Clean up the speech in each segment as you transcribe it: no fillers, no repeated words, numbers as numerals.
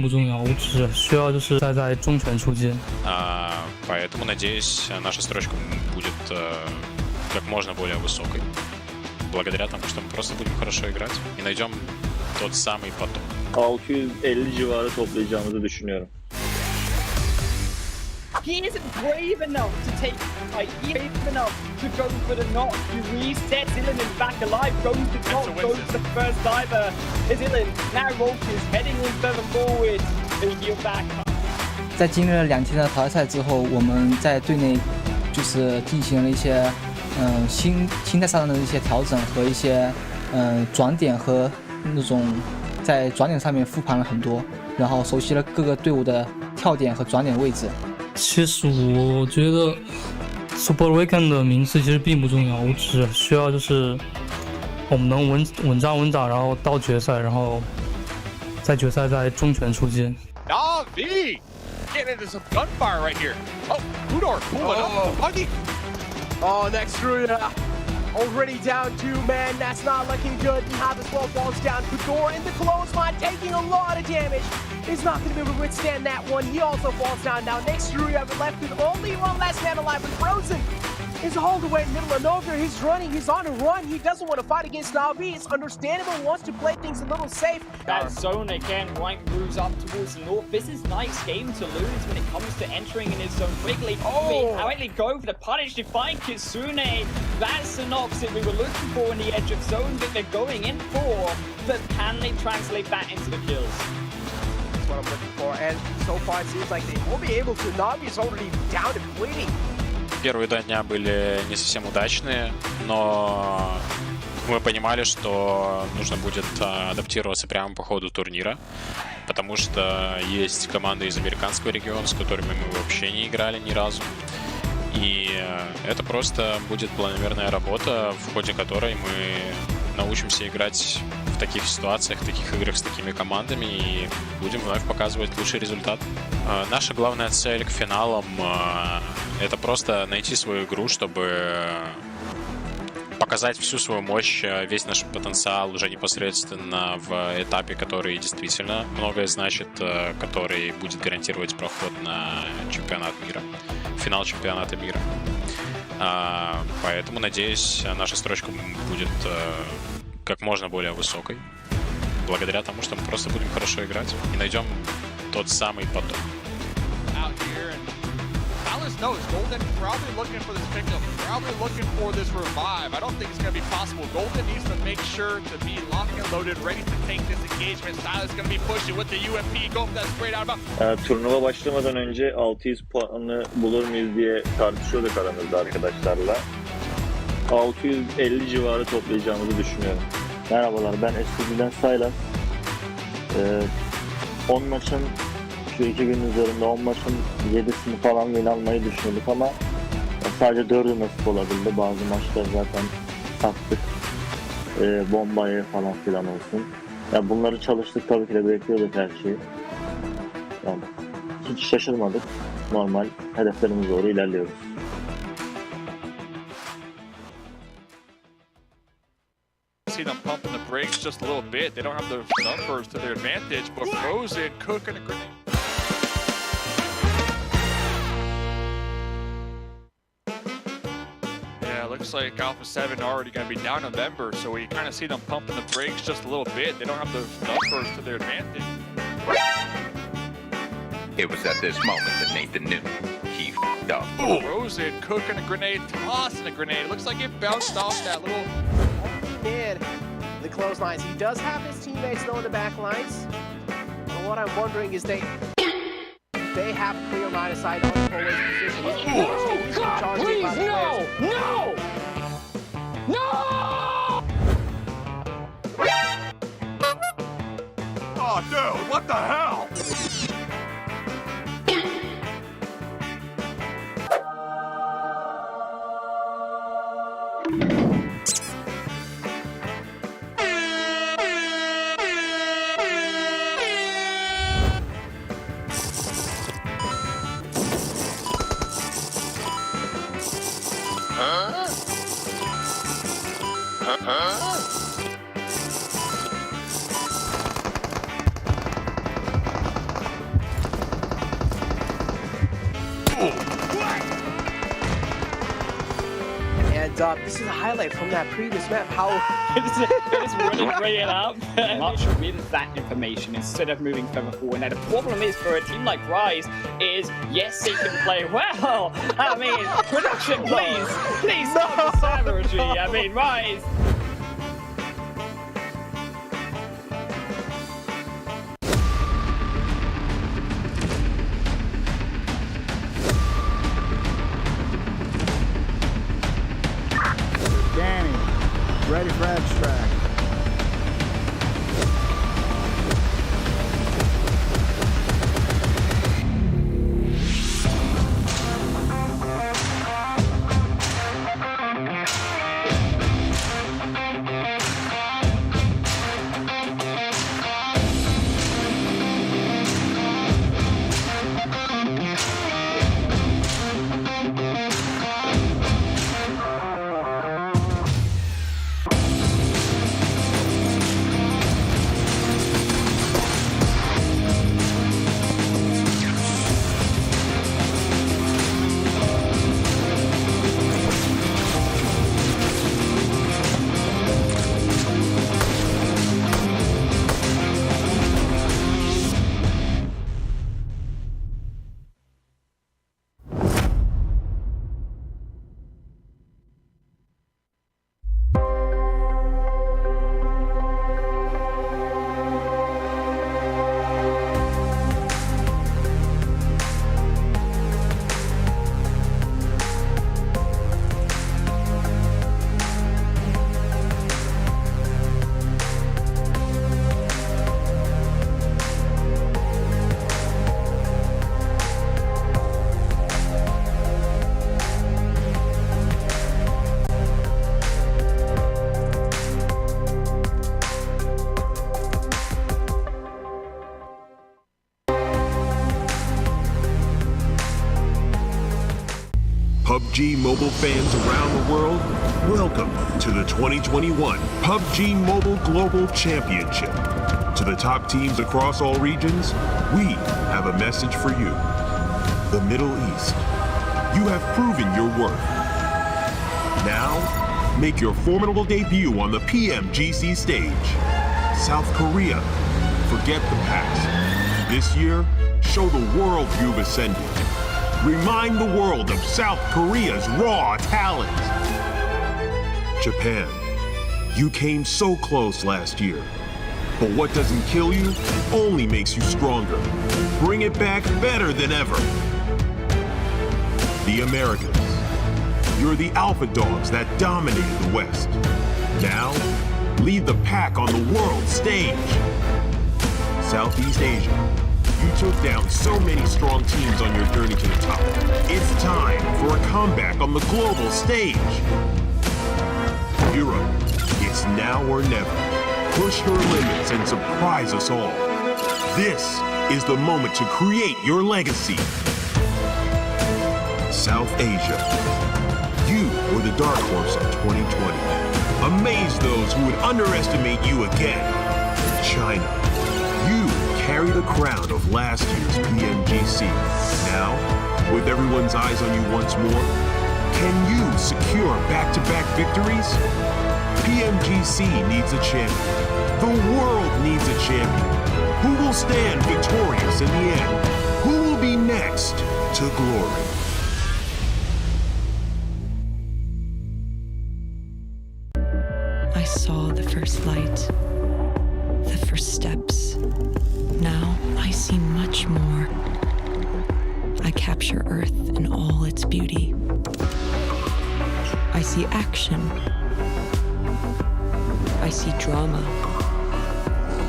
不重要，我只需要就是在中权出击。Поэтому, надеюсь, наша строчка будет как можно более высокой. Благодаря тому, что мы просто будем хорошо играть и найдем tот самый поток. 650 civarı toplayacağımızı düşünüyorum. He isn't brave enough to take fight. He isn't brave enough to go for the knock. He resets. Ilan is back alive. Goes to top. Goes to the first diver. Is Ilan now? Rolf is heading in further forward. And he'll back up. 在经历了2天的淘汰赛之后，我们在队内就是进行了一些心态上的一些调整和一些转点和那种在转点上面复盘了很多，然后熟悉了各个队伍的跳点和转点位置。其实我觉得 Super Weekend 的名次其实并不重要，我只需要就是我们能稳扎，然后到决赛，然后在决赛在中权出击。V getting into some gunfire right here. Oh, Udor pulling up. Buggy. Oh, next Ruda. Already down 2 men. That's not looking good. Behind the slow falls down. Fedor in the clothesline, taking a lot of damage. He's not going to be able to withstand that one. He also falls down. Now next Ruda left with only one last man alive with Frozen. He's all the way in the middle of nowhere. He's running. He's on a run. He doesn't want to fight against Navi. It's understandable. He wants to play things a little safe. That zone again, right moves up towards the north. This is nice game to lose when it comes to entering in his zone quickly. Quickly go for the punish to find Kitsune. That's the knocks that we were looking for in the edge of zone that they're going in for. But can they translate that into the kills? That's what I'm looking for. And so far it seems like they will be able to. Navi's already down and bleeding. Первые 2 дня были не совсем удачные, но мы понимали, что нужно будет адаптироваться прямо по ходу турнира, потому что есть команды из американского региона, с которыми мы вообще не играли ни разу. И это просто будет планомерная работа, в ходе которой мы научимся играть в таких ситуациях, в таких играх с такими командами и будем вновь показывать лучший результат. Наша главная цель к финалам — это просто найти свою игру, чтобы показать всю свою мощь, весь наш потенциал уже непосредственно в этапе, который действительно многое значит, который будет гарантировать проход на чемпионат мира, финал чемпионата мира. Поэтому, надеюсь, наша строчка будет как можно более высокой, благодаря тому, что мы просто будем хорошо играть и найдем тот самый поток. Knows Golden probably looking for this pickup, probably looking for this revive. I don't think it's going to be possible. Golden needs to make sure to be locked and loaded, ready to take this engagement. Silas going to be pushing with the UMP. Go for that straight out of. Turnuva başlamadan önce 600 puanı bulur muyuz diye tartışıyorduk aramızda arkadaşlarla. 650 civarı toplayacağımızı düşünüyorum. Merhabalar, ben SPB'den Silas. 10 maçın şu 2 gün üzerinde 10 maçın 7'sini falan win almayı düşünüyorduk ama sadece 4'ü nasip olabildi. Bazı maçlar zaten sattık. Bombayı falan filan olsun. Ya bunları çalıştık, tabii ki de bekliyorduk her şeyi. Yani hiç şaşırmadık. Normal hedeflerimize doğru ilerliyoruz. See them pumping the brakes just a little bit. They don't have the numbers to their advantage, but Frozen cooking a grenade. Looks like Alpha 7 already going to be down a member, so we kind of see them pumping the brakes just a little bit. They don't have the numbers to their advantage. It was at this moment that Nathan knew he f***ed up. Frozen cooking a grenade, tossing a grenade. It looks like it bounced off that little... In the clotheslines. He does have his teammates though in the back lines. But what I'm wondering is they have clear line of sight on Poland's position. Oh, God, please, no! No! No! Oh, dude, what the hell? this is a highlight from that previous map. How just wouldn't bring it up. Much with that information instead of moving further forward. Now the problem is for a team like Rise is yes, they can play well. I mean, production, please stop the savagery. I mean, Rise. Danny, ready for abstract. PUBG Mobile fans around the world, welcome to the 2021 PUBG Mobile Global Championship. To the top teams across all regions, we have a message for you. The Middle East, you have proven your worth. Now, make your formidable debut on the PMGC stage. South Korea, forget the past. This year, show the world you've ascended. Remind the world of South Korea's raw talent. Japan, you came so close last year. But what doesn't kill you only makes you stronger. Bring it back better than ever. The Americas, you're the alpha dogs that dominated the West. Now, lead the pack on the world stage. Southeast Asia, you took down so many strong teams on your journey to the top. It's time for a comeback on the global stage. Europe, it's now or never. Push your limits and surprise us all. This is the moment to create your legacy. South Asia, you were the dark horse of 2020. Amaze those who would underestimate you again. China, you carry the crown of last year's PMGC. Now, with everyone's eyes on you once more, can you secure back-to-back victories? PMGC needs a champion. The world needs a champion. Who will stand victorious in the end? Who will be next to glory? I saw the first light, the first steps. Now I see much more. I capture Earth in all its beauty. I see action. I see drama.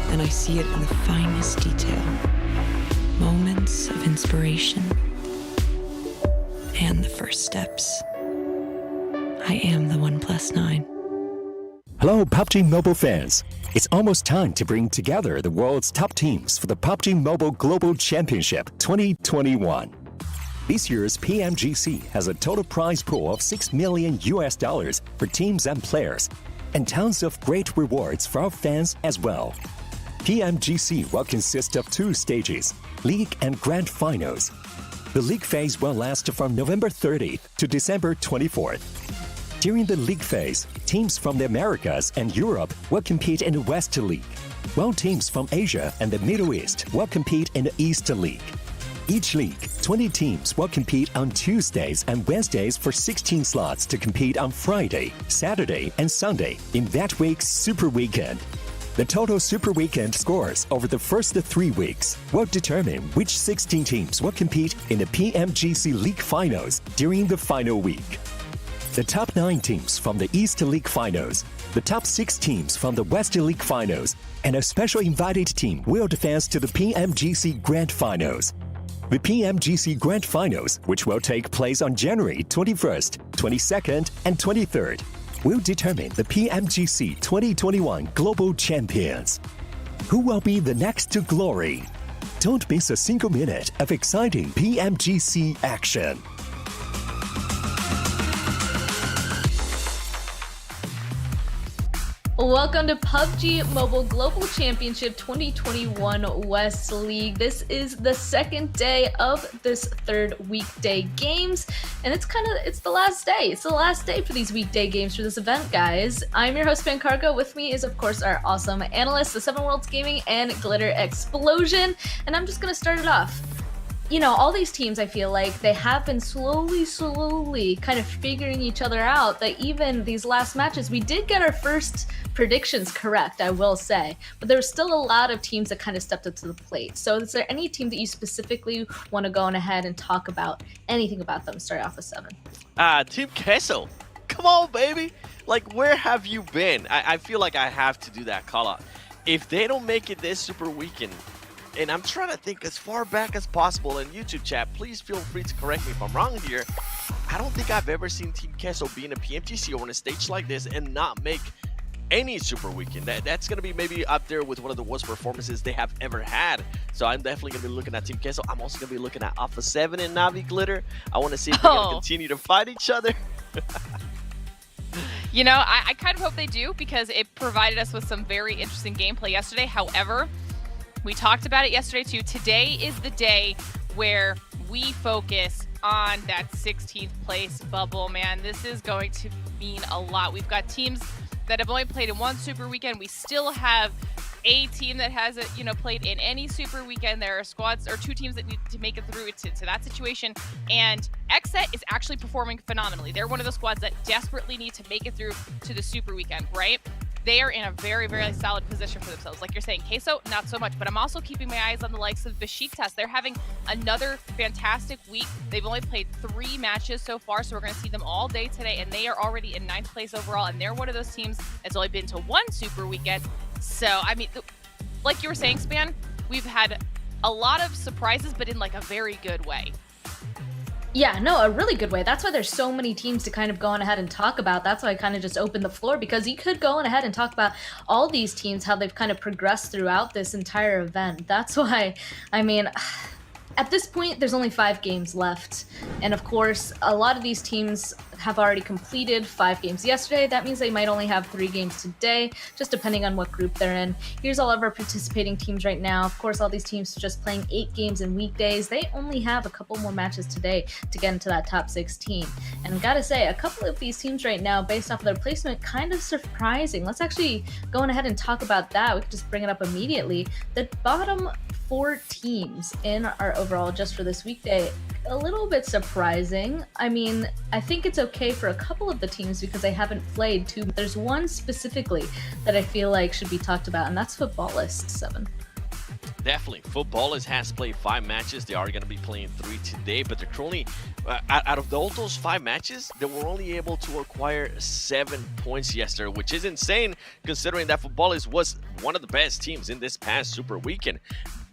And I see it in the finest detail. Moments of inspiration. And the first steps. I am the 1+9. Hello, PUBG Mobile fans. It's almost time to bring together the world's top teams for the PUBG Mobile Global Championship 2021. This year's PMGC has a total prize pool of $6 million for teams and players, and tons of great rewards for our fans as well. PMGC will consist of 2 stages, League and Grand Finals. The League phase will last from November 30th to December 24th. During the league phase, teams from the Americas and Europe will compete in the West League, while teams from Asia and the Middle East will compete in the East League. Each league, 20 teams will compete on Tuesdays and Wednesdays for 16 slots to compete on Friday, Saturday, and Sunday in that week's Super Weekend. The total Super Weekend scores over the first 3 weeks will determine which 16 teams will compete in the PMGC League Finals during the final week. The top 9 teams from the East League Finals, the top 6 teams from the West League Finals, and a special invited team will advance to the PMGC Grand Finals. The PMGC Grand Finals, which will take place on January 21st, 22nd, and 23rd, will determine the PMGC 2021 Global Champions. Who will be the next to glory? Don't miss a single minute of exciting PMGC action. Welcome to PUBG Mobile Global Championship 2021 West League. This is the second day of this third weekday games, and it's the last day. It's the last day for these weekday games for this event, guys. I'm your host, Pancargo. With me is, of course, our awesome analysts, the 7 Worlds Gaming and Glitter Explosion, and I'm just gonna start it off. You know, all these teams, I feel like they have been slowly kind of figuring each other out, that even these last matches, we did get our first predictions correct, I will say, but there were still a lot of teams that kind of stepped up to the plate. So is there any team that you specifically want to go on ahead and talk about anything about them? Start off with 7. Team Queso. Come on, baby. Like, where have you been? I feel like I have to do that call out. If they don't make it this Super Weekend, and I'm trying to think as far back as possible in YouTube chat, please feel free to correct me if I'm wrong here. I don't think I've ever seen Team Queso be in a PMGC or on a stage like this and not make any Super Weekend. That's going to be maybe up there with one of the worst performances they have ever had. So I'm definitely going to be looking at Team Queso. I'm also going to be looking at Alpha 7 and Navi Glitter. I want to see if they're going to continue to fight each other. You know, I kind of hope they do, because it provided us with some very interesting gameplay yesterday. However, we talked about it yesterday too. Today is the day where we focus on that 16th place bubble, man. This is going to mean a lot. We've got teams that have only played in one Super Weekend. We still have a team that hasn't, played in any Super Weekend. There are squads or 2 teams that need to make it through to that situation. And XSET is actually performing phenomenally. They're one of the squads that desperately need to make it through to the Super Weekend, right? They are in a very, very solid position for themselves. Like you're saying, Queso, not so much, but I'm also keeping my eyes on the likes of Besiktas. They're having another fantastic week. They've only played 3 matches so far, so we're going to see them all day today, and they are already in 9th place overall, and they're one of those teams that's only been to 1 Super Weekend. So, I mean, like you were saying, Span, we've had a lot of surprises, but in like a very good way. Yeah, no, a really good way. That's why there's so many teams to kind of go on ahead and talk about. That's why I kind of just opened the floor, because you could go on ahead and talk about all these teams, how they've kind of progressed throughout this entire event. That's why, I mean, at this point, there's only 5 games left. And of course, a lot of these teams have already completed 5 games yesterday. That means they might only have 3 games today, just depending on what group they're in. Here's all of our participating teams right now. Of course, all these teams are just playing 8 games in weekdays. They only have a couple more matches today to get into that top 16. And I gotta say, a couple of these teams right now, based off of their placement, kind of surprising. Let's actually go on ahead and talk about that. We could just bring it up immediately. The bottom 4 teams in our overall just for this weekday, a little bit surprising. I mean, I think it's okay for a couple of the teams because they haven't played too. There's one specifically that I feel like should be talked about, and that's Footballist 7. Definitely. Footballers has played 5 matches. They are going to be playing 3 today, but they're currently, out of all those 5 matches, they were only able to acquire 7 points yesterday, which is insane considering that Footballers was one of the best teams in this past Super Weekend.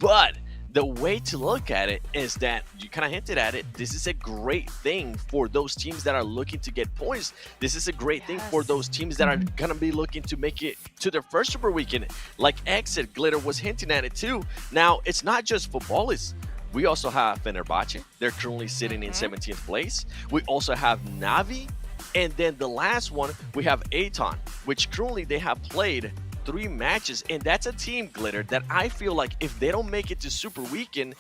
But the way to look at it is that, you kind of hinted at it, this is a great thing for those teams that are looking to get points. This is a great thing for those teams that are going to be looking to make it to their first Super Weekend. Like Exit, Glitter was hinting at it too. Now, it's not just Footballers. We also have Fenerbahce. They're currently sitting in 17th place. We also have Navi. And then the last one, we have Aton, which currently they have played 3 matches, and that's a team, Glitter, that I feel like if they don't make it to Super Weekend,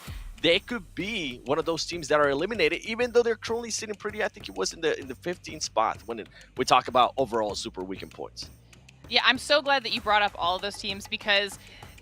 they could be one of those teams that are eliminated, even though they're currently sitting pretty, I think it was in the 15th spot when we talk about overall Super Weekend points. Yeah, I'm so glad that you brought up all of those teams because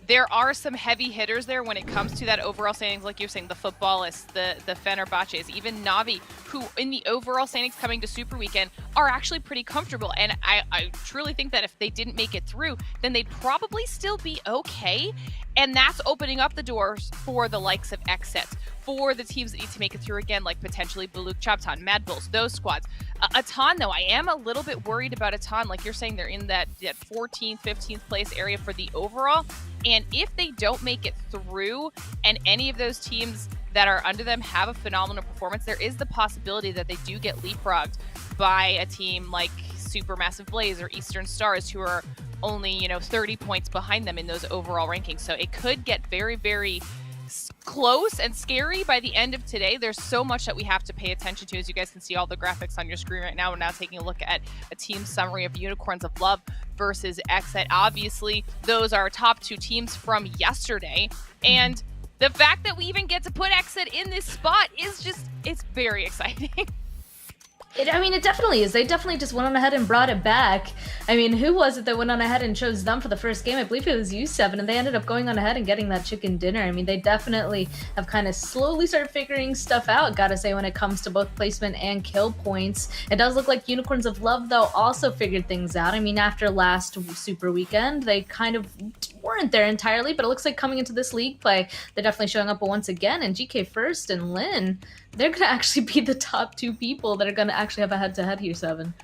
there are some heavy hitters there when it comes to that overall standings, like you're saying, the Footballists, the Fenerbahces, even Navi, who in the overall standings coming to Super Weekend are actually pretty comfortable. And I truly think that if they didn't make it through, then they'd probably still be okay. And that's opening up the doors for the likes of XSET, for the teams that need to make it through again, like potentially Baluk Chaptan, Mad Bulls, those squads. Atan, though, I am a little bit worried about Atan. Like you're saying, they're in that 14th, 15th place area for the overall. And if they don't make it through and any of those teams that are under them have a phenomenal performance, there is the possibility that they do get leapfrogged by a team like Supermassive Blaze or Eastern Stars, who are only, 30 points behind them in those overall rankings. So it could get very, very close and scary by the end of today. There's so much that we have to pay attention to. As you guys can see all the graphics on your screen right now, we're now taking a look at a team summary of Unicorns of Love versus XSET. Obviously, those are top two teams from yesterday. And the fact that we even get to put XSET in this spot is just, it's very exciting. It definitely is. They definitely just went on ahead and brought it back. I mean, who was it that went on ahead and chose them for the first game? I believe it was U7, and they ended up going on ahead and getting that chicken dinner. I mean, they definitely have kind of slowly started figuring stuff out, gotta say, when it comes to both placement and kill points. It does look like Unicorns of Love, though, also figured things out. I mean, after last Super Weekend, they kind of weren't there entirely, but it looks like coming into this league play, they're definitely showing up once again. And GK First and Lin, they're going to actually be the top two people that are going to actually have a head-to-head here, Seven.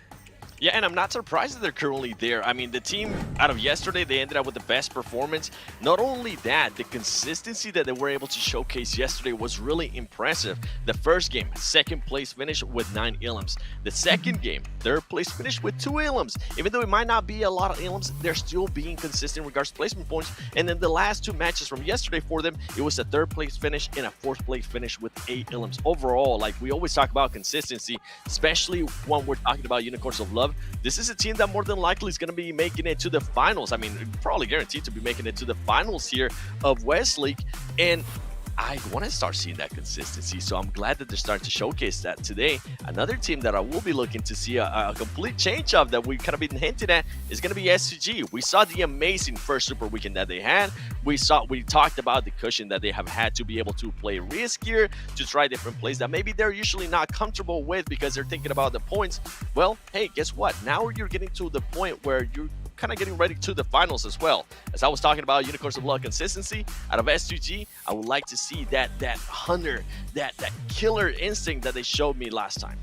Yeah, and I'm not surprised that they're currently there. I mean, the team out of yesterday, they ended up with the best performance. Not only that, the consistency that they were able to showcase yesterday was really impressive. The first game, second place finish with 9 elims. The second game, third place finish with 2 elims. Even though it might not be a lot of elims, they're still being consistent in regards to placement points. And then the last 2 matches from yesterday for them, it was a third place finish and a fourth place finish with 8 elims. Overall, like we always talk about consistency, especially when we're talking about Unicorns of Love. This is a team that more than likely is going to be making it to the finals. I mean, probably guaranteed to be making it to the finals here of West League. And I want to start seeing that consistency. So I'm glad that they're starting to showcase that today. Another team that I will be looking to see a complete change of that we've kind of been hinting at is going to be SCG. We saw the amazing first Super Weekend that they had. We talked about the cushion that they have had to be able to play riskier, to try different plays that maybe they're usually not comfortable with because they're thinking about the points. Well, hey, guess what? Now you're getting to the point where you're kind of getting ready to the finals as well. As I was talking about Unicorns of Love consistency out of SGG, I would like to see that hunter, that killer instinct that they showed me last time.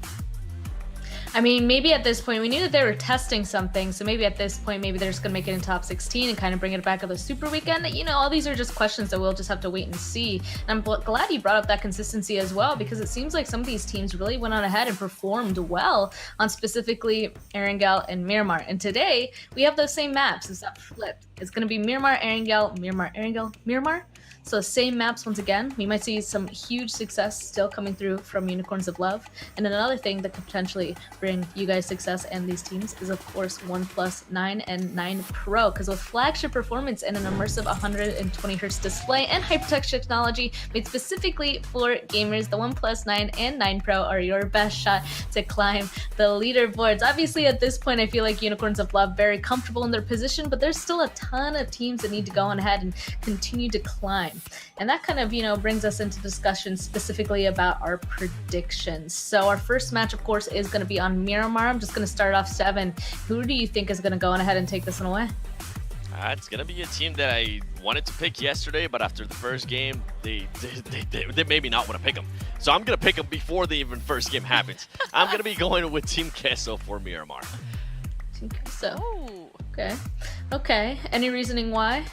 I mean, maybe at this point, we knew that they were testing something, so maybe at this point, maybe they're just going to make it in top 16 and kind of bring it back at the Super Weekend. All these are just questions that we'll just have to wait and see. And I'm glad you brought up that consistency as well, because it seems like some of these teams really went on ahead and performed well on specifically Erangel and Miramar. And today, we have those same maps. It's not flipped. It's going to be Miramar, Erangel, Miramar, Erangel, Miramar. So same maps once again. We might see some huge success still coming through from Unicorns of Love. And then another thing that could potentially bring you guys success and these teams is, of course, 1+9 and 9 Pro. Because with flagship performance and an immersive 120Hz display and hypertext technology made specifically for gamers, the 1+9 and 9 Pro are your best shot to climb the leaderboards. Obviously, at this point, I feel like Unicorns of Love very comfortable in their position, but there's still a ton of teams that need to go on ahead and continue to climb. And that kind of, brings us into discussion specifically about our predictions. So our first match, of course, is going to be on Miramar. I'm just going to start off 7. Who do you think is going to go on ahead and take this one away? It's going to be a team that I wanted to pick yesterday, but after the first game, they made me not want to pick them. So I'm going to pick them before the even first game happens. I'm going to be going with Team Queso for Miramar. Team Queso. Oh, okay. Okay. Any reasoning why?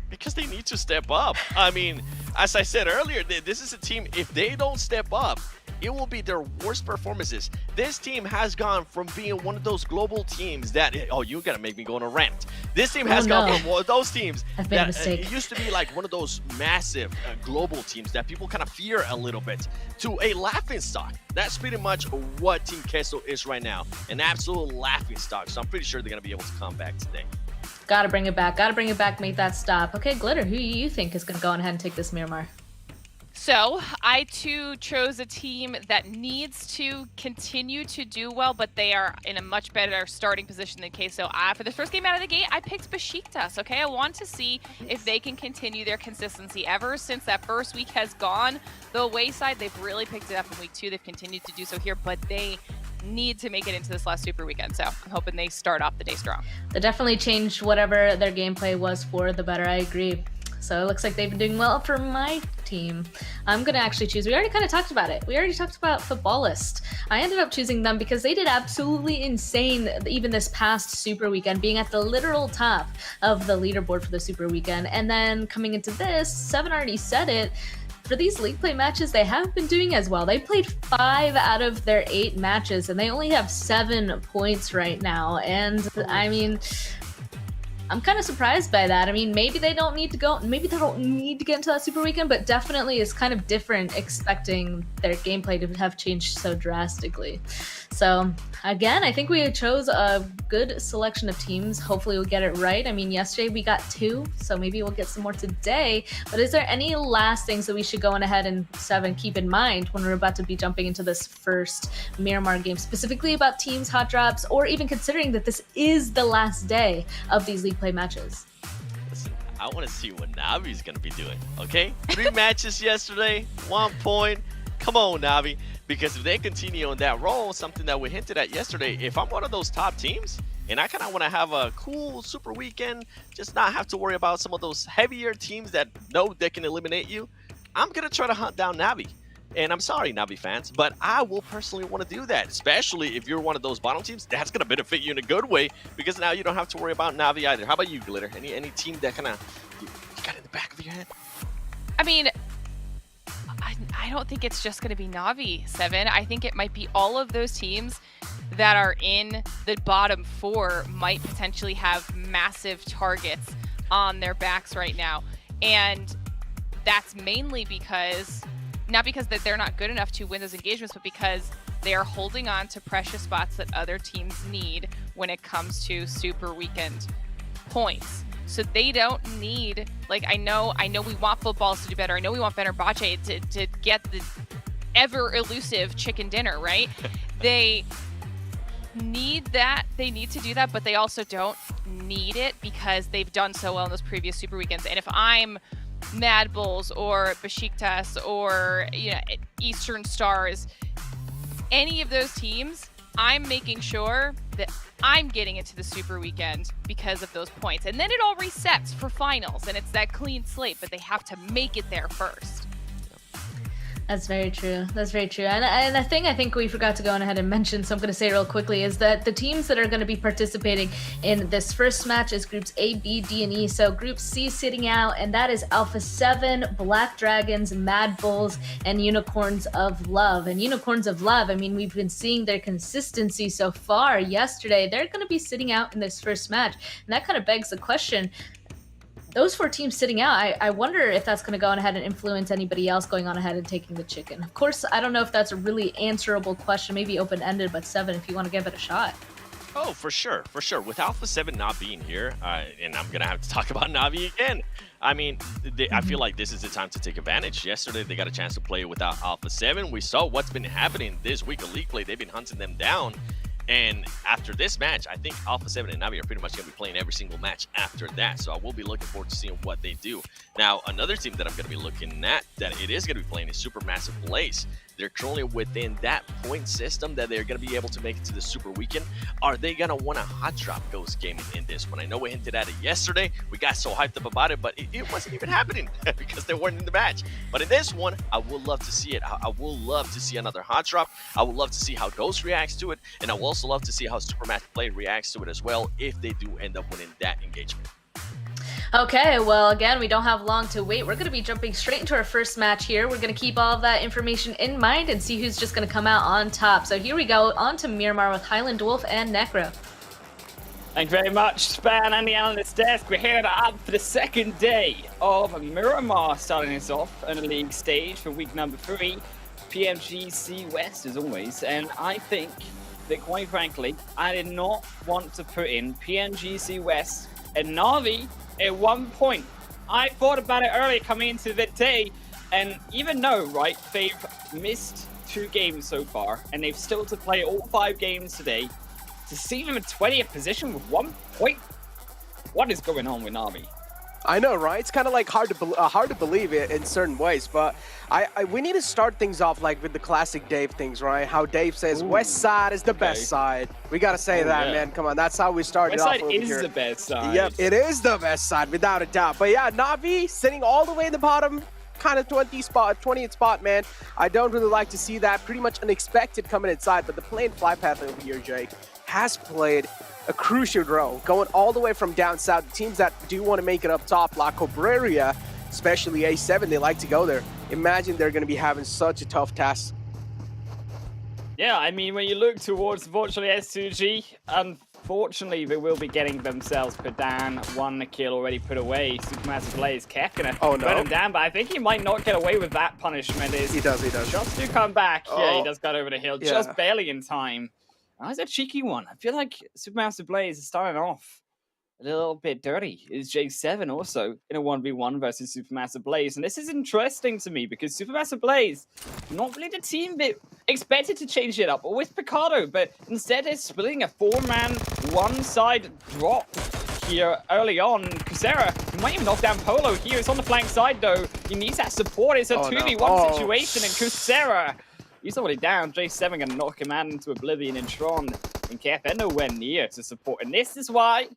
Because they need to step up. I mean, as I said earlier, this is a team, if they don't step up, it will be their worst performances. This team has gone from being one of those global teams that, oh, you gotta make me go on a rant. This team has gone from one of those teams that it used to be like one of those massive global teams that people kind of fear a little bit, to a laughingstock. That's pretty much what Team Queso is right now, an absolute laughingstock. So I'm pretty sure they're gonna be able to come back today. Gotta bring it back, make that stop. Okay, Glitter, who do you think is gonna go on ahead and take this Miramar? So, I too chose a team that needs to continue to do well, but they are in a much better starting position than Queso. For the first game out of the gate, I picked Besiktas, okay? I want to see if they can continue their consistency. Ever since that first week has gone the wayside, they've really picked it up in week 2. They've continued to do so here, but they need to make it into this last super weekend, so I'm hoping they start off the day strong. They definitely changed whatever their gameplay was for the better, I agree. So it looks like they've been doing well for my team. I'm going to actually choose, we already kind of talked about it. We already talked about Footballist. I ended up choosing them because they did absolutely insane even this past super weekend, being at the literal top of the leaderboard for the super weekend. And then coming into this, Seven already said it, for these league play matches, they have been doing as well. They played 5 out of their 8 matches, and they only have 7 points right now. And I mean, I'm kind of surprised by that. I mean, maybe they don't need to go, maybe they don't need to get into that super weekend, but definitely it's kind of different expecting their gameplay to have changed so drastically. So again, I think we chose a good selection of teams. Hopefully we'll get it right. I mean, yesterday we got 2, so maybe we'll get some more today. But is there any last things that we should go on ahead and 7 keep in mind when we're about to be jumping into this first Miramar game, specifically about teams, hot drops, or even considering that this is the last day of these league play matches? Listen, I want to see what Navi's going to be doing, okay? 3 matches yesterday, 1 point. Come on, Navi. Because if they continue on that roll, something that we hinted at yesterday, if I'm one of those top teams and I kind of want to have a cool super weekend, just not have to worry about some of those heavier teams that know they can eliminate you, I'm going to try to hunt down Navi. And I'm sorry, Navi fans, but I will personally want to do that, especially if you're one of those bottom teams. That's going to benefit you in a good way because now you don't have to worry about Navi either. How about you, Glitter? Any team that kind of you got in the back of your head? I mean, I don't think it's just going to be Navi, Seven. I think it might be all of those teams that are in the bottom 4 might potentially have massive targets on their backs right now. And that's mainly because, not because that they're not good enough to win those engagements, but because they are holding on to precious spots that other teams need when it comes to super weekend points. So they don't need, like, I know we want footballs to do better. I know we want Fenerbahce to get the ever elusive chicken dinner, right? They need that. They need to do that, but they also don't need it because they've done so well in those previous super weekends. And if I'm Mad Bulls or Besiktas or, you know, Eastern Stars, any of those teams, I'm making sure that I'm getting into the super weekend because of those points. And then it all resets for finals, and it's that clean slate, but they have to make it there first. That's very true. That's very true. And a thing I think we forgot to go on ahead and mention, so I'm going to say real quickly, is that the teams that are going to be participating in this first match is groups A, B, D, and E. So group C sitting out, and that is Alpha 7, Black Dragons, Mad Bulls, and Unicorns of Love. And Unicorns of Love, I mean, we've been seeing their consistency so far. Yesterday, they're going to be sitting out in this first match. And that kind of begs the question, those 4 teams sitting out, I wonder if that's going to go on ahead and influence anybody else going on ahead and taking the chicken. Of course, I don't know if that's a really answerable question, maybe open-ended, but Seven, if you want to give it a shot. Oh, for sure, for sure. With Alpha 7 not being here, and I'm going to have to talk about Navi again. I mean, I feel like this is the time to take advantage. Yesterday, they got a chance to play without Alpha 7. We saw what's been happening this week of League Play. They've been hunting them down. And after this match, I think Alpha 7 and Navi are pretty much going to be playing every single match after that. So I will be looking forward to seeing what they do. Now, another team that I'm going to be looking at that it is going to be playing is Supermassive Blaze. They're currently within that point system that they're going to be able to make it to the super weekend. Are they going to want a hot drop ghost game in this one? I know we hinted at it yesterday. We got so hyped up about it, but it wasn't even happening because they weren't in the match. But in this one, I would love to see it. I will love to see another hot drop. I would love to see how Ghost reacts to it. And I will also love to see how Supermassive Blaze reacts to it as well if they do end up winning that engagement. Okay, well, again, we don't have long to wait. We're going to be jumping straight into our first match here. We're going to keep all of that information in mind and see who's just going to come out on top. So here we go, on to Miramar with Highland Wolf and Necro. Thank you very much, Span and the analyst desk. We're here up for the second day of Miramar, starting us off on a league stage for week number 3. PMGC West, as always. And I think that, quite frankly, I did not want to put in PMGC West and Navi at 1 point. I thought about it earlier coming into the day, And even though, right, they've missed 2 games so far, and they've still to play all 5 games today, to see them in 20th position with 1 point, what is going on with Na'Vi? I know, right? It's kind of like hard to believe it in certain ways, but we need to start things off like with the classic Dave things, right? How Dave says West Side is the best side. We gotta say that, man. Come on, that's how we started off over here. West Side is the best side. Yep, it is the best side without a doubt. But yeah, Na'Vi sitting all the way in the bottom, kind of 20th spot, man. I don't really like to see that. Pretty much unexpected coming inside, but the plane fly path over here, Jake, has played a crucial role, going all the way from down south. The teams that do want to make it up top, La Cobreria, especially A7, they like to go there. Imagine they're going to be having such a tough task. Yeah, I mean, when you look towards virtually S2G, unfortunately, they will be getting themselves put down. 1 kill already put away. Supermassive Blaze kept gonna put him down, but I think he might not get away with that punishment. He does. Shots do come back. Yeah, he does got over the hill, just barely in time. That's a cheeky one. I feel like Supermassive Blaze is starting off a little bit dirty. Is J7 also in a 1v1 versus Supermassive Blaze? And this is interesting to me because Supermassive Blaze, not really the team that expected to change it up with Picardo, but instead they're splitting a 4-man, 1-side drop here early on. Kusera, he might even knock down Polo here. It's on the flank side though. He needs that support. It's a 2v1 situation, and Kusera, he's already down. J7 gonna knock him out into oblivion, and Tron and KFN nowhere near to support. And this is why,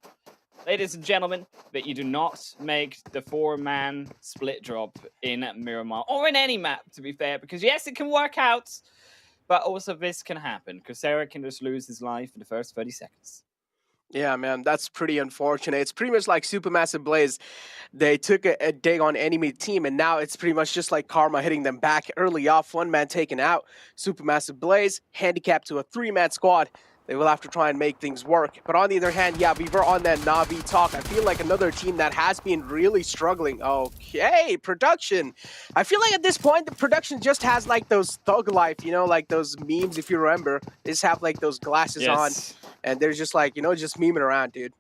ladies and gentlemen, that you do not make the 4-man split drop in Miramar, or in any map, to be fair, because yes, it can work out, but also this can happen. Kusera can just lose his life in the first 30 seconds. Yeah, man, that's pretty unfortunate. It's pretty much like Supermassive Blaze. They took a dig on enemy team, and now it's pretty much just like karma hitting them back early off. 1 man taken out. Supermassive Blaze handicapped to a 3-man squad. They will have to try and make things work. But on the other hand, yeah, we were on that Na'Vi talk. I feel like another team that has been really struggling. Okay, Production. I feel like at this point, the Production just has like those thug life, you know, like those memes, if you remember. They just have like those glasses on, and they're just like, you know, just memeing around, dude.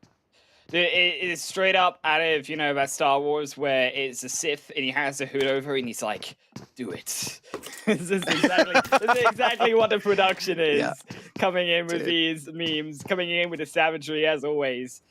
Dude, it is straight up out of, you know, that Star Wars where it's a Sith and he has the hood over and he's like, do it. This is exactly what the Production is. Yeah. Coming in with these memes, coming in with the savagery as always.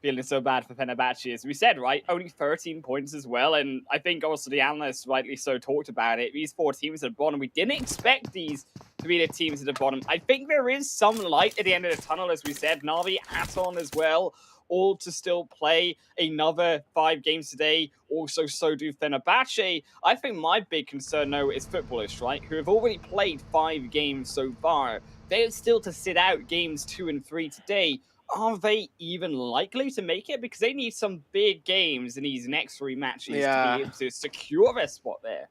Feeling so bad for Fenerbahce. As we said, right, only 13 points as well. And I think also the analysts rightly so talked about it. These 4 teams at the bottom, we didn't expect these to be the teams at the bottom. I think there is some light at the end of the tunnel, as we said. Na'Vi, Aton as well, all to still play another 5 games today. Also, so do Fenerbahce. I think my big concern, though, is Footballers, right? Who have already played 5 games so far. They are still to sit out games 2 and 3 today. Are they even likely to make it? Because they need some big games in these next 3 matches to be able to secure their spot there.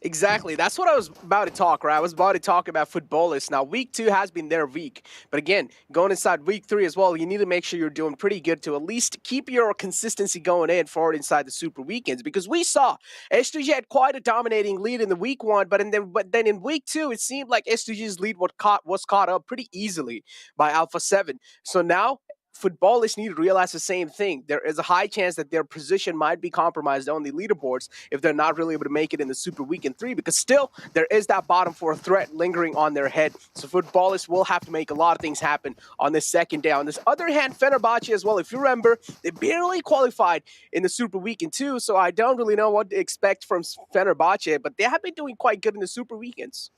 Exactly. That's what I was about to talk, right? I was about to talk about Footballers. Now, week 2 has been their week. But again, going inside week 3 as well, you need to make sure you're doing pretty good to at least keep your consistency going in forward inside the Super Weekends. Because we saw S2G had quite a dominating lead in the week 1, but then in week 2, it seemed like S2G's lead was caught up pretty easily by Alpha 7. So now, Footballers need to realize the same thing. There is a high chance that their position might be compromised on the leaderboards if they're not really able to make it in the Super Weekend 3, because still there is that bottom 4 threat lingering on their head. So Footballers will have to make a lot of things happen on this second day. On this other hand, Fenerbahce as well, if you remember, they barely qualified in the Super Weekend 2, so I don't really know what to expect from Fenerbahce, but they have been doing quite good in the Super Weekends.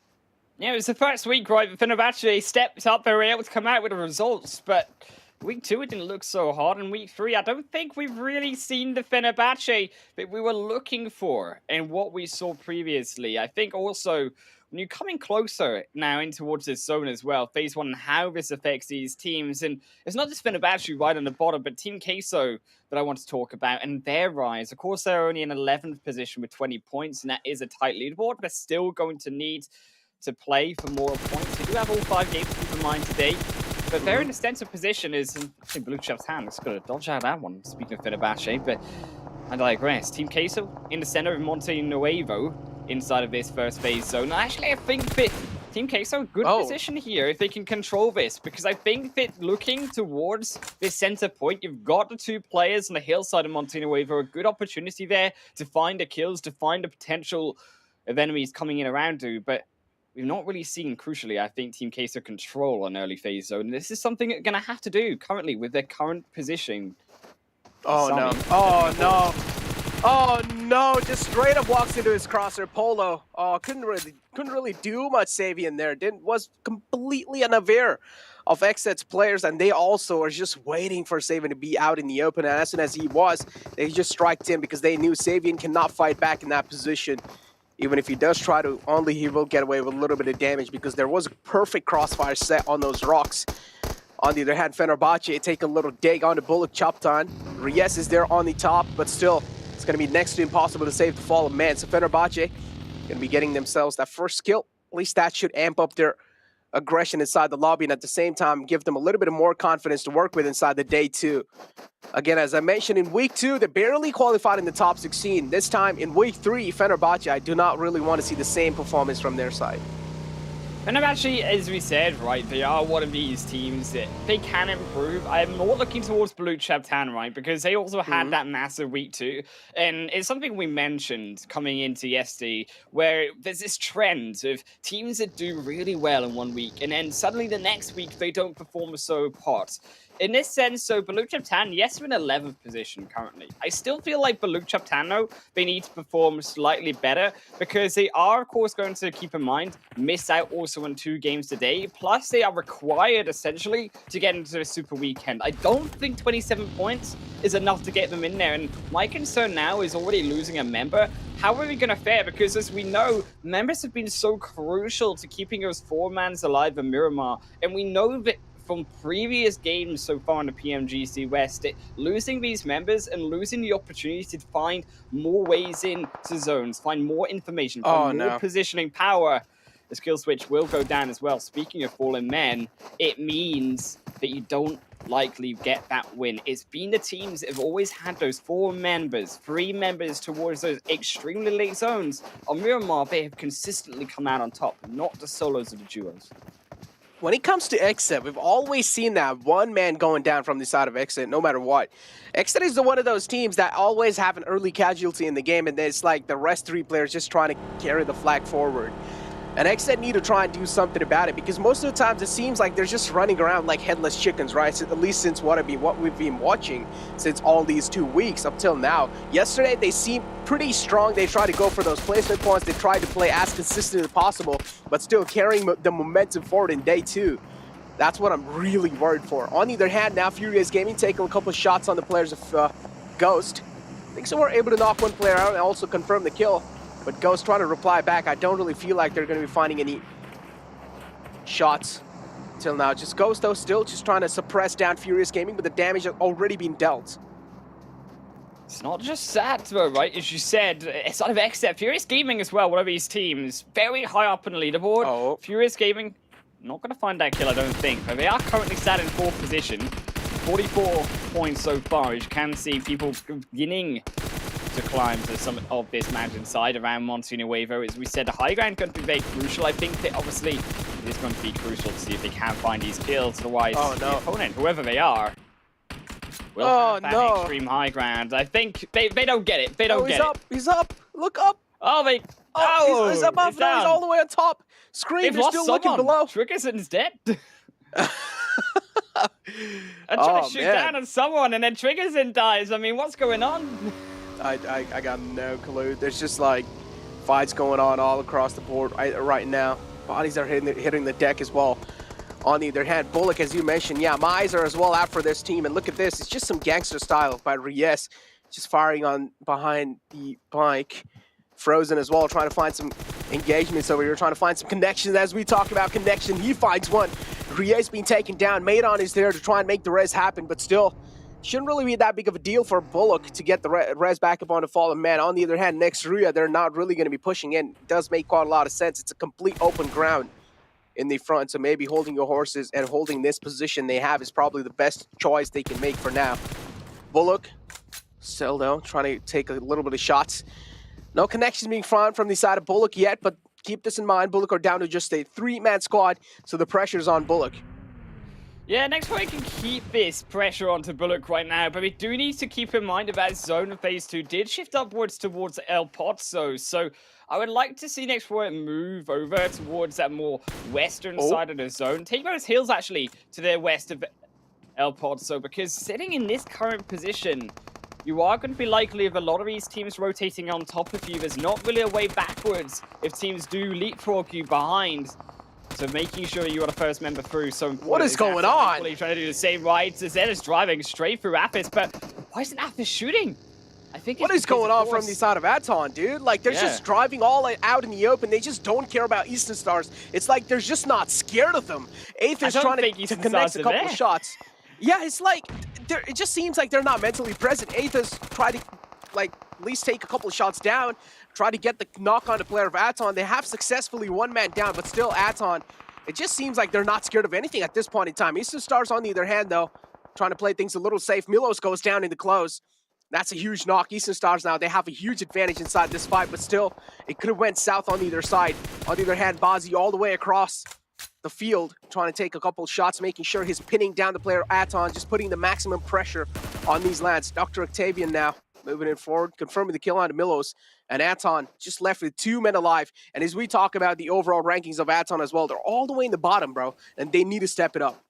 Yeah, it was the first week, right? Fenerbahce stepped up, they were able to come out with the results, but week 2, it didn't look so hard. In week 3, I don't think we've really seen the Fenerbahce that we were looking for and what we saw previously. I think also, when you're coming closer now in towards this zone as well, phase 1 and how this affects these teams. And it's not just Fenerbahce right on the bottom, but Team Queso that I want to talk about and their rise. Of course, they're only in 11th position with 20 points, and that is a tight leaderboard, but they're still going to need to play for more points. They do have all 5 games to keep in mind today. But they're in a defensive position is, I think Blue Chef's hand is going to dodge out that one, speaking of Fenerbahce, but I digress. Team Queso in the center of Monte Nuevo inside of this first phase zone. Actually, I think that Team Queso, good position here if they can control this, because I think that looking towards this center point, you've got the two players on the hillside of Montino Wave, a good opportunity there to find the kills, to find the potential of enemies coming in around you, but we've not really seen, crucially, I think, Team Queso control on early phase zone. This is something they're going to have to do currently with their current position. Oh, no. Oh, no. Oh, no. Just straight up walks into his crosser. Polo. Oh, couldn't really do much Savian there. Was completely unaware of Xset's players, and they also are just waiting for Savian to be out in the open. And as soon as he was, they just striked him because they knew Savian cannot fight back in that position. Even if he does try to, only he will get away with a little bit of damage because there was a perfect crossfire set on those rocks. On the other hand, Fenerbahce take a little dig on the Bullock chopped on. Reyes is there on the top, but still, it's going to be next to impossible to save the fallen man. So Fenerbahce going to be getting themselves that first kill. At least that should amp up their aggression inside the lobby and at the same time give them a little bit of more confidence to work with inside the day 2. Again, as I mentioned, in week 2, they barely qualified in the top 16. This time, in week 3, Fenerbahce, I do not really want to see the same performance from their side. Fenerbahce, as we said, right, they are one of these teams that they can improve. I'm more looking towards Balucheptan, right, because they also had that massive week 2. And it's something we mentioned coming into yesterday, where there's this trend of teams that do really well in 1 week, and then suddenly the next week they don't perform so hot. In this sense, so Balucheptan, yes, we're in 11th position currently. I still feel like Balucheptan, though, they need to perform slightly better because they are, of course, going to keep in mind, miss out also on 2 games today. Plus, they are required, essentially, to get into the Super Weekend. I don't think 27 points is enough to get them in there. And my concern now is already losing a member. How are we going to fare? Because as we know, members have been so crucial to keeping those 4-mans alive in Miramar. And we know that from previous games so far in the PMGC West, losing these members and losing the opportunity to find more ways into zones, find more information, find more positioning power, the skill switch will go down as well. Speaking of fallen men, it means that you don't likely get that win. It's been the teams that have always had those 4 members, 3 members towards those extremely late zones. On Miramar, they have consistently come out on top, not the solos or the duos. When it comes to Xset, we've always seen that one man going down from the side of Xset, no matter what. Xset is one of those teams that always have an early casualty in the game, and it's like the rest 3 players just trying to carry the flag forward. And Xset need to try and do something about it, because most of the times it seems like they're just running around like headless chickens, right? So at least since what we've been watching since all these 2 weeks up till now. Yesterday, they seemed pretty strong. They tried to go for those placement points. They tried to play as consistent as possible, but still carrying the momentum forward in day 2. That's what I'm really worried for. On the other hand, now Furious Gaming taking a couple of shots on the players of Ghost. I think so we're able to knock one player out and also confirm the kill. But Ghost trying to reply back. I don't really feel like they're going to be finding any shots till now. Just Ghost, though, still just trying to suppress down Furious Gaming, but the damage has already been dealt. It's not just that, though, right? As you said, it's sort of Xset. Furious Gaming as well, one of these teams. Very high up on the leaderboard. Oh. Furious Gaming, not going to find that kill, I don't think. But they are currently sat in 4th position. 44 points so far. As you can see, people beginning to climb to some of this mountainside around Monte Nuevo. As we said, the high ground going to be very crucial. I think that obviously it is going to be crucial to see if they can find these kills. Otherwise, the opponent, whoever they are, will have that extreme high ground. I think they don't get it. They don't get it. He's up. Look up. Oh, he's above. No, he's all the way on top. Scream, they're still looking below. Triggerson's dead. I'm trying to shoot down on someone and then Triggerson dies. I mean, what's going on? I got no clue. There's just like fights going on all across the board right now. Bodies are hitting the deck as well. On the other hand, Bullock, as you mentioned, yeah, my eyes are as well out for this team. And look at this. It's just some gangster style by Reyes. Just firing on behind the bike. Frozen as well, trying to find some engagements over here, trying to find some connections. As we talk about connection, he finds one. Reyes being taken down. Maidon is there to try and make the res happen, but still, shouldn't really be that big of a deal for Bullock to get the res back up on the fallen man. On the other hand, next Ruya, they're not really going to be pushing in. It does make quite a lot of sense. It's a complete open ground in the front, so maybe holding your horses and holding this position they have is probably the best choice they can make for now. Bullock, still though, trying to take a little bit of shots. No connections being found from the side of Bullock yet, but keep this in mind. Bullock are down to just a 3-man squad, so the pressure's on Bullock. Yeah, next point can keep this pressure onto Bullock right now, but we do need to keep in mind that zone in phase 2 did shift upwards towards El Pozo, so I would like to see next point move over towards that more western side of the zone. Take those hills actually to the west of El Pozo, because sitting in this current position, you are going to be likely of a lot of these teams rotating on top of you. There's not really a way backwards if teams do leapfrog you behind. So making sure you are the first member through. So what is going on? Trying to do the same right. Zed is driving straight through Apis, but why isn't Apis shooting? I think what is going on from the side of Aton, dude? Like, they're just driving all out in the open. They just don't care about Eastern Stars. It's like they're just not scared of them. Eighth is trying to connect a couple of shots. Yeah, it's like, it just seems like they're not mentally present. Eighth is trying to, like, at least take a couple of shots down, try to get the knock on the player of Aton. They have successfully 1 man down, but still Aton, it just seems like they're not scared of anything at this point in time. Eastern Stars, on the other hand, though, trying to play things a little safe. Milos goes down in the close. That's a huge knock. Eastern Stars now, they have a huge advantage inside this fight, but still, it could have went south on either side. On the other hand, Bazi all the way across the field, trying to take a couple shots, making sure he's pinning down the player Aton, just putting the maximum pressure on these lads. Dr. Octavian now moving it forward, confirming the kill on Milos, and Aton just left with 2 men alive. And as we talk about the overall rankings of Aton as well, they're all the way in the bottom, bro, and they need to step it up.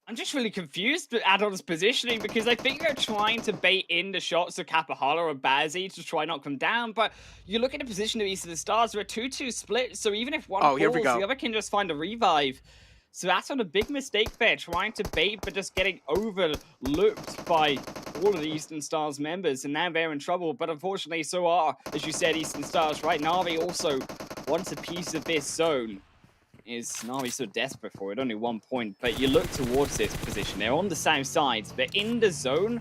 I'm just really confused with Aton's positioning, because I think they're trying to bait in the shots of Kapahala or Bazzi to try knock them down, but you look at the position of East of the Stars, they're a 2-2 split, so even if one falls, the other can just find a revive. So that's on a big mistake there, trying to bait, but just getting overlooked by all of the Eastern Stars members, and now they're in trouble. But unfortunately, so are, as you said, Eastern Stars, right? Na'Vi also wants a piece of this zone. Is Na'Vi so desperate for it? Only 1 point, but you look towards this position. They're on the south side. They're in the zone,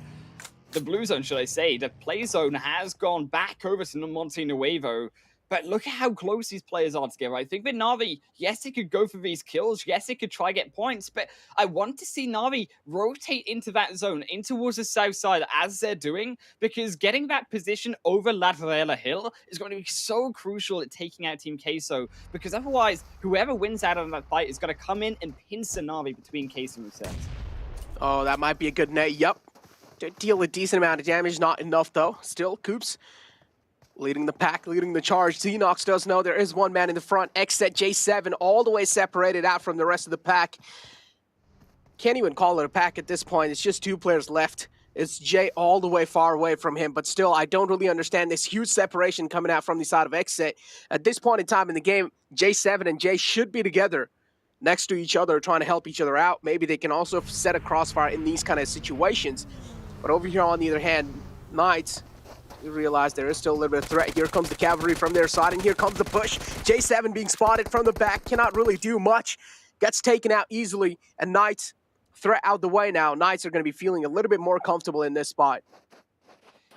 the blue zone, should I say. The play zone has gone back over to Monte Nuevo. But look at how close these players are together. I think that Na'Vi, yes, it could go for these kills. Yes, it could try get points. But I want to see Na'Vi rotate into that zone, in towards the south side, as they're doing. Because getting that position over Laterela Hill is going to be so crucial at taking out Team Queso. Because otherwise, whoever wins out of that fight is going to come in and pincer Na'Vi between Queso and themselves. Oh, that might be a good net. Yup. Deal a decent amount of damage. Not enough, though. Still, Coops leading the pack, leading the charge. Xenox does know there is 1 man in the front. Xset J7 all the way separated out from the rest of the pack. Can't even call it a pack at this point. It's just 2 players left. It's Jay all the way far away from him. But still, I don't really understand this huge separation coming out from the side of Xset. At this point in time in the game, J7 and Jay should be together next to each other, trying to help each other out. Maybe they can also set a crossfire in these kind of situations. But over here, on the other hand, Knights, you realize there is still a little bit of threat. Here comes the cavalry from their side, and here comes the push. J7 being spotted from the back, cannot really do much. Gets taken out easily, and Knights, threat out the way now. Knights are going to be feeling a little bit more comfortable in this spot.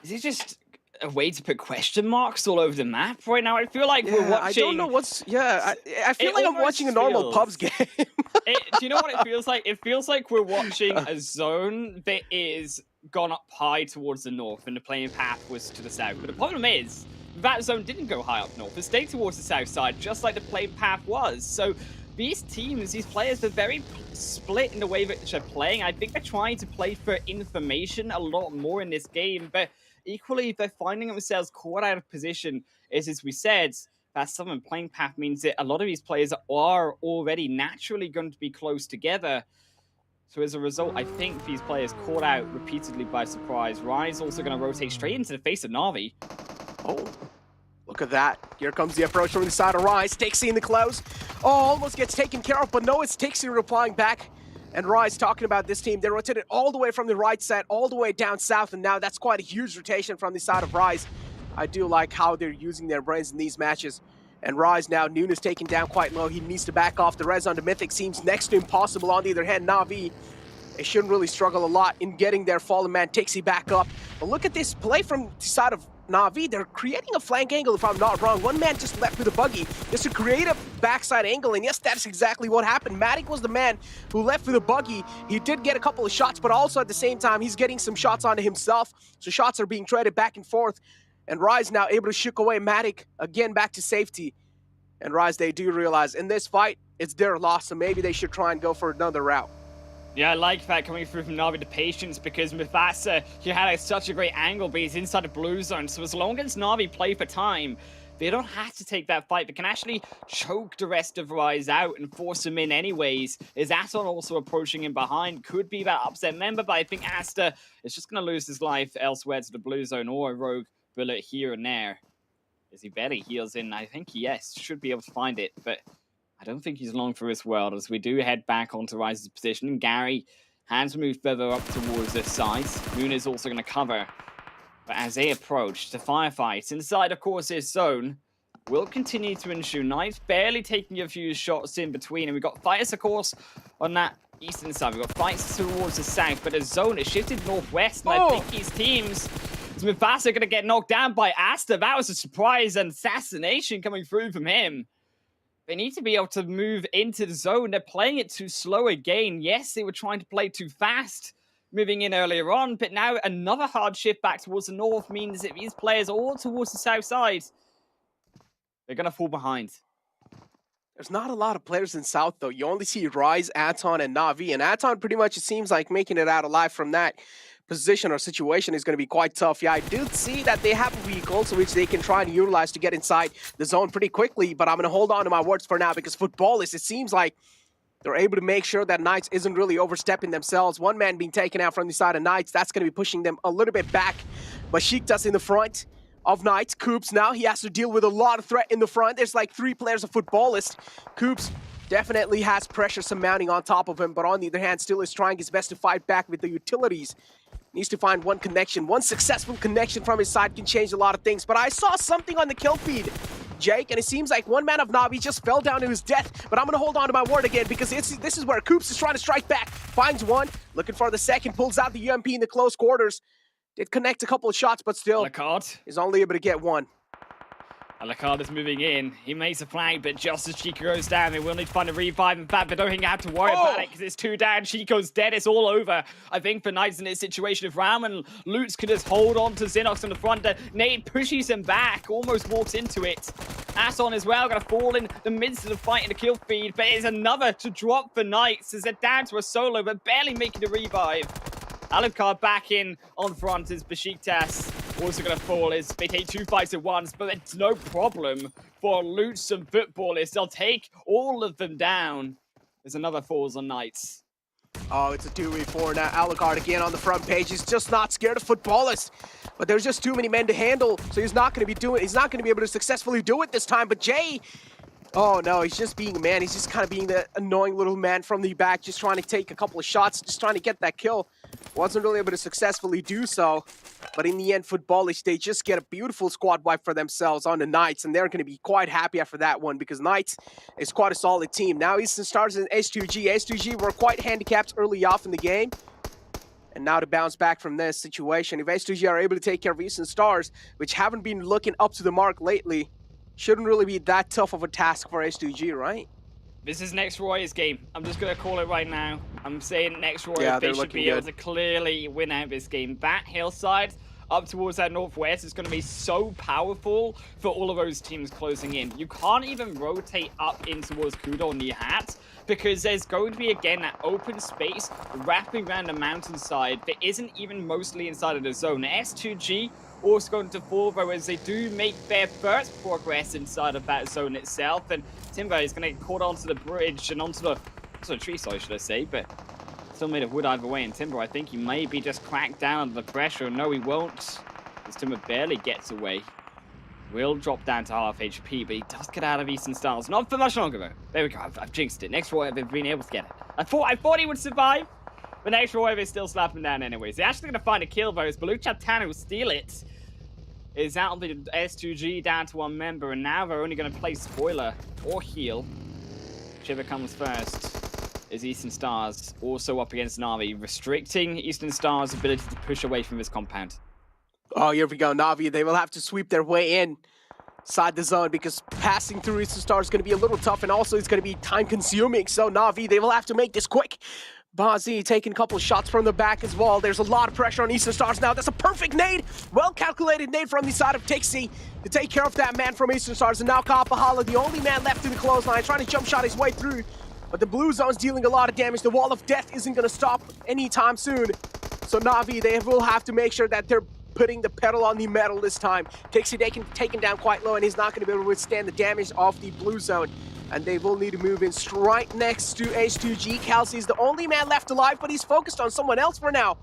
Is it just a way to put question marks all over the map right now? I feel like we're watching... I don't know what's... Yeah, I feel like I'm watching a normal PUBG game. Do you know what it feels like? It feels like we're watching a zone that is gone up high towards the north, and the playing path was to the south. But the problem is, that zone didn't go high up north. It stayed towards the south side, just like the playing path was. So these teams, these players, are very split in the way that they're playing. I think they're trying to play for information a lot more in this game, but equally, they're finding themselves caught out of position. As we said, that southern playing path means that a lot of these players are already naturally going to be close together. So as a result, I think these players caught out repeatedly by surprise. Rise also going to rotate straight into the face of Na'Vi. Oh, look at that. Here comes the approach from the side of Rise. Tixie in the close. Oh, almost gets taken care of, but no, it's Tixie replying back. And Rise talking about this team. They rotated all the way from the right side, all the way down south, and now that's quite a huge rotation from the side of Rise. I do like how they're using their brains in these matches. And Rise now, Noon is taken down quite low. He needs to back off. The res on the Mythic seems next to impossible. On the other hand, Na'Vi, they shouldn't really struggle a lot in getting their fallen man Tixie back up. But look at this play from the side of Na'Vi. They're creating a flank angle, if I'm not wrong. 1 man just left with a buggy just to create a backside angle, and yes, that's exactly what happened. Matic was the man who left with a buggy. He did get a couple of shots, but also at the same time, he's getting some shots onto himself. So shots are being traded back and forth, and Rise now able to shook away Matic again back to safety. And Rise, they do realize in this fight, it's their loss, so maybe they should try and go for another route. Yeah, I like that coming through from Na'Vi, the patience, because Mufasa, he had such a great angle, but he's inside the blue zone. So as long as Na'Vi play for time, they don't have to take that fight. They can actually choke the rest of Rise out and force him in anyways. Is Aston also approaching him behind? Could be that upset member, but I think Asta is just going to lose his life elsewhere to the blue zone or a rogue bullet here and there. As he barely heals in, I think, yes, should be able to find it, but I don't think he's long for his world as we do head back onto Rise's position. And Gary has moved further up towards this side. Moon is also going to cover. But as they approach the firefight inside, of course, his zone will continue to ensue. Knights barely taking a few shots in between. And we've got fighters, of course, on that eastern side. We've got fights towards the south, but the zone is shifted northwest. And I think these teams... Mufasa going to get knocked down by Asta. That was a surprise and assassination coming through from him. They need to be able to move into the zone. They're playing it too slow again. Yes, they were trying to play too fast, moving in earlier on, but now another hard shift back towards the north means that these players are all towards the south side. They're going to fall behind. There's not a lot of players in South, though. You only see Rise, Aton, and Na'Vi. And Aton pretty much, it seems like, making it out alive from that position or situation is going to be quite tough. Yeah, I do see that they have vehicles which they can try and utilize to get inside the zone pretty quickly, but I'm going to hold on to my words for now because Footballists, it seems like they're able to make sure that Knights isn't really overstepping themselves. One man being taken out from the side of Knights, that's going to be pushing them a little bit back. But Sheiktas in the front of Knights. Coops now, he has to deal with a lot of threat in the front. There's like 3 players of Footballist. Coops definitely has pressure surmounting on top of him, but on the other hand, still is trying his best to fight back with the utilities. Needs to find one connection. One successful connection from his side can change a lot of things. But I saw something on the kill feed, Jake, and it seems like one man of Na'Vi just fell down to his death. But I'm going to hold on to my word again because this is where Coops is trying to strike back. Finds one, looking for the second, pulls out the UMP in the close quarters. Did connect a couple of shots, but still is only able to get one. Alucard is moving in. He makes a flank, but just as Chico goes down, they will need to find a revive. In fact, they don't think they have to worry about it because it's 2 down. Chico's dead. It's all over. I think for Knights in this situation, if Ram and Lutz could just hold on to Xenox on the front, Nate pushes him back, almost walks into it. Asson as well, going to fall in the midst of the fight in the kill feed, but it's another to drop for Knights as they're down to a solo, but barely making a revive. Alucard back in on front as Besiktas also going to fall as they take 2 fights at once, but it's no problem for Lutz and Footballists. They'll take all of them down. There's another falls on Knights. Oh, it's a 2v4 now. Alucard again on the front page. He's just not scared of Footballists, but there's just too many men to handle, so he's not going to be able to successfully do it this time. But Jay, oh no, he's just being a man. He's just kind of being the annoying little man from the back, just trying to take a couple of shots, just trying to get that kill. Wasn't really able to successfully do so, but in the end, Footballists, they just get a beautiful squad wipe for themselves on the Knights, and they're going to be quite happy after that one because Knights is quite a solid team. Now Eastern Stars and S2G. S2G were quite handicapped early off in the game, and now to bounce back from this situation, if S2G are able to take care of Eastern Stars, which haven't been looking up to the mark lately, shouldn't really be that tough of a task for S2G, right? This is next Roy's game. I'm just going to call it right now. I'm saying next Roy, they should be able to clearly win out this game. That hillside up towards that northwest is going to be so powerful for all of those teams closing in. You can't even rotate up in towards Kudo and Nihat because there's going to be, again, that open space wrapping around the mountainside that isn't even mostly inside of the zone. S2G also going to fall, though, as they do make their first progress inside of that zone itself. And Timber is going to get caught onto the bridge and onto the tree, sorry, should I say, but still made of wood either way. And Timber, I think he may be just cracked down under the pressure. No, he won't, as Timber barely gets away. Will drop down to half HP, but he does get out of Eastern Stars. Not for much longer, though. There we go. I've jinxed it. Next Roy, I've been able to get it. I thought he would survive, but next Roy, they still slap him down anyways. They're actually going to find a kill, though, as Baluch Tana will steal it. Is out of the S2G down to 1 member, and now they're only going to play spoiler or heal. Whichever comes first is Eastern Stars, also up against Na'Vi, restricting Eastern Stars' ability to push away from this compound. Oh, here we go. Na'Vi, they will have to sweep their way inside the zone because passing through Eastern Stars is going to be a little tough, and also it's going to be time-consuming. So Na'Vi, they will have to make this quick. Bazi taking a couple shots from the back as well. There's a lot of pressure on Eastern Stars now. That's a perfect nade. Well-calculated nade from the side of Tixi to take care of that man from Eastern Stars. And now Kapahala, the only man left in the clothesline, trying to jump shot his way through. But the blue zone's dealing a lot of damage. The wall of death isn't going to stop anytime soon. So Na'Vi, they will have to make sure that they're putting the pedal on the metal this time. Tixi taken down quite low, and he's not going to be able to withstand the damage of the blue zone. And they will need to move in right next to H2G. Kelsey's the only man left alive, but he's focused on someone else for now.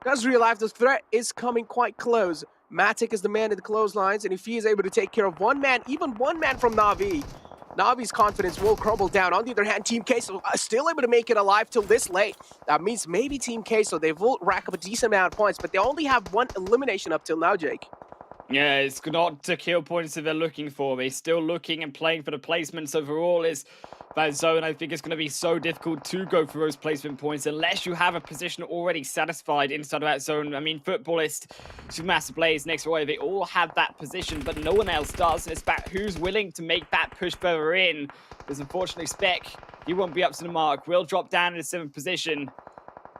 Does realize the threat is coming quite close. Matic is the man in the clotheslines, and if he is able to take care of one man, even one man from Na'Vi, Na'Vi's confidence will crumble down. On the other hand, Team Queso is still able to make it alive till this late. That means maybe Team Queso, they will rack up a decent amount of points, but they only have one elimination up till now, Jake. Yeah, it's not the kill points that they're looking for. They're still looking and playing for the placements overall. Is that zone, I think it's going to be so difficult to go for those placement points unless you have a position already satisfied inside of that zone. I mean, Footballist, Supermassive Blaze, Next Roy, they all have that position, but no one else does. It's about who's willing to make that push further in. There's unfortunately Spec. He won't be up to the mark. Will drop down in the 7th position.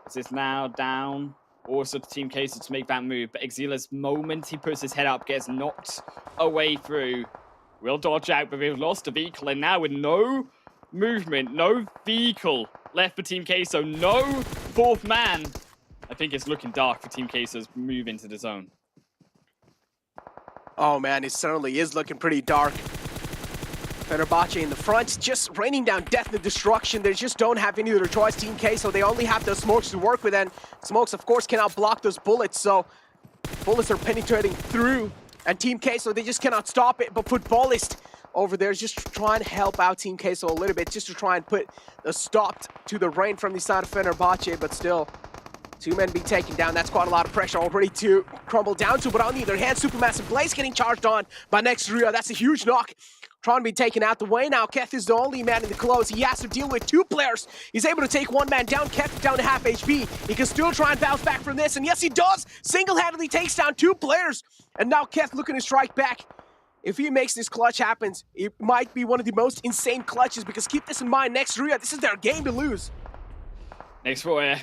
This is now down. Also to Team Queso to make that move, but Exila's moment he puts his head up gets knocked away through. Will dodge out, but we've lost a vehicle, and now with no movement, no vehicle left for Team Queso, no 4th man, I think it's looking dark for Team Queso's move into the zone. Oh man, it certainly is looking pretty dark. Fenerbahce in the front, just raining down death and destruction. They just don't have any other choice. Team Queso, they only have those smokes to work with, and smokes, of course, cannot block those bullets, so bullets are penetrating through, and Team Queso, they just cannot stop it. But Footballist over there is just trying to help out Team Queso a little bit, just to try and put a stop to the rain from the side of Fenerbahce, but still, 2 men being taken down. That's quite a lot of pressure already to crumble down to, but on the other hand, Supermassive Blaze getting charged on by Next Rio. That's a huge knock. Trying to be taken out the way now. Keth is the only man in the close. He has to deal with 2 players. He's able to take 1 man down. Keth down to half HP. He can still try and bounce back from this, and yes, he does. Single-handedly takes down 2 players. And now Keth looking to strike back. If he makes this clutch happen, it might be one of the most insane clutches, because keep this in mind, Next Rio, this is their game to lose. Next Roy,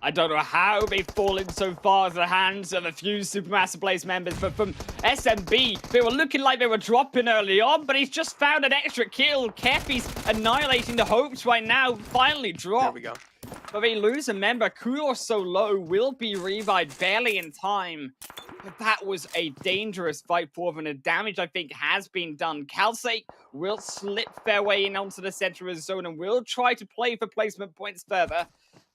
I don't know how they've fallen so far into the hands of a few Supermassive Blaze members, but from SMB, they were looking like they were dropping early on, but he's just found an extra kill. Kefi's annihilating the hopes right now, finally dropped. There we go. But they lose a member. Kudos so low, will be revived barely in time. But that was a dangerous fight for them, and the damage, I think, has been done. Calcite will slip their way in onto the center of the zone and will try to play for placement points further.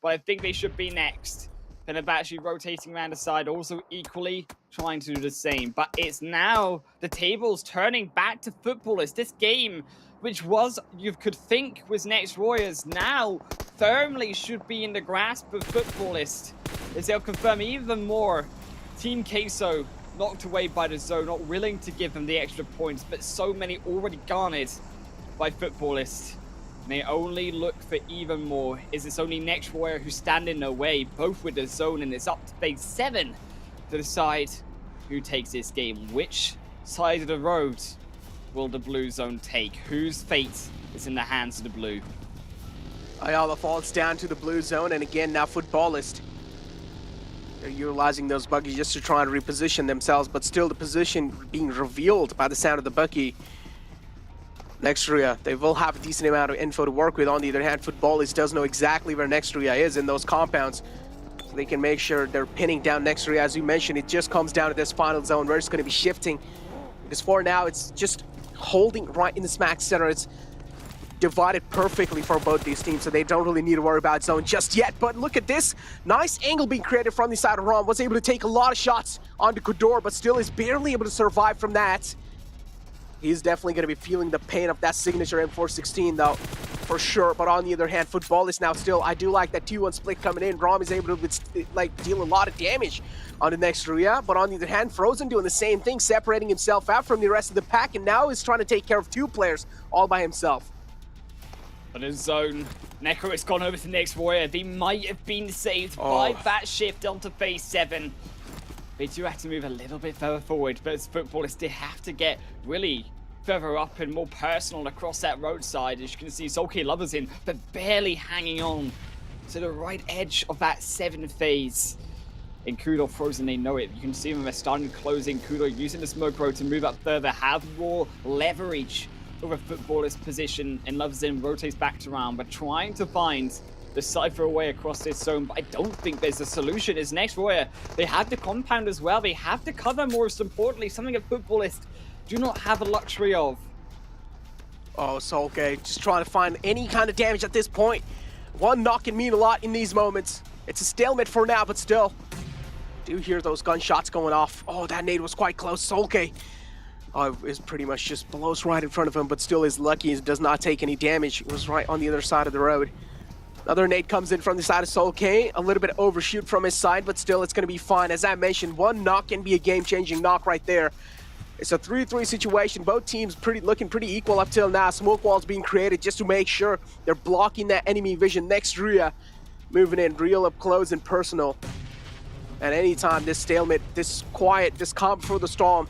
But I think they should be next. Fenerbahce rotating around the side, also equally trying to do the same. But it's now the tables turning back to Footballers. This game, which was, you could think, was Next Royers, now firmly should be in the grasp of Footballist, as they'll confirm even more. Team Queso knocked away by the zone, not willing to give them the extra points, but so many already garnered by Footballist. They only look for even more. Is it's only Next Warrior who's standing in their way, both with the zone, and it's up to phase 7 to decide who takes this game. Which side of the road will the blue zone take? Whose fate is in the hands of the blue? Ayala falls down to the blue zone, and again, now Footballist. They're utilizing those buggies just to try and reposition themselves, but still the position being revealed by the sound of the buggy. Nextria, they will have a decent amount of info to work with. On the other hand, Footballist does know exactly where Nextria is in those compounds, so they can make sure they're pinning down Nextria. As you mentioned, it just comes down to this final zone where it's going to be shifting, because for now it's just holding right in the smack center. It's divided perfectly for both these teams, so they don't really need to worry about zone just yet. But look at this nice angle being created from the side of Rom. Was able to take a lot of shots onto Kudor, but still is barely able to survive from that. He's definitely going to be feeling the pain of that signature M416 though, for sure. But on the other hand, Footballist now still, I do like that 2-1 split coming in. Rom is able to like deal a lot of damage on the next Ria. But on the other hand, Frozen doing the same thing, separating himself out from the rest of the pack, and now is trying to take care of 2 players all by himself. But in zone, Necro has gone over to the next Warrior. They might have been saved by that shift onto phase 7. They do have to move a little bit further forward, but as Footballers, they have to get really further up and more personal across that roadside. As you can see, Sulky Lovers in, but barely hanging on to the right edge of that 7th phase. And Kudo frozen, they know it. You can see them, they're starting to close in. Kudo using the smoke road to move up further, have more leverage over Footballer's position, and Lovesin rotates back to round, but trying to find the Cypher away across this zone. But I don't think there's a solution. As next Royer, they have the compound as well. They have to cover, most importantly, something a Footballist do not have a luxury of. Oh, so okay, just trying to find any kind of damage at this point. One knock can mean a lot in these moments. It's a stalemate for now, but still. Do hear those gunshots going off. Oh, that nade was quite close. Solke is pretty much just blows right in front of him, but still is lucky. He does not take any damage. It was right on the other side of the road. Another nade comes in from the side of Solke. A little bit overshoot from his side, but still it's going to be fine. As I mentioned, one knock can be a game-changing knock right there. It's a 3-3 situation. Both teams looking pretty equal up till now. Smoke walls being created just to make sure they're blocking that enemy vision. Next, Rhea moving in real up close and personal. At any time, this stalemate, this quiet, this calm before the storm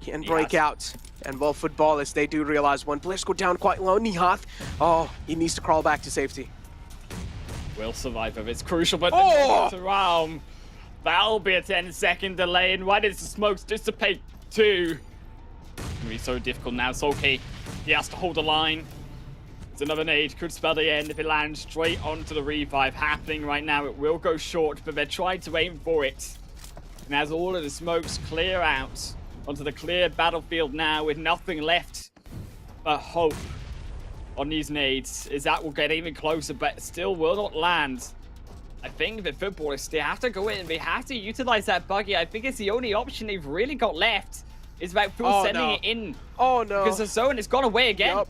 can break out. And both Footballists, they do realize when players go down quite low, Nihat, oh, he needs to crawl back to safety. Will survive if it's crucial, but the round. That'll be a 10-second delay, and why does the smokes dissipate too? It's gonna be so difficult now. Solke, he has to hold the line. It's another nade, could spell the end if it lands straight onto the revive happening right now. It will go short, but they're trying to aim for it. And as all of the smokes clear out onto the clear battlefield now with nothing left but hope on these nades, as that will get even closer, but still will not land. I think the Footballists, they have to go in, they have to utilize that buggy. I think it's the only option they've really got left. Is about sending it in. Oh no. Because the zone has gone away again.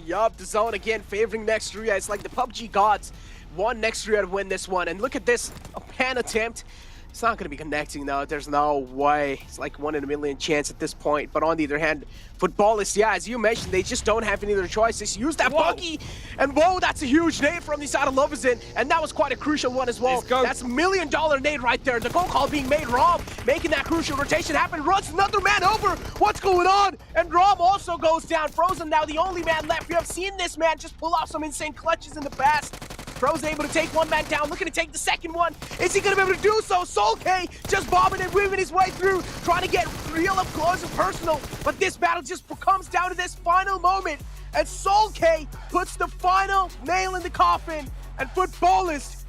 Yup, the zone again favoring Nextria. It's like the PUBG gods want Nextria to win this one. And look at this, a pan attempt. It's not going to be connecting though. There's no way. It's like 1 in a million chance at this point. But on the other hand, Footballists, yeah, as you mentioned, they just don't have any other choices. Use that buggy, and whoa, that's a huge nade from the side of Lovesin, and that was quite a crucial one as well. That's $1 million nade right there. The goal call being made. Rom making that crucial rotation happen. Runs another man over. What's going on? And Rom also goes down. Frozen now the only man left. We have seen this man just pull off some insane clutches in the past. Frozen able to take one man down, looking to take the second one. Is he going to be able to do so? Solke just bobbing and weaving his way through, trying to get real up close and personal. But this battle just comes down to this final moment. And Solke puts the final nail in the coffin. And Footballist,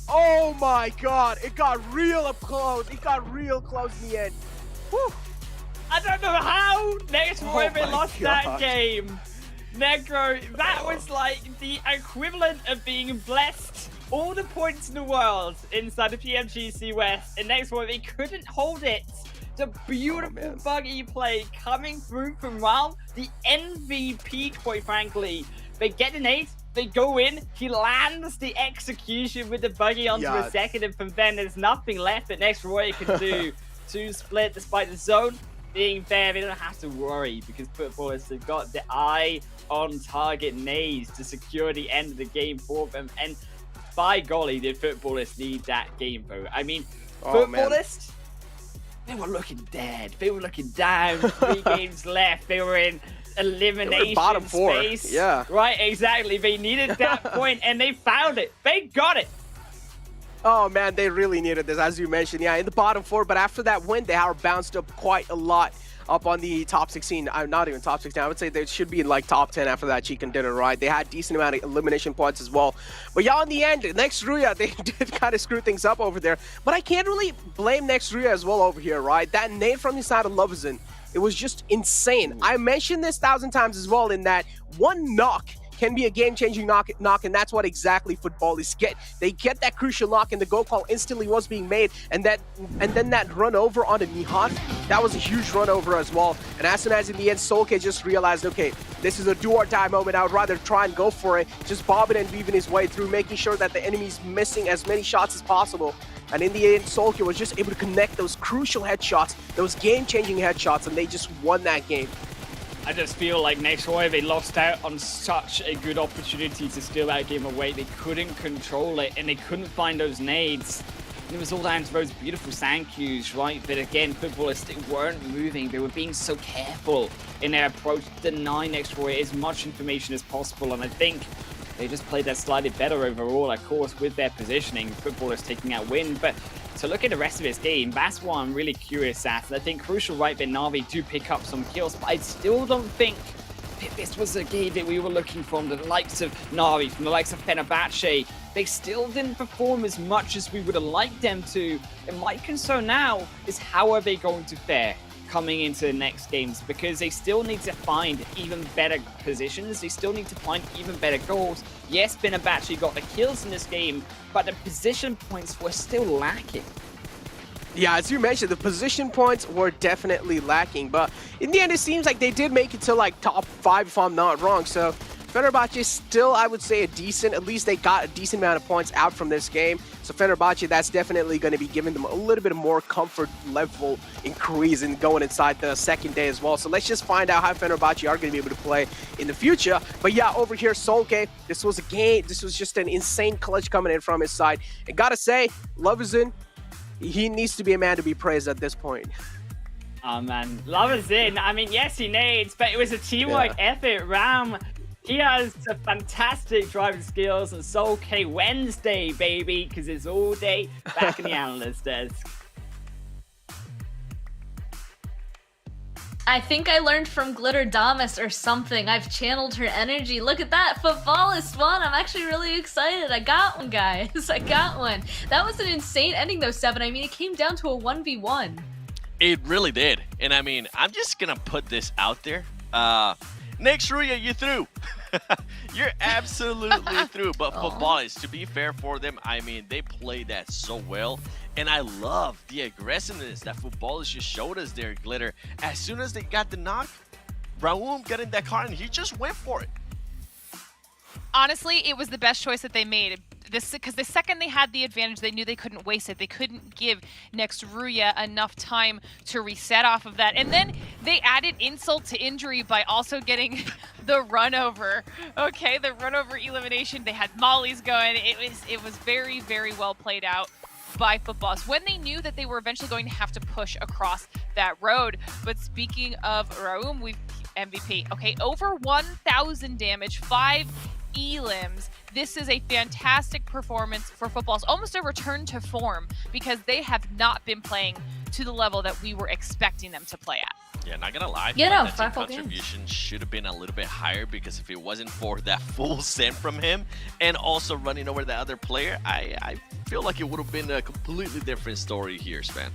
oh my god, it got real up close. It got real close in the end. Whew. I don't know how Next Royer lost that game. Negro, that was like the equivalent of being blessed. All the points in the world inside the PMGC West, and next one, they couldn't hold it. The beautiful buggy play coming through from Realm, the MVP, quite frankly. They get an 8, they go in, he lands the execution with the buggy onto a second, and from then there's nothing left that Next Royer can do to split despite the zone being there. They don't have to worry because Footballers have got the eye on target nades to secure the end of the game for them. And by golly, did Footballers need that game vote. I mean, Footballers, they were looking dead. They were looking down. 3 games left. They were in elimination bottom 4. space. Yeah. Right, exactly. They needed that point and they found it. They got it. Oh man, they really needed this, as you mentioned. Yeah, in the bottom 4, but after that win, they are bounced up quite a lot up on the top 16. Not even top 16. I would say they should be in like top 10 after that chicken dinner, right? They had decent amount of elimination points as well. But yeah, in the end, Next Ruya, they did kind of screw things up over there. But I can't really blame Next Ruya as well over here, right? That nade from the side of Lovesin, it was just insane. I mentioned this 1,000 times as well in that one knock can be a game-changing knock, and that's what exactly Footballists get. They get that crucial knock, and the goal call instantly was being made, and then that run over onto Nihat, that was a huge run over as well. And as soon as in the end, Solke just realized, okay, this is a do-or-die moment. I would rather try and go for it, just bobbing and weaving his way through, making sure that the enemy's missing as many shots as possible. And in the end, Solke was just able to connect those crucial headshots, those game-changing headshots, and they just won that game. I just feel like Next Royer, they lost out on such a good opportunity to steal that game away. They couldn't control it, and they couldn't find those nades. And it was all down to those beautiful sand cues, right? But again, Footballers, they weren't moving. They were being so careful in their approach to deny Next Royer as much information as possible. And I think They just played that slightly better overall, of course, with their positioning. Football is taking out win, but to look at the rest of this game, that's what I'm really curious at. And I think crucial right that Na'Vi do pick up some kills, but I still don't think this was a game that we were looking from the likes of Na'Vi, from the likes of Fenerbahce. They still didn't perform as much as we would have liked them to. And my concern now is how are they going to fare coming into the next games, because they still need to find even better positions. They still need to find even better goals. Yes, Fenerbahce got the kills in this game, but the position points were still lacking. Yeah, as you mentioned, the position points were definitely lacking, but in the end, it seems like they did make it to like top 5 if I'm not wrong. So Fenerbahce is still, I would say, at least they got a decent amount of points out from this game. So Fenerbahce, that's definitely going to be giving them a little bit more comfort level increase in going inside the second day as well. So let's just find out how Fenerbahce are going to be able to play in the future. But yeah, over here, Solke, this was a game. This was just an insane clutch coming in from his side. And gotta say, Lovezin, he needs to be a man to be praised at this point. Oh man, Lovezin, I mean, yes, he needs, but it was a teamwork effort. Ram, he has a fantastic driving skills, and so okay, Wednesday, baby, because it's all day back in the analyst desk. I think I learned from Glitter Damas or something. I've channeled her energy. Look at that, Footballist won. I'm actually really excited. I got one, guys. I got one. That was an insane ending though, 7. I mean, it came down to a 1v1. It really did. And I mean, I'm just gonna put this out there. Next Ruya, you through. You're absolutely through. But Footballist, to be fair for them, I mean, they played that so well. And I love the aggressiveness that Footballist just showed us there, Glitter. As soon as they got the knock, Raum got in that car and he just went for it. Honestly, it was the best choice that they made. Because the second they had the advantage, they knew they couldn't waste it. They couldn't give next Ruya enough time to reset off of that. And then they added insult to injury by also getting the run over. Okay, the run over elimination. They had mollies going. It was very, very well played out by Footballist when they knew that they were eventually going to have to push across that road. But speaking of Raum, we've MVP. Okay, over 1,000 damage, 5 elims. This is a fantastic performance for Footballist, almost a return to form, because they have not been playing to the level that we were expecting them to play at. Yeah, not gonna lie, Yeah, no, that team contribution should have been a little bit higher, because if it wasn't for that full send from him and also running over the other player, I feel like it would have been a completely different story here, Sven.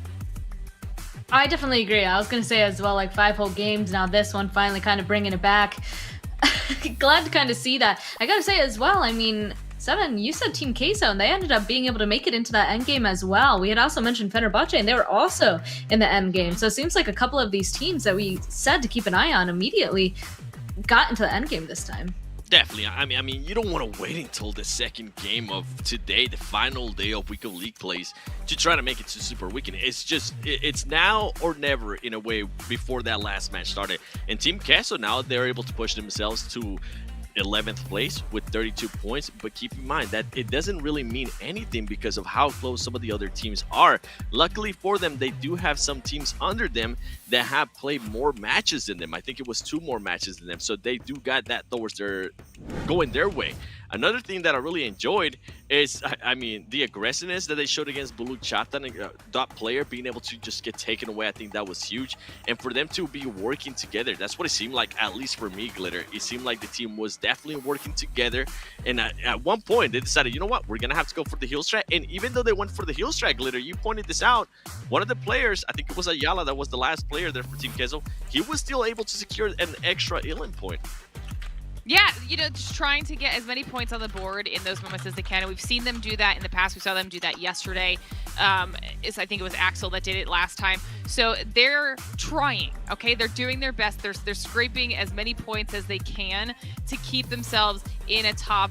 I definitely agree. I was going to say as well, like 5 whole games, now this one finally kind of bringing it back. Glad to kind of see that. I gotta say as well, I mean, 7, you said Team Queso, and they ended up being able to make it into that end game as well. We had also mentioned Fenerbahce, and they were also in the end game. So it seems like a couple of these teams that we said to keep an eye on immediately got into the end game this time. Definitely. I mean, you don't want to wait until the second game of today, the final day of Week of League plays, to try to make it to Super Weekend. It's just, it's now or never in a way before that last match started. And Team Queso now, they're able to push themselves to 11th place with 32 points, but keep in mind that it doesn't really mean anything because of how close some of the other teams are. Luckily for them, they do have some teams under them that have played more matches than them. I think it was 2 more matches than them, so they do got that towards their going their way. Another thing that I really enjoyed is, I mean, the aggressiveness that they showed against Bulu Chatan, dot player, being able to just get taken away. I think that was huge. And for them to be working together, that's what it seemed like, at least for me, Glitter. It seemed like the team was definitely working together. And at one point, they decided, you know what, we're going to have to go for the heal strat. And even though they went for the heal strat, Glitter, you pointed this out, one of the players, I think it was Ayala, that was the last player there for Team Queso, he was still able to secure an extra Ilan point. Yeah, you know, just trying to get as many points on the board in those moments as they can. And we've seen them do that in the past. We saw them do that yesterday. I think it was Axel that did it last time. So they're trying, okay? They're doing their best. They're scraping as many points as they can to keep themselves in a top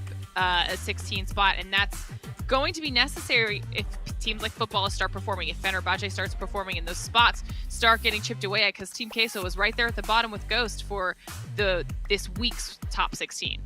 16 spot. And that's going to be necessary if teams like Football start performing, if Fenerbahce starts performing in those spots, start getting chipped away at, because Team Queso was right there at the bottom with Ghost for this week's top 16.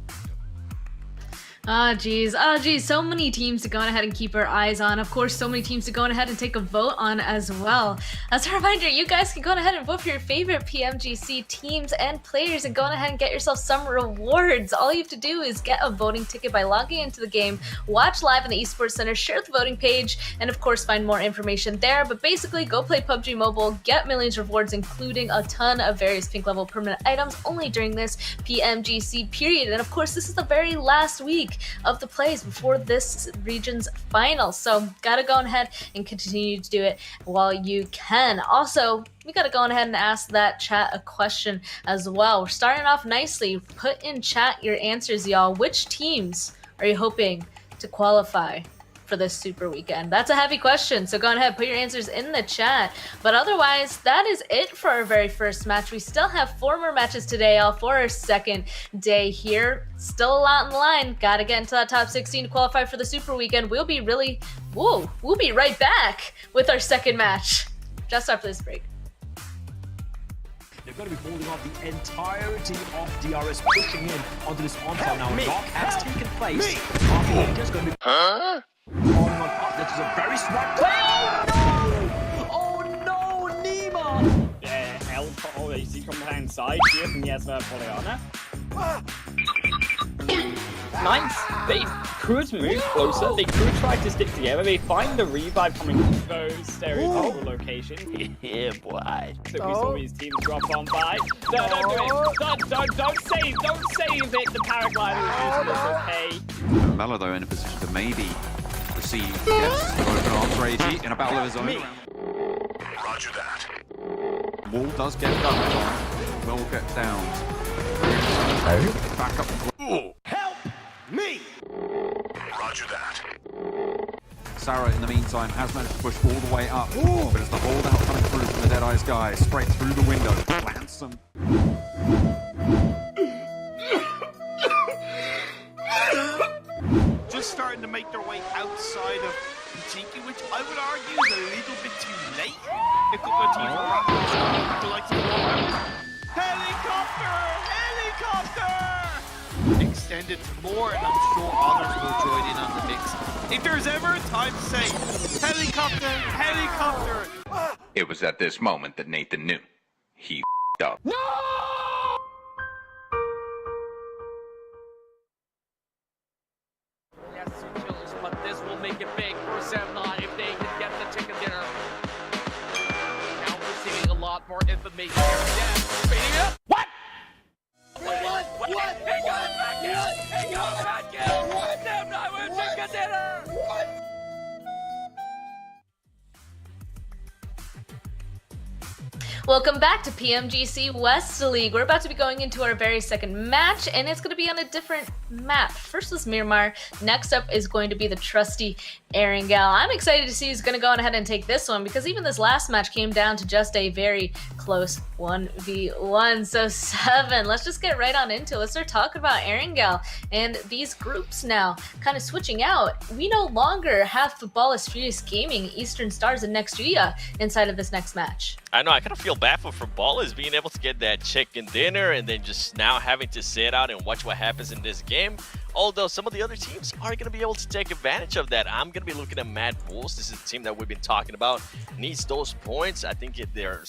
Geez. So many teams to go on ahead and keep our eyes on. Of course, so many teams to go on ahead and take a vote on as well. As a reminder, you guys can go on ahead and vote for your favorite PMGC teams and players and go on ahead and get yourself some rewards. All you have to do is get a voting ticket by logging into the game, watch live in the Esports Center, share the voting page, and of course find more information there. But basically, go play PUBG Mobile, get millions of rewards, including a ton of various pink level permanent items only during this PMGC period. And of course, this is the very last week of the plays before this region's final, so gotta go on ahead and continue to do it while you can. Also, we gotta go on ahead and ask that chat a question as well. We're starting off nicely. Put in chat your answers, y'all. Which teams are you hoping to qualify for this super weekend? That's a heavy question, so go on ahead, put your answers in the chat. But otherwise, that is it for our very first match. We still have 4 more matches today, all for our second day here. Still a lot in the line. Gotta get into that top 16 to qualify for the super weekend. We'll be right back with our second match just after this break. They're going to be holding off the entirety of DRS, pushing in onto this onslaught now. Knock has taken place. Just going to be falling on top. That is a very smart play. Oh no! Nima! Easy from behind side here from Yesma Poliana. Nice. They could move closer. They could try to stick together. They find the revive coming from those stereotypical locations. Yeah, boy. So we saw these teams drop on by. Don't do it. Don't save it. The paraglider is okay. Mello though in a position to maybe receive open arms Reggie in a battle of his own. Roger that. Wall does get done. Will get down. Back up. Help me! Roger that. Sarah, in the meantime, has managed to push all the way up. But it's the holdout coming through from the Deadeye's guy, straight through the window. Plants some. Just starting to make their way outside of Pachinki, which I would argue is a little bit too late. A couple of teams would like to go around. Helicopter! Extended more, and I'm sure others will join in on the mix. If there's ever a time to say, helicopter! It was at this moment that Nathan knew. He f***ed up. No! Yes, 2 kills, but this will make it big for Semnot if they can get the chicken dinner. Now we're seeing a lot more information here. Yeah, speeding up. What? What? He got back in! He got back in! Semnot with chicken dinner! What? Welcome back to PMGC West League. We're about to be going into our very second match, and it's going to be on a different map. First was Miramar. Next up is going to be the trusty Erangel. I'm excited to see who's going to go on ahead and take this one, because even this last match came down to just a very close 1v1. So 7. Let's just get right on into it. Let's start talking about Erangel and these groups now. Kind of switching out. We no longer have Footballist Furious Gaming, Eastern Stars, and Nextria inside of this next match. I know, I kind of feel bad for Ballers being able to get that chicken dinner and then just now having to sit out and watch what happens in this game. Although some of the other teams are going to be able to take advantage of that. I'm going to be looking at Mad Bulls. This is a team that we've been talking about. Needs those points. I think they're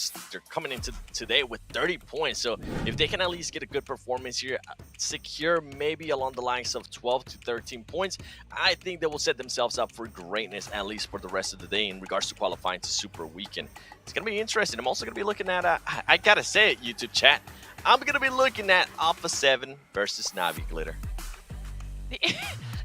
coming into today with 30 points. So if they can at least get a good performance here, secure maybe along the lines of 12 to 13 points, I think they will set themselves up for greatness, at least for the rest of the day in regards to qualifying to Super Weekend. It's going to be interesting. I'm also going to be looking at, I got to say it, YouTube chat, I'm going to be looking at Alpha 7 versus Navi Glitter.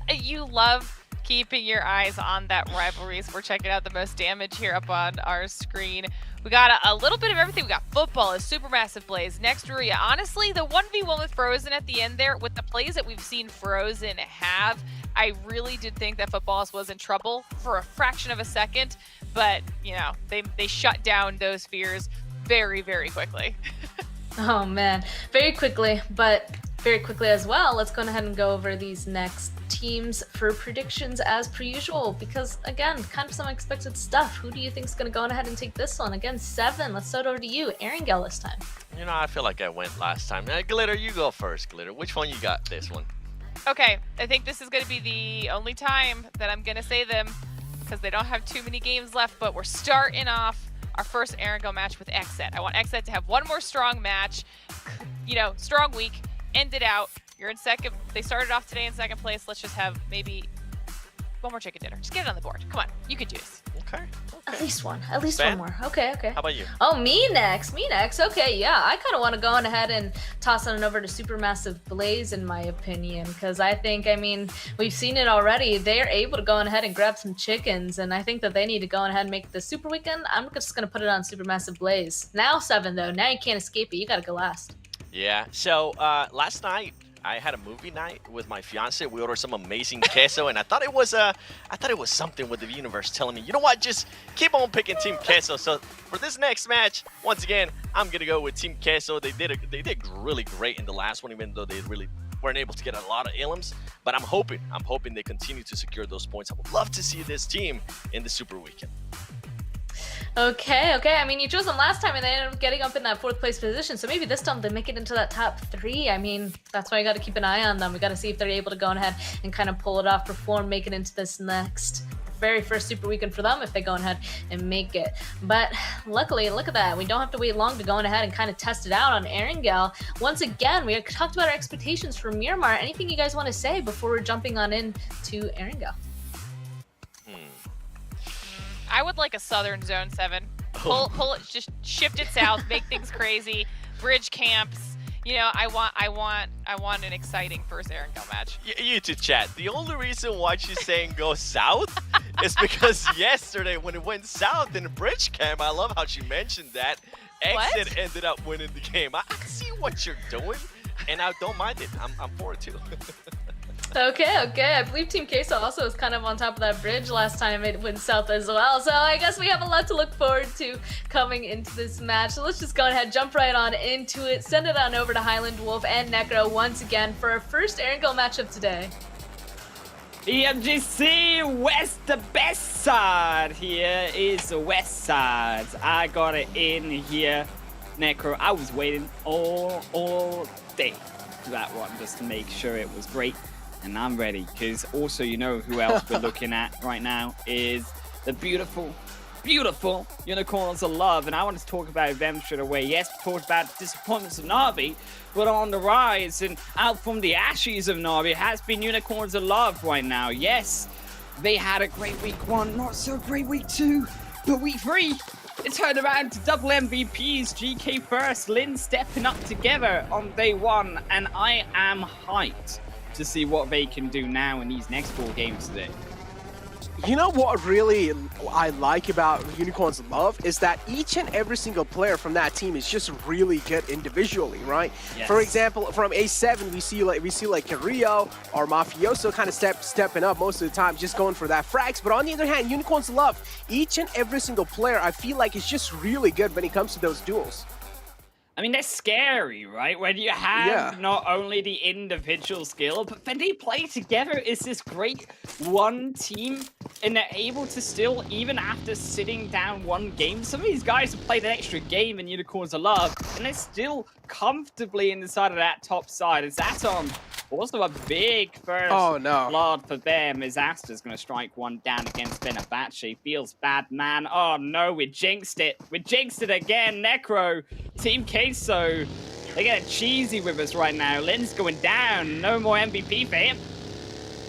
You love keeping your eyes on that rivalry. So we're checking out the most damage here up on our screen. We got a little bit of everything. We got Football, a Supermassive Blaze, Nextria. Honestly, the 1v1 with Frozen at the end there, with the plays that we've seen Frozen have, I really did think that Footballist was in trouble for a fraction of a second. But, you know, they shut down those fears very, very quickly. Oh, man. Very quickly, but very quickly as well, let's go ahead and go over these next teams for predictions as per usual, because again, kind of some unexpected stuff. Who do you think is going to go ahead and take this one? Again, 7. Let's start over to you, Erangel, this time. You know, I feel like I went last time. Glitter, you go first, Glitter. Which one you got this one? Okay, I think this is going to be the only time that I'm going to say them because they don't have too many games left, but we're starting off our first Erangel match with XZ. I want XZ to have one more strong match, you know, strong week, end it out. You're in second. They started off today in second place. Let's just have maybe one more chicken dinner. Just get it on the board. Come on, you can do this. Okay. At least one. At least Ben? one more. Okay, okay. How about you? Oh, me next. Me next. Okay, yeah. I kind of want to go on ahead and toss on over to Supermassive Blaze, in my opinion, because I think, I mean, we've seen it already. They're able to go on ahead and grab some chickens, and I think that they need to go on ahead and make the Super Weekend. I'm just going to put it on Supermassive Blaze. Now 7, though. Now you can't escape it. You got to go last. Yeah. So last night I had a movie night with my fiance. We ordered some amazing queso, and I thought it was something with the universe telling me, you know what, just keep on picking Team Queso. So for this next match, once again, I'm gonna go with Team Queso. They did really great in the last one, even though they really weren't able to get a lot of elims. But I'm hoping they continue to secure those points. I would love to see this team in the Super Weekend. Okay, okay. I mean, you chose them last time and they ended up getting up in that 4th place position. So maybe this time they make it into that top 3. I mean, that's why you got to keep an eye on them. We got to see if they're able to go ahead and kind of pull it off, perform, make it into this next very first Super Weekend for them if they go ahead and make it. But luckily, look at that. We don't have to wait long to go ahead and kind of test it out on Erangel. Once again, we talked about our expectations for Miramar. Anything you guys want to say before we're jumping on into Erangel? I would like a Southern Zone 7. Pull it, just shift it south, make things crazy, bridge camps. You know, I want an exciting first Erangel match. You two chat. The only reason why she's saying go south is because yesterday when it went south in the bridge camp, I love how she mentioned that. Exit ended up winning the game. I see what you're doing, and I don't mind it. I'm for it too. Okay, okay. I believe Team Queso also was kind of on top of that bridge last time it went south as well. So I guess we have a lot to look forward to coming into this match. So let's just go ahead, jump right on into it, send it on over to Highland Wolf and Necro once again for our first Erangel matchup today. PMGC West, the best side here is the West side. I got it in here. Necro, I was waiting all day for that one just to make sure it was great. And I'm ready, because also, you know who else we're looking at right now is the beautiful, beautiful Unicorns of Love. And I want to talk about them straight away. Yes, we talked about disappointments of Na'Vi, but on the rise and out from the ashes of Na'Vi has been Unicorns of Love right now. Yes, they had a great week 1, not so great week 2, but week 3, it turned around to double MVPs, GK first, Lynn stepping up together on day 1, and I am hyped to see what they can do now in these next 4 games today. You know what really I like about Unicorns of Love is that each and every single player from that team is just really good individually, right? Yes. For example, from A7 we see like Carrillo or Mafioso kind of stepping up most of the time, just going for that frags. But on the other hand, Unicorns of Love, each and every single player I feel like is just really good when it comes to those duels. I mean, they're scary, right? When you have not only the individual skill, but when they play together, it's this great one team, and they're able to still, even after sitting down 1 game, some of these guys have played an extra game in Unicorns of Love, and they're still comfortably inside of that top side. As Atom, also a big first blood for them, as Asta's going to strike 1 down against Benabache. Feels bad, man. Oh no, we jinxed it. We jinxed it again. Necro, Team Queso, they get cheesy with us right now. Lynn's going down. No more MVP for him.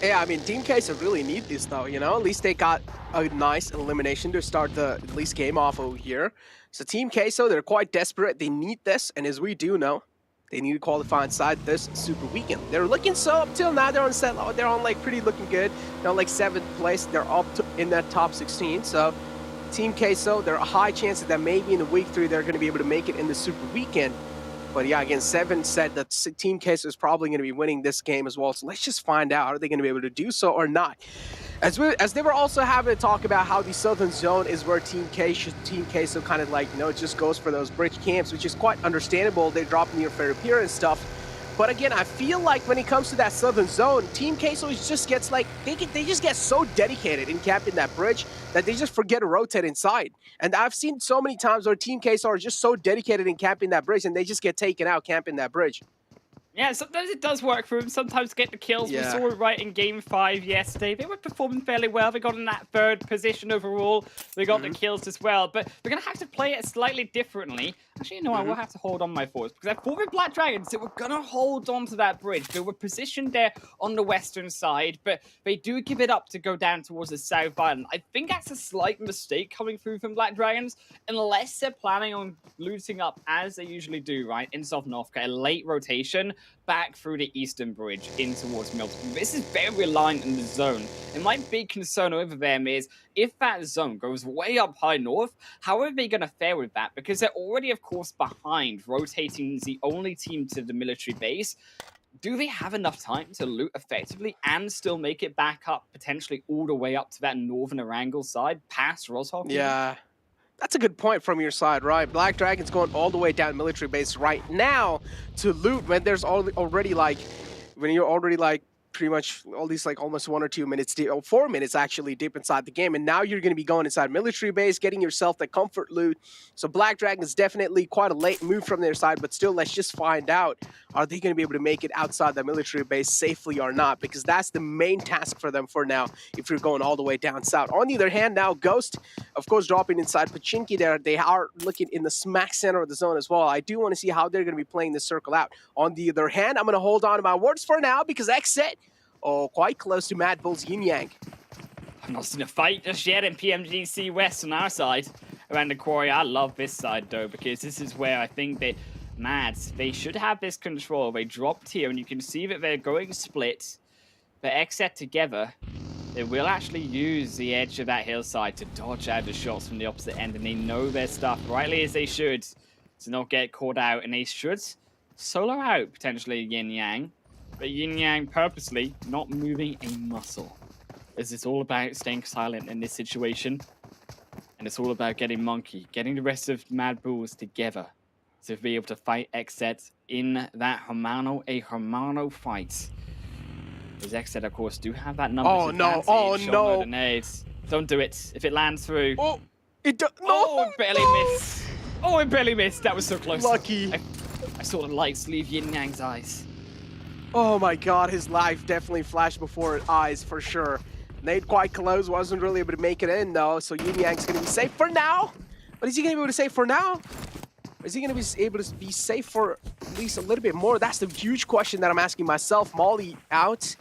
Yeah, I mean, Team Queso really need this though, you know? At least they got a nice elimination to start the at least game off over here. So Team Queso, they're quite desperate. They need this, and as we do know, they need to qualify inside this Super Weekend. They're looking so up till now. They're on like pretty looking good. They're on like 7th place. They're up in that top 16. So Team Queso, there are high chances that maybe in the week 3 they're going to be able to make it in the Super Weekend. But yeah, again, 7 said that Team Queso is probably going to be winning this game as well. So let's just find out, are they going to be able to do so or not? As they were also having to talk about how the Southern Zone is where Team Queso kind of like, you know, just goes for those bridge camps, which is quite understandable. They drop near Fair and stuff. But again, I feel like when it comes to that Southern Zone, Team Queso just gets like, they just get so dedicated in camping that bridge that they just forget to rotate inside. And I've seen so many times where Team Queso are just so dedicated in camping that bridge and they just get taken out camping that bridge. Yeah, sometimes it does work for them. Sometimes get the kills. Yeah. We saw it right in Game 5 yesterday. They were performing fairly well. They got in that 3rd position overall. They got the kills as well. But we're going to have to play it slightly differently. Actually, you know, I will have to hold on my thoughts. Because I thought with Black Dragons that we're going to hold on to that bridge. They were positioned there on the western side. But they do give it up to go down towards the South Island. I think that's a slight mistake coming through from Black Dragons. Unless they're planning on looting up, as they usually do, right, in South Northca, a late rotation back through the eastern bridge in towards Milton. This is very reliant on the zone. And my big concern over them is if that zone goes way up high north, how are they going to fare with that? Because they're already, of course, behind, rotating the only team to the military base. Do they have enough time to loot effectively and still make it back up, potentially all the way up to that northern Erangel side, past Roshoff? Yeah. That's a good point from your side, right? Black Dragon's going all the way down military base right now to loot when there's already like, when you're already like pretty much all these like almost 1 or 2 minutes, 4 minutes actually deep inside the game. And now you're going to be going inside military base, getting yourself the comfort loot. So Black Dragon is definitely quite a late move from their side, but still let's just find out, are they going to be able to make it outside the military base safely or not? Because that's the main task for them for now if you're going all the way down south. On the other hand, now Ghost, of course, dropping inside Pachinki there. They are looking in the smack center of the zone as well. I do want to see how they're going to be playing this circle out. On the other hand, I'm going to hold on to my words for now because Exit, quite close to Mad Bull's Yin Yang. I've not seen a fight just yet in PMGC West on our side around the quarry. I love this side though, because this is where I think that Mads, they should have this control. They dropped here and you can see that they're going split. They're Exet together. They will actually use the edge of that hillside to dodge out the shots from the opposite end, and they know their stuff, rightly as they should, to not get caught out, and they should solo out potentially Yin Yang. But Yin Yang purposely not moving a muscle. As it's all about staying silent in this situation. And it's all about getting Monkey, getting the rest of Mad Bulls together to be able to fight Exet in that a Hermano fight. As Exet, of course, do have that number. Oh no, The nades. Don't do it. If it lands through. Oh, it barely missed. Oh, it barely missed. That was so close. Lucky. I saw the lights leave Yin Yang's eyes. Oh my god, his life definitely flashed before his eyes for sure. Nade quite close, wasn't really able to make it in though, so Yin Yang's gonna be safe for now. But is he gonna be able to save for now? Or is he gonna be able to be safe for at least a little bit more? That's the huge question that I'm asking myself. Molly out.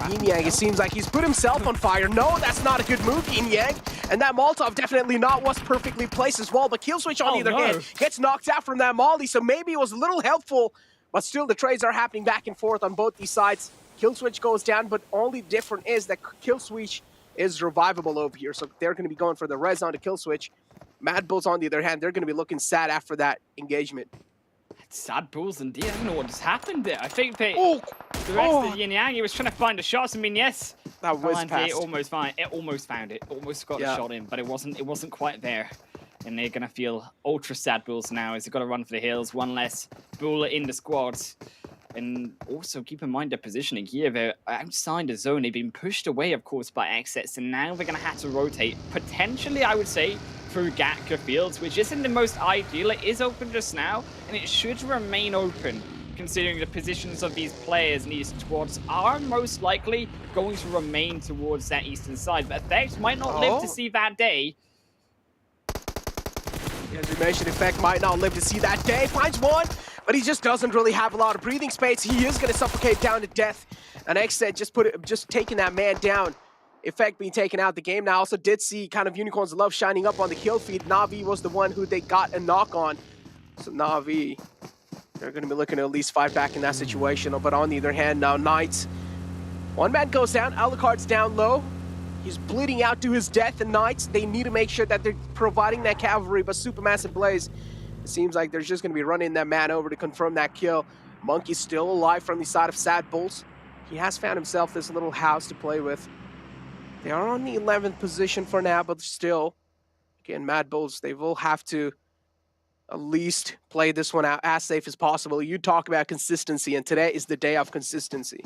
Yin Yang, it seems like he's put himself on fire. No, that's not a good move, Yin Yang. And that Molotov definitely not was perfectly placed as well. But Killswitch on the other hand gets knocked out from that Molly, so maybe it was a little helpful. But still, the trades are happening back and forth on both these sides. Killswitch goes down, but only different is that Killswitch is revivable over here. So they're going to be going for the res on the Killswitch. Mad Bulls, on the other hand, they're going to be looking sad after that engagement. Sad Bulls indeed. I don't know what just happened there. I think they, the rest of Yin Yang, he was trying to find the shots. I mean, yes, that was it almost found it. Almost got the shot in, but it wasn't quite there. And they're gonna feel ultra sad Bulls now as they've got to run for the hills. One less Bull in the squad. And also keep in mind their positioning here. They're outside the zone. They've been pushed away, of course, by Exets, and now they're gonna have to rotate. Potentially, I would say, through Gatka Fields, which isn't the most ideal. It is open just now, and it should remain open, considering the positions of these players and these squads are most likely going to remain towards that eastern side. But Effect might not live to see that day. As we mentioned, Effect might not live to see that day. Finds one, but he just doesn't really have a lot of breathing space. He is going to suffocate down to death. And Exet just taking that man down. Effect being taken out the game. Now, I also did see kind of Unicorn's love shining up on the kill feed. Na'Vi was the one who they got a knock on. So Na'Vi, they're going to be looking to at least fight back in that situation. But on the other hand, now Knights, one man goes down. Alucard's down low. He's bleeding out to his death. And Knights, they need to make sure that they're providing that cavalry. But Supermassive Blaze, it seems like they're just going to be running that man over to confirm that kill. Monkey's still alive from the side of Sad Bulls. He has found himself this little house to play with. They are on the 11th position for now, but still, again, Mad Bulls, they will have to at least play this one out as safe as possible. You talk about consistency, and today is the day of consistency.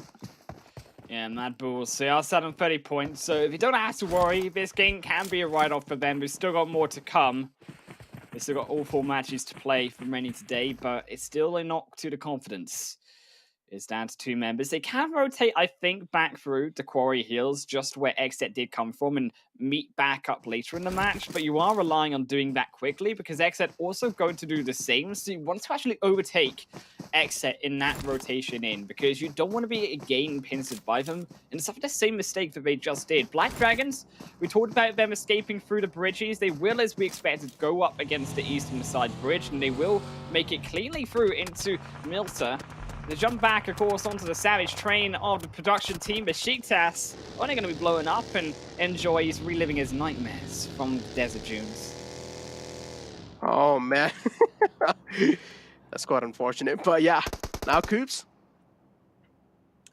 Yeah, Mad Bulls, they are set on 30 points, so if you don't have to worry, this game can be a write-off for them. We've still got more to come. We've still got all 4 matches to play for remaining today, but it's still a knock to the confidence. It's down to 2 members. They can rotate, I think, back through the quarry hills, just where Xset did come from, and meet back up later in the match. But you are relying on doing that quickly, because Xset also going to do the same. So you want to actually overtake Xset in that rotation in, because you don't want to be again pincered by them and suffer the same mistake that they just did. Black Dragons, we talked about them escaping through the bridges. They will, as we expected, go up against the eastern side bridge, and they will make it cleanly through into Milta. They jump back, of course, onto the savage train of the production team. Besiktas only going to be blowing up and enjoys reliving his nightmares from the desert dunes. Oh, man. That's quite unfortunate. But yeah, now Coops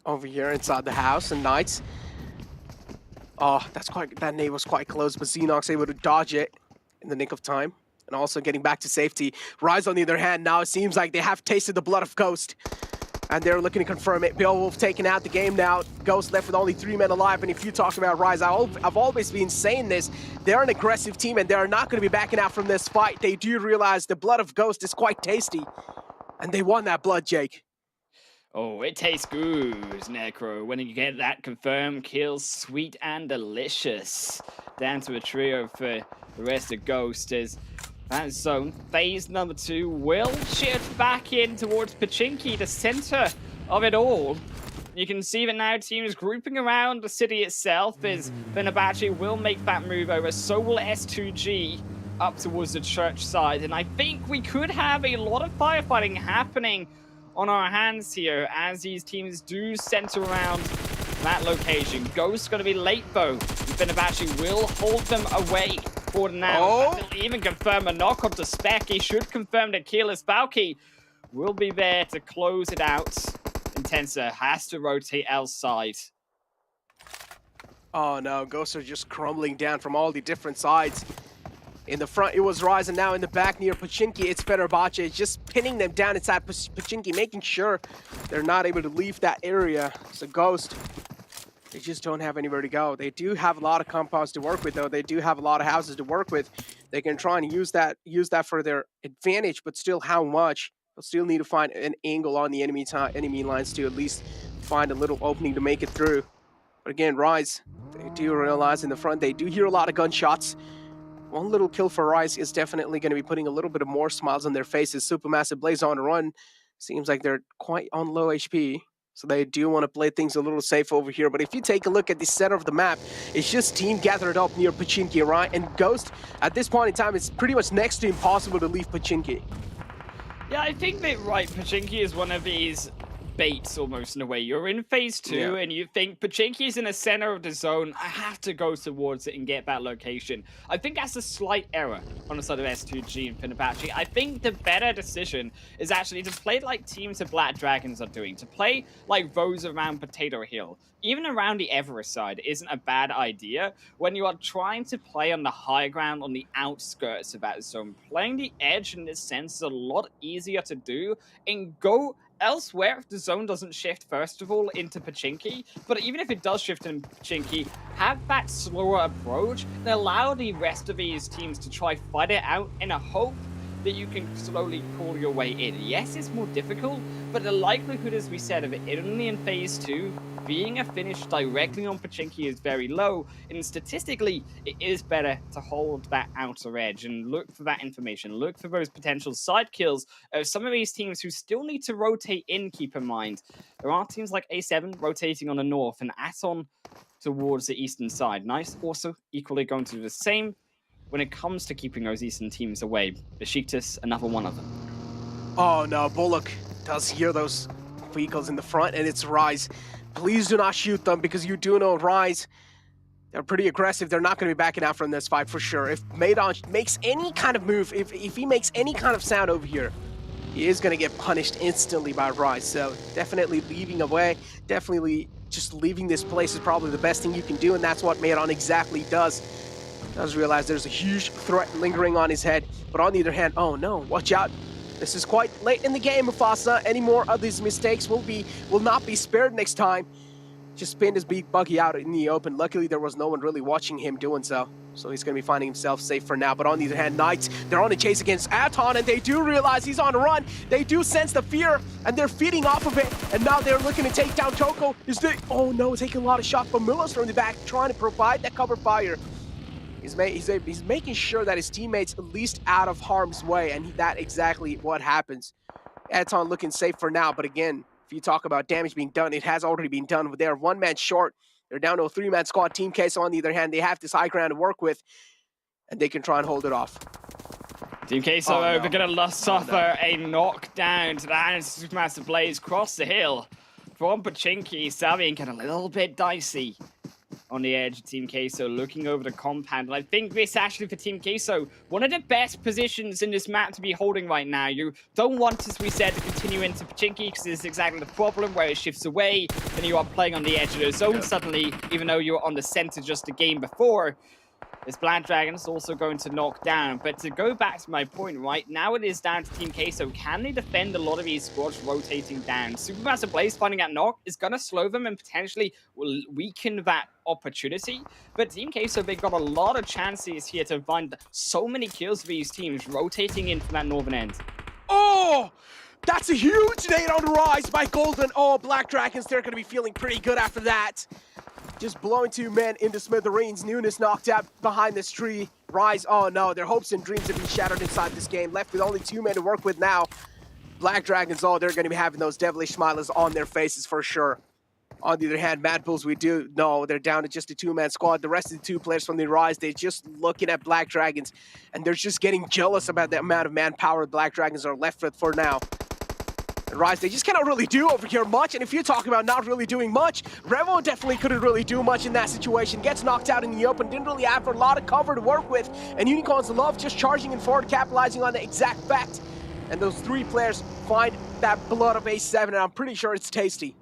over here inside the house, and Knights. Oh, that nade was quite close, but Xenox able to dodge it in the nick of time. And also getting back to safety. Rise, on the other hand, now it seems like they have tasted the blood of Ghost. And they're looking to confirm it. Beowulf taking out the game now. Ghost left with only 3 men alive. And if you talk about Rise, I've always been saying this. They're an aggressive team, and they're not going to be backing out from this fight. They do realize the blood of Ghost is quite tasty. And they want that blood, Jake. Oh, it tastes good, Necro. When you get that confirmed kill, sweet and delicious. Down to a trio for the rest of Ghost as that zone, phase number 2, will shift back in towards Pachinki, the center of it all. You can see that now teams grouping around the city itself as Fenerbahce will make that move over. So will S2G up towards the church side. And I think we could have a lot of firefighting happening on our hands here as these teams do center around that location. Ghost going to be late though. Fenerbahce will hold them away for now. Oh. They'll even confirm a knock onto Spec. He should confirm that Keyless Valky will be there to close it out. Intensa has to rotate outside. Oh no, Ghosts are just crumbling down from all the different sides. In the front, it was Rise, and now in the back near Pachinki, it's Fenerbahce just pinning them down inside Pachinki, making sure they're not able to leave that area. So Ghost, they just don't have anywhere to go. They do have a lot of compounds to work with, though. They do have a lot of houses to work with. They can try and use that for their advantage, but still, how much? They'll still need to find an angle on the enemy lines to at least find a little opening to make it through. But again, Rise, they do realize in the front, they do hear a lot of gunshots. One little kill for Rise is definitely going to be putting a little bit of more smiles on their faces. Supermassive Blaze on a run. Seems like they're quite on low HP. So they do want to play things a little safe over here. But if you take a look at the center of the map, it's just team gathered up near Pachinki, right? And Ghost, at this point in time, it's pretty much next to impossible to leave Pachinki. Yeah, I think that, right, Pachinki is one of these baits almost in a way. You're in phase 2 and you think Pachinki's in the center of the zone. I have to go towards it and get that location. I think that's a slight error on the side of S2G and Fenerbahce. I think the better decision is actually to play like teams of Black Dragons are doing, to play like those around Potato Hill. Even around the Everest side isn't a bad idea when you are trying to play on the high ground, on the outskirts of that zone. Playing the edge in this sense is a lot easier to do and go elsewhere if the zone doesn't shift first of all into Pachinki. But even if it does shift in Pachinki, have that slower approach and allow the rest of these teams to try fight it out in a hope that you can slowly pull your way in. Yes, it's more difficult, but the likelihood, as we said, of it only in phase 2 being a finish directly on Pachinki is very low, and statistically it is better to hold that outer edge and look for that information, look for those potential side kills of some of these teams who still need to rotate in. Keep in mind there are teams like A7 rotating on the north and Aton towards the eastern side. Nice also equally going to do the same when it comes to keeping those eastern teams away. Besiktas, another one of them. Oh no, Bullock does hear those vehicles in the front, and it's Rise. Please do not shoot them, because you do know Rise, they're pretty aggressive. They're not going to be backing out from this fight for sure. If Maidon makes any kind of move, if he makes any kind of sound over here, he is going to get punished instantly by Rise. So definitely leaving away, definitely just leaving this place is probably the best thing you can do, and that's what Maidon exactly does. Does realize there's a huge threat lingering on his head, but on the other hand, oh no, watch out. This is quite late in the game, Mufasa. Any more of these mistakes will not be spared next time. just spinned his big buggy out in the open. Luckily, there was no one really watching him doing so. So he's going to be finding himself safe for now. But on the other hand, Knights, they're on a chase against Aton, and they do realize he's on a run. They do sense the fear, and they're feeding off of it. And now they're looking to take down Toko. Oh no, taking a lot of shots from Miller's from the back, trying to provide that cover fire. He's making sure that his teammates at least out of harm's way, and that exactly what happens. Aton looking safe for now, but again, if you talk about damage being done, it has already been done. They're one man short. They're down to a three-man squad. Team Queso, on the other hand, they have this high ground to work with, and they can try and hold it off. Team Queso no. they're going to suffer a knockdown to the hands of Supermassive Blaze across the hill. From Pachinki, Savian getting a little bit dicey on the edge of Team Queso, looking over the compound. And I think this actually for Team Queso, one of the best positions in this map to be holding right now. You don't want, as we said, to continue into Pachinki because this is exactly the problem where it shifts away and you are playing on the edge of the zone suddenly, even though you were on the center just the game before. This Black Dragon's also going to knock down. But to go back to my point, right, now it is down to Team Queso. Can they defend a lot of these squads rotating down? Supermassive Blaze finding that knock is going to slow them and potentially will weaken that opportunity. But Team Queso, they've got a lot of chances here to find so many kills for these teams rotating in from that northern end. Oh! That's a huge nade on the rise by Golden. Oh, Black Dragons, they're going to be feeling pretty good after that. Just blowing two men into smithereens. Nunes knocked out behind this tree. Rise, oh no, their hopes and dreams have been shattered inside this game. Left with only two men to work with now. Black Dragons, oh, they're going to be having those devilish smiles on their faces for sure. On the other hand, Mad Bulls, we do know they're down to just a two-man squad. The rest of the two players from the Rise, they're just looking at Black Dragons, and they're just getting jealous about the amount of manpower Black Dragons are left with for now. And Rise, they just cannot really do over here much, and if you're talking about not really doing much, Revo definitely couldn't really do much in that situation. Gets knocked out in the open, didn't really have a lot of cover to work with, and Unicorns love just charging in forward, capitalizing on the exact fact. And those three players find that blood of A7, and I'm pretty sure it's tasty.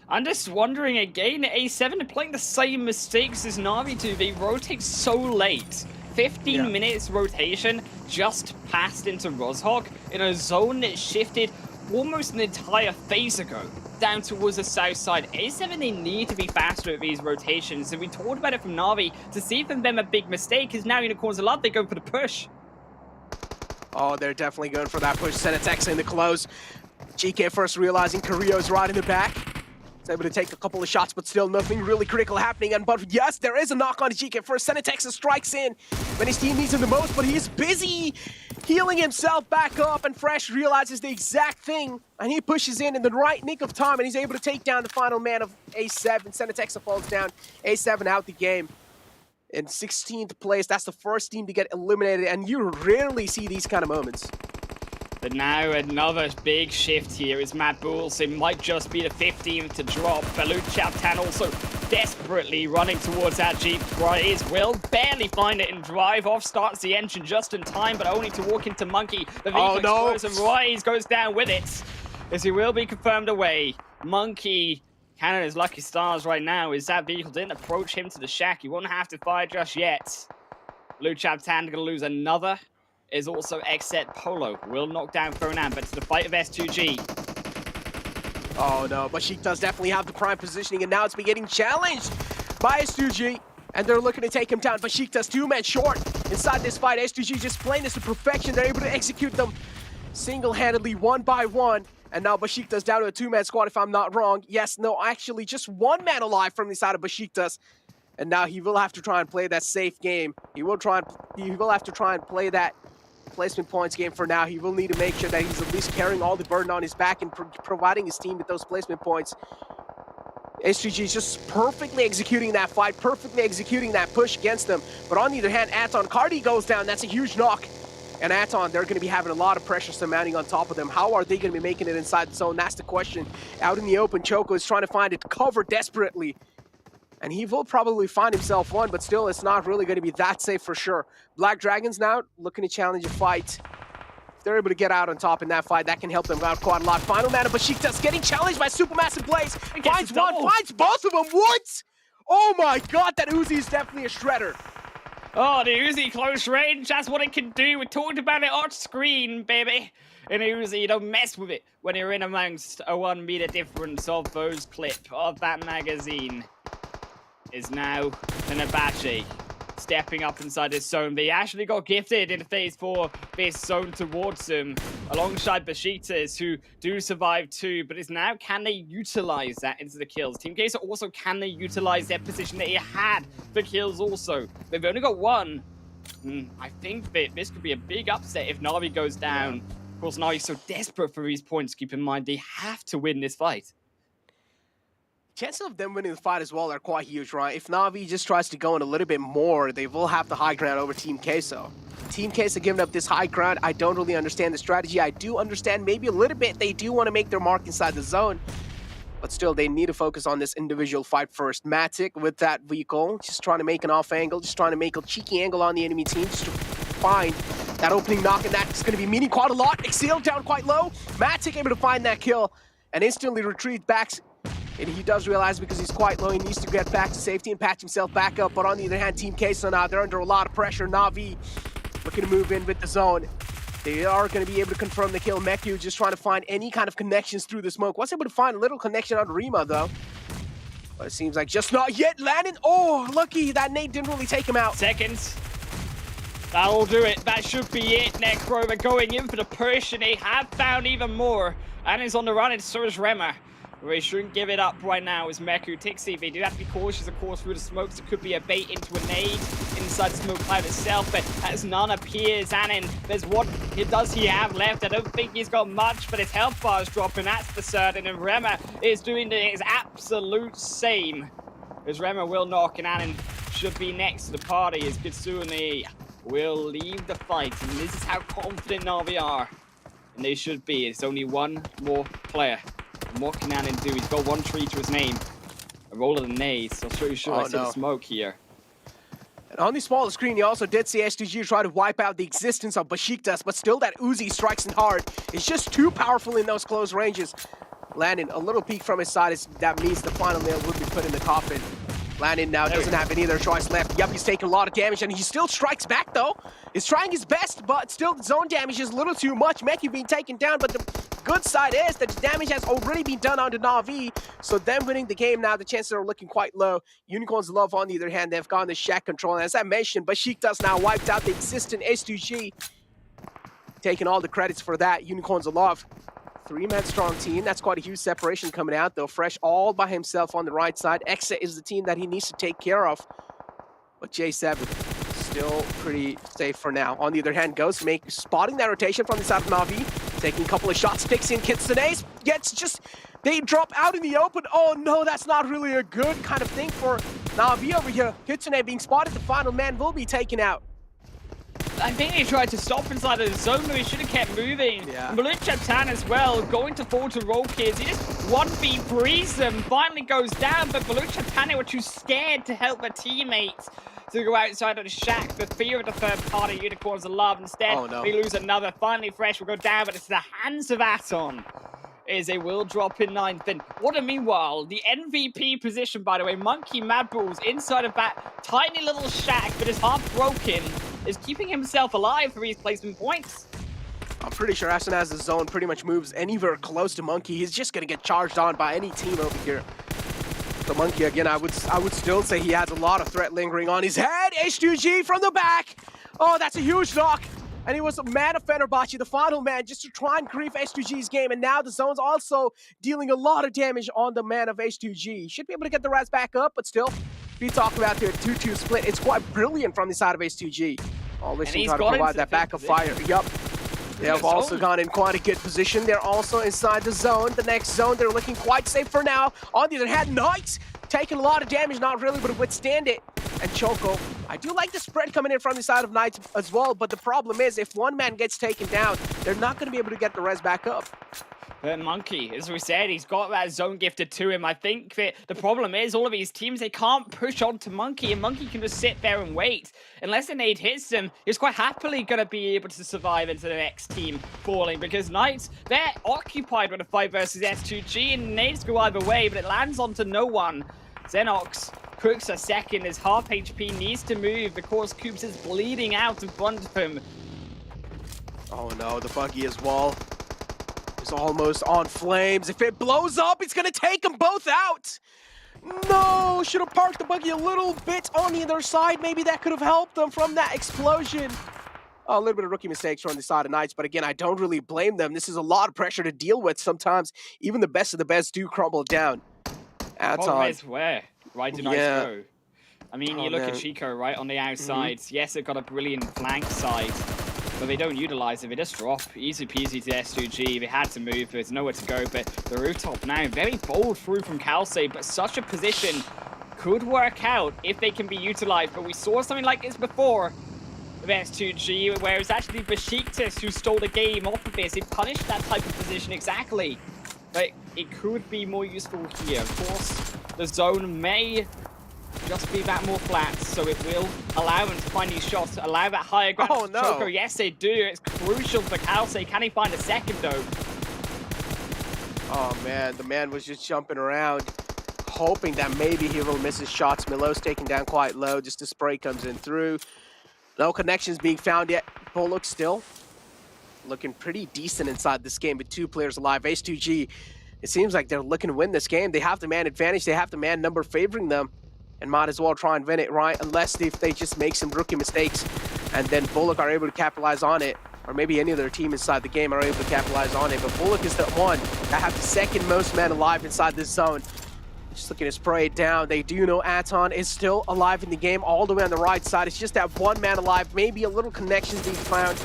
I'm just wondering again, A7 are playing the same mistakes as Na'Vi do. They rotate so late. 15 minutes rotation just passed into Rozhog in a zone that shifted almost an entire phase ago down towards the south side. A7, they need to be faster at these rotations, and we talked about it from Na'Vi. To see from them a big mistake is now Unicorns a lot. They go for the push. Oh, they're definitely going for that push. Senetex in the close. GK first realizing Carrillo's right in the back. He's able to take a couple of shots, but still nothing really critical happening. But yes, there is a knock on GK first. Senetex strikes in when his team needs him the most, but he's busy healing himself back up, and Fresh realizes the exact thing, and he pushes in the right nick of time, and he's able to take down the final man of A7. Senetex falls down. A7 out the game. In 16th place, that's the first team to get eliminated, and you rarely see these kind of moments. But now another big shift here is Mad Bulls. It might just be the 15th to drop. Balut Chaptan also desperately running towards that Jeep. Rise will barely find it and drive off. Starts the engine just in time, but only to walk into Monkey. The vehicle explodes and Rise goes down with it, as he will be confirmed away. Monkey, Canada's lucky stars right now is that vehicle didn't approach him to the shack. He won't have to fire just yet. Balut Chaptan going to lose another. Is also Exet Polo. Will knock down Fonan, but to the fight of S2G. Oh no, but she does definitely have the prime positioning, and now it's been getting challenged by S2G, and they're looking to take him down, but Sheik does two men short inside this fight. S2G just playing this to perfection. They're able to execute them single-handedly, one by one. And now Besiktas down to a two-man squad, if I'm not wrong. Yes, no, actually just one man alive from the side of Besiktas. And now he will have to try and play that safe game. He will have to try and play that placement points game for now. He will need to make sure that he's at least carrying all the burden on his back and providing his team with those placement points. SGG is just perfectly executing that fight, perfectly executing that push against them. But on the other hand, Aton Cardi goes down. That's a huge knock. And Aton, they're going to be having a lot of pressure surmounting on top of them. How are they going to be making it inside the zone? That's the question. Out in the open, Choco is trying to find it cover desperately. And he will probably find himself one, but still, it's not really going to be that safe for sure. Black Dragons now looking to challenge a fight. If they're able to get out on top in that fight, that can help them out quite a lot. Final man of Besiktas getting challenged by Supermassive Blaze. Finds one, finds both of them. What? Oh my god, that Uzi is definitely a shredder. Oh, the Uzi close range, that's what it can do. We talked about it on screen, baby. And Uzi, you don't mess with it when you're in amongst a 1 meter difference of those clip of that magazine. Is now Fenerbahce stepping up inside this zone. They actually got gifted in phase 4 this zone towards them alongside Besiktas, who do survive too, but it's now, can they utilize that into the kills? Team Kaiser also, can they utilize their position that he had for kills also? They've only got one. I think that this could be a big upset if Na'Vi goes down. Of course, Na'Vi's so desperate for these points. Keep in mind, they have to win this fight. Chances of them winning the fight as well are quite huge, right? If Na'Vi just tries to go in a little bit more, they will have the high ground over Team Queso. Team Queso giving up this high ground, I don't really understand the strategy. I do understand maybe a little bit they do want to make their mark inside the zone, but still they need to focus on this individual fight first. Matic with that vehicle, just trying to make an off angle, just trying to make a cheeky angle on the enemy team, just to find that opening knock, and that's going to be meaning quite a lot. Exil down quite low. Matic able to find that kill and instantly retrieve back. And he does realize because he's quite low, he needs to get back to safety and patch himself back up. But on the other hand, Team Queso now, they're under a lot of pressure. Na'Vi looking to move in with the zone. They are going to be able to confirm the kill. Meku just trying to find any kind of connections through the smoke. Was able to find a little connection on Rima, though. But it seems like just not yet. Landon, oh, lucky that nade didn't really take him out. Seconds. That'll do it. That should be it. Necro, they're going in for the push, and they have found even more. And is on the run, and so is Rema. We shouldn't give it up right now as Meku Tixi. They do have to be cautious, of course, through the smokes. It could be a bait into a nade inside the smoke cloud itself, but as none appears, Anin, there's what does he have left? I don't think he's got much, but his health bar is dropping, that's for certain, and Rema is doing his absolute same. As Rema will knock, and Anin should be next to the party, as Kitsune will leave the fight, and this is how confident Na'Vi are. And they should be. It's only one more player. And what can Anin do? He's got one tree to his name. A roll of the nades. I'll show you I see the smoke here. And on the smaller screen, you also did see STG try to wipe out the existence of Besiktas, but still that Uzi strikes in hard. It's just too powerful in those close ranges. Landon, a little peek from his side, that means the final nail will be put in the coffin. Landon now doesn't have any other choice left. Yep, he's taking a lot of damage, and he still strikes back, though. He's trying his best, but still the zone damage is a little too much. Meku being taken down, but the good side is that the damage has already been done onto Na'Vi, so them winning the game now, the chances are looking quite low. Unicorns Love, on the other hand, they've gotten the shack control, and as I mentioned, Besiktas now wiped out the existing S2G. Taking all the credits for that, Unicorns Love. 3-man strong team. That's quite a huge separation coming out, though. Fresh all by himself on the right side. Exa is the team that he needs to take care of. But J7 still pretty safe for now. On the other hand, Ghost spotting that rotation from the side of Na'Vi. Taking a couple of shots, sticks in Kitsune. Gets just... They drop out in the open. Oh no, that's not really a good kind of thing for Na'Vi over here. Kitsune being spotted. The final man will be taken out. I think he tried to stop inside of the zone, but he should have kept moving. Yeah. Tan as well, going to fall to roll kids. He just 1v breeze them, finally goes down, but Tan were too scared to help their teammates to go outside of the shack for fear of the third party Unicorns of Love. Instead, they lose another. Finally, Fresh will go down, but it's the hands of Aton. Is they will drop in 9th. And what a meanwhile, the MVP position, by the way, Monkey Mad Bulls inside of that tiny little shack that is half broken, is keeping himself alive for his placement points. I'm pretty sure as soon as the zone pretty much moves anywhere close to Monkey, he's just gonna get charged on by any team over here. The Monkey, again, I would still say he has a lot of threat lingering on his head. H2G from the back. Oh, that's a huge knock. And he was a man of Fenerbahce, the final man, just to try and grief H2G's game. And now the zone's also dealing a lot of damage on the man of H2G. Should be able to get the rats back up, but still, we talk about the 2-2 split. It's quite brilliant from the side of H2G. Always trying to provide that backup fire. Yup. They have also gone in quite a good position. They're also inside the zone. The next zone, they're looking quite safe for now. On the other hand, Knights taking a lot of damage, not really able to withstand it. And Choco, I do like the spread coming in from the side of Knights as well, but the problem is if one man gets taken down, they're not going to be able to get the res back up. But Monkey, as we said, he's got that zone gifted to him. I think that the problem is all of these teams, they can't push on to Monkey, and Monkey can just sit there and wait. Unless a nade hits him, he's quite happily going to be able to survive into the next team falling, because Knights, they're occupied with a fight versus S2G, and nades go either way, but it lands onto no one. Xenox cooks a second, his half HP needs to move because Coops is bleeding out in front of him. Oh no, the buggy as well. is almost on flames. If it blows up, it's gonna take them both out. No, should have parked the buggy a little bit on the other side. Maybe that could have helped them from that explosion. A little bit of rookie mistakes on the side of Knights, but again, I don't really blame them. This is a lot of pressure to deal with. Sometimes even the best of the best do crumble down. Problem is where? Why do Knights go? I mean, you look man. at Chico right on the outside. Yes, they've got a brilliant flank side, but they don't utilize it. They just drop easy peasy to S2G. They had to move. There's nowhere to go. But the rooftop now, very bold through from Kalse, but such a position could work out if they can be utilized. But we saw something like this before with S2G, where it's actually Besiktas who stole the game off of this. It punished that type of position exactly. But it could be more useful here. Of course, the zone may just be that more flat, so it will allow them to find these shots, allow that higher ground. Oh, no. Choco. Yes, they do. It's crucial for Kalse. Can he find a second, though? Oh, man. The man was just jumping around, hoping that maybe he will miss his shots. Milo's taken down quite low. Just the spray comes in through. No connections being found yet. Bullock still looking pretty decent inside this game with 2 players alive. H2G, it seems like they're looking to win this game. They have the man advantage. They have the man number favoring them. And might as well try and win it, right? Unless if they just make some rookie mistakes and then Bullock are able to capitalize on it, or maybe any other team inside the game are able to capitalize on it. But Bullock is the one that have the second most men alive inside this zone. Just looking to spray it down. They do know Aton is still alive in the game all the way on the right side. It's just that one man alive. Maybe a little connections being found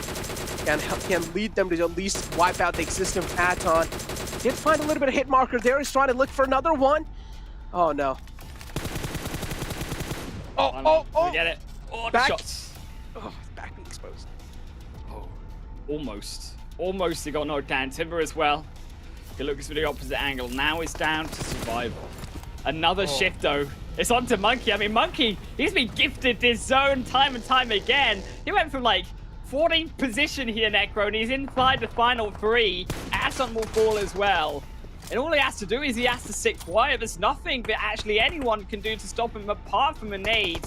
can lead them to at least wipe out the existence of Aton. Did find a little bit of hit marker there. He's trying to look for another one. Oh, no. We get it. Oh, the back. shots. Oh, back being exposed. Oh, almost. Almost he got knocked down. Timber as well. He looks for the opposite angle. Now it's down to survival. Another shift, though. It's on to Monkey. I mean, Monkey, he's been gifted this zone time and time again. He went from, like, 14th position here, Necro, and he's inside the final 3. Aton will fall as well. And all he has to do is he has to sit quiet. There's nothing that actually anyone can do to stop him apart from a nade.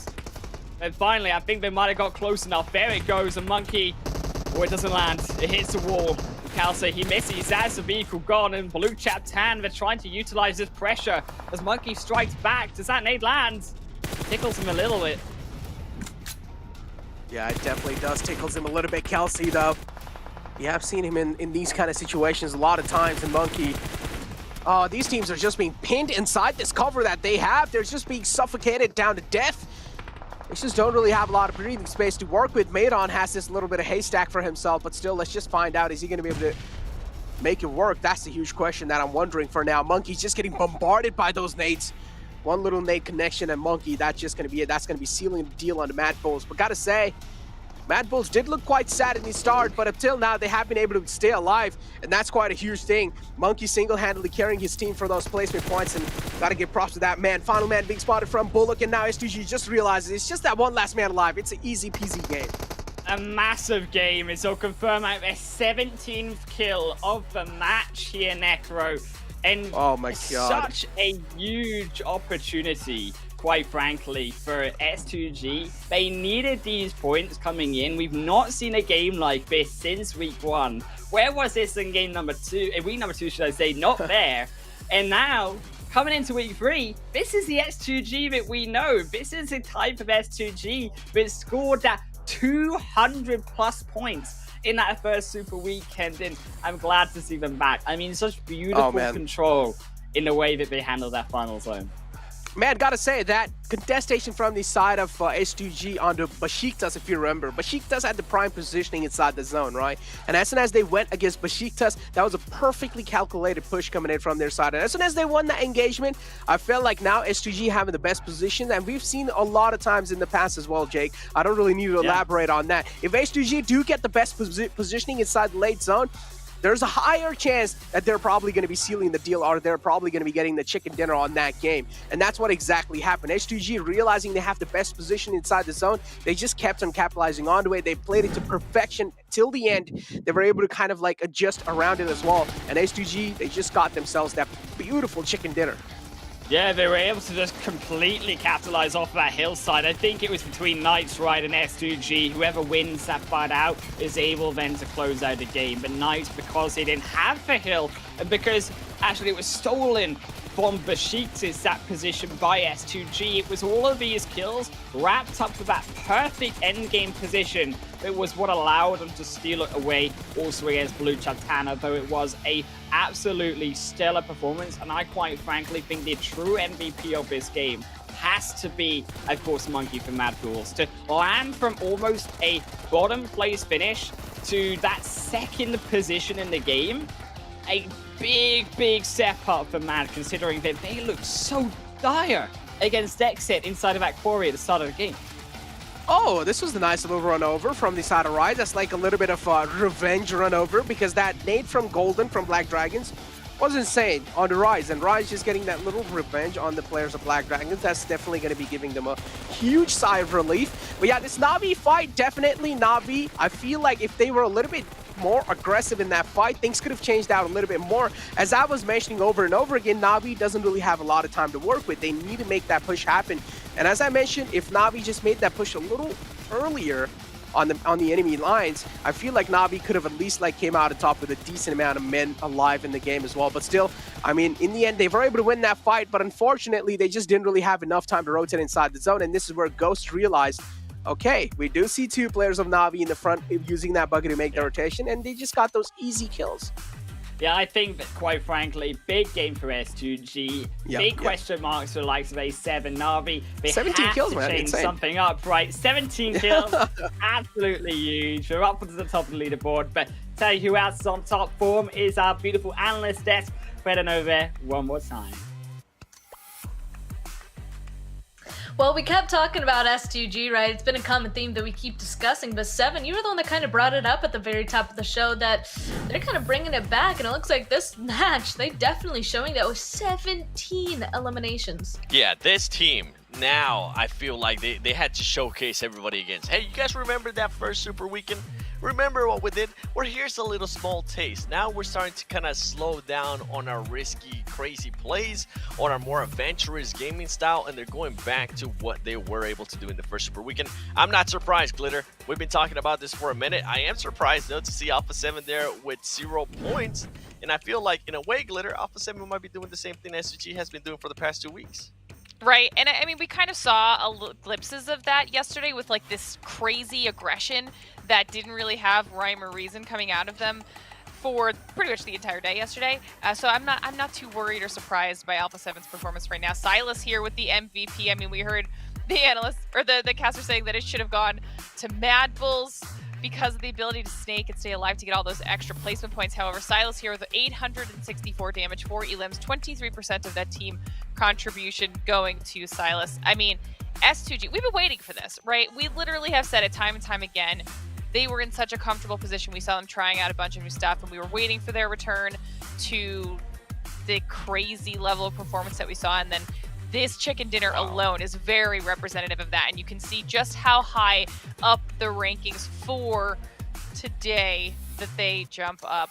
And finally, I think they might have got close enough. There it goes, a Monkey. Oh, it doesn't land. It hits the wall. Kalse, he misses. That's the vehicle gone. And Blue Chap Tan, they're trying to utilize this pressure as Monkey strikes back. Does that nade land? Tickles him a little bit. Yeah, it definitely does. Tickles him a little bit. Kalse, though. Yeah, I've seen him in these kind of situations a lot of times. And Monkey, these teams are just being pinned inside this cover that they have. They're just being suffocated down to death. They just don't really have a lot of breathing space to work with. Maidon has this little bit of haystack for himself, but still, let's just find out. Is he going to be able to make it work? That's the huge question that I'm wondering for now. Monkey's just getting bombarded by those nades. One little nade connection and Monkey, that's just going to be it. That's going to be sealing the deal on the Mad Bulls. But gotta say, Mad Bulls did look quite sad in the start, but until now, they have been able to stay alive, and that's quite a huge thing. Monkey single-handedly carrying his team for those placement points, and gotta give props to that man. Final man being spotted from Bullock, and now S2G just realizes it's just that one last man alive. It's an easy-peasy game. A massive game. It'll confirm out their 17th kill of the match here, Necro. And oh my God, such a huge opportunity, quite frankly, for S2G. They needed these points coming in. We've not seen a game like this since week 1. Where was this in game number 2? Week number 2, should I say, not there. And now, coming into week 3, this is the S2G that we know. This is the type of S2G that scored that 200 plus points in that first super weekend, and I'm glad to see them back. I mean, such beautiful control in the way that they handle that final zone. Man, gotta say, that contestation from the side of S2G onto Besiktas, if you remember. Besiktas had the prime positioning inside the zone, right? And as soon as they went against Besiktas, that was a perfectly calculated push coming in from their side. And as soon as they won that engagement, I felt like now S2G having the best position. And we've seen a lot of times in the past as well, Jake. I don't really need to elaborate on that. If S2G do get the best positioning inside the late zone, there's a higher chance that they're probably going to be sealing the deal, or they're probably going to be getting the chicken dinner on that game. And that's what exactly happened. S2G, realizing they have the best position inside the zone, they just kept on capitalizing onto it. They played it to perfection till the end. They were able to kind of like adjust around it as well. And S2G, they just got themselves that beautiful chicken dinner. Yeah, they were able to just completely capitalize off that hillside. I think it was between Knights, right, and S2G. Whoever wins that fight out is able then to close out the game. But Knights, because they didn't have the hill, and because actually it was stolen from Besiktas, that position by S2G, it was all of these kills wrapped up to that perfect endgame position. It was what allowed them to steal it away also against Blue Chatana, though it was a absolutely stellar performance, and I quite frankly think the true MVP of this game has to be, of course, Monkey from Mad Fools. To land from almost a bottom place finish to that second position in the game, a big step up for Mad, considering that they looked so dire against Exit inside of that quarry at the start of the game. Oh, this was a nice little run over from the side of Rise. That's like a little bit of a revenge run over, because that nade from Golden from Black Dragons was insane on the Rise, and Rise just getting that little revenge on the players of Black Dragons. That's definitely going to be giving them a huge sigh of relief. But yeah, this Na'Vi fight, definitely Na'Vi. I feel like if they were a little bit more aggressive in that fight, things could have changed out a little bit more. As I was mentioning over and over again, Na'Vi doesn't really have a lot of time to work with. They need to make that push happen. And as I mentioned, if Na'Vi just made that push a little earlier on the enemy lines, I feel like Na'Vi could have at least like came out on top with a decent amount of men alive in the game as well. But still, I mean, in the end, they were able to win that fight, but unfortunately, they just didn't really have enough time to rotate inside the zone. And this is where Ghost realized, okay, we do see two players of Na'Vi in the front using that bucket to make the rotation, and they just got those easy kills. Yeah, I think that, quite frankly, big game for S2G. Big question marks for the likes of A7 Na'Vi. They 17 have kills, to man. change Insane. something up, right? 17 kills, absolutely huge. We're up to the top of the leaderboard. But tell you who else is on top form is our beautiful analyst desk. Head on over there one more time. Well, we kept talking about S2G, right? It's been a common theme that we keep discussing, but Seven, you were the one that kind of brought it up at the very top of the show that they're kind of bringing it back, and it looks like this match, they definitely showing that with 17 eliminations. Yeah, this team, now I feel like they had to showcase everybody against. Hey, you guys remember that first Super Weekend? Remember what we did? Well, here's a little small taste. Now we're starting to kind of slow down on our risky, crazy plays, on our more adventurous gaming style, and they're going back to what they were able to do in the first Super Weekend. I'm not surprised, Glitter. We've been talking about this for a minute. I am surprised, though, to see Alpha 7 there with 0 points. And I feel like, in a way, Glitter, Alpha 7 might be doing the same thing SG has been doing for the past 2 weeks. Right, and I mean, we kind of saw glimpses of that yesterday with like this crazy aggression that didn't really have rhyme or reason coming out of them for pretty much the entire day yesterday. So I'm not too worried or surprised by Alpha 7's performance right now. Silas here with the MVP. I mean, we heard the analyst or the caster saying that it should have gone to Mad Bulls because of the ability to snake and stay alive to get all those extra placement points. However, Silas here with 864 damage, 4 elims, 23% of that team contribution going to Silas. I mean, S2G, we've been waiting for this, right? We literally have said it time and time again. They were in such a comfortable position. We saw them trying out a bunch of new stuff, and we were waiting for their return to the crazy level of performance that we saw. And then this chicken dinner alone is very representative of that. And you can see just how high up the rankings for today that they jump up,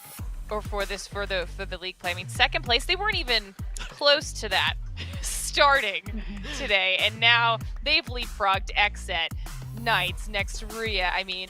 or for the league play. I mean, second place, they weren't even close to that starting today. And now they've leapfrogged Exet, Knights, next to Rhea. I mean,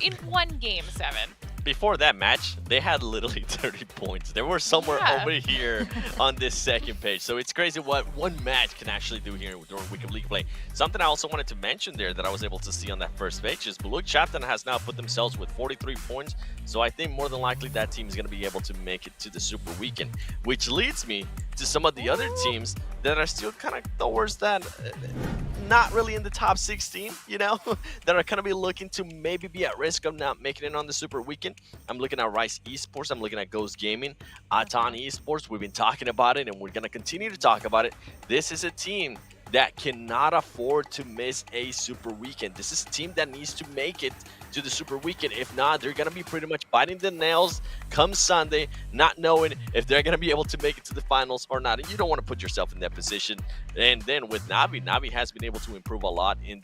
in one game, 7. Before that match, they had literally 30 points. They were somewhere over here on this second page. So it's crazy what one match can actually do here during Week of League play. Something I also wanted to mention there that I was able to see on that first page is Blue Chapter has now put themselves with 43 points. So I think more than likely that team is going to be able to make it to the Super Weekend, which leads me to some of the other teams that are still kind of towards that, not really in the top 16, you know, that are going to be looking to maybe be at risk of not making it on the Super Weekend. I'm looking at Rice Esports, I'm looking at Ghost Gaming, Atan Esports. We've been talking about it and we're going to continue to talk about it. This is a team that cannot afford to miss a Super Weekend. This is a team that needs to make it to the Super Weekend. If not, they're going to be pretty much biting the nails come Sunday, not knowing if they're going to be able to make it to the finals or not. And you don't want to put yourself in that position. And then with Na'Vi has been able to improve a lot in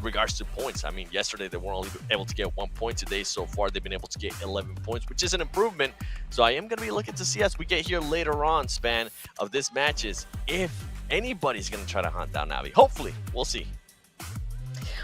regards to points. I mean, yesterday they were only able to get 1 point. Today, so far, they've been able to get 11 points, which is an improvement. So I am going to be looking to see as we get here later on, span of this matches, if anybody's going to try to hunt down Navi. Hopefully, we'll see.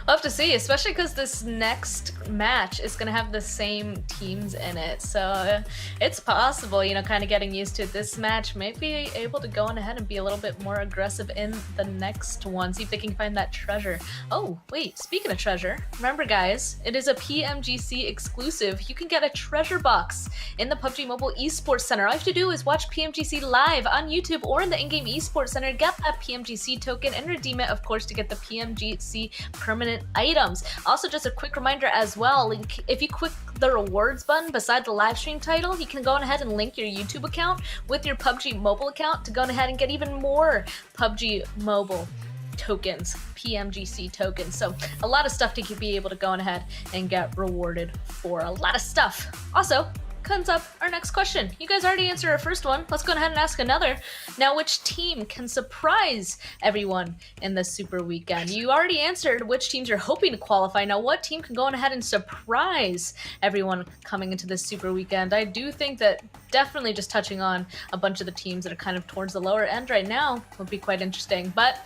We'll have to see, especially because this next match is going to have the same teams in it. So it's possible, you know, kind of getting used to this match, maybe able to go on ahead and be a little bit more aggressive in the next one. See if they can find that treasure. Oh, wait, speaking of treasure, remember guys, it is a PMGC exclusive. You can get a treasure box in the PUBG Mobile Esports Center. All you have to do is watch PMGC live on YouTube or in the in-game Esports Center, get that PMGC token and redeem it, of course, to get the PMGC permanent items. Also, just a quick reminder as well, if you click the rewards button beside the live stream title, you can go on ahead and link your YouTube account with your PUBG Mobile account to go on ahead and get even more PUBG Mobile tokens, PMGC tokens. So a lot of stuff to be able to go on ahead and get rewarded for. A lot of stuff. Also, comes up our next question. You guys already answered our first one. Let's go ahead and ask another. Now, which team can surprise everyone in the Super Weekend? You already answered which teams you're hoping to qualify. Now, what team can go on ahead and surprise everyone coming into this Super Weekend? I do think that definitely just touching on a bunch of the teams that are kind of towards the lower end right now would be quite interesting. But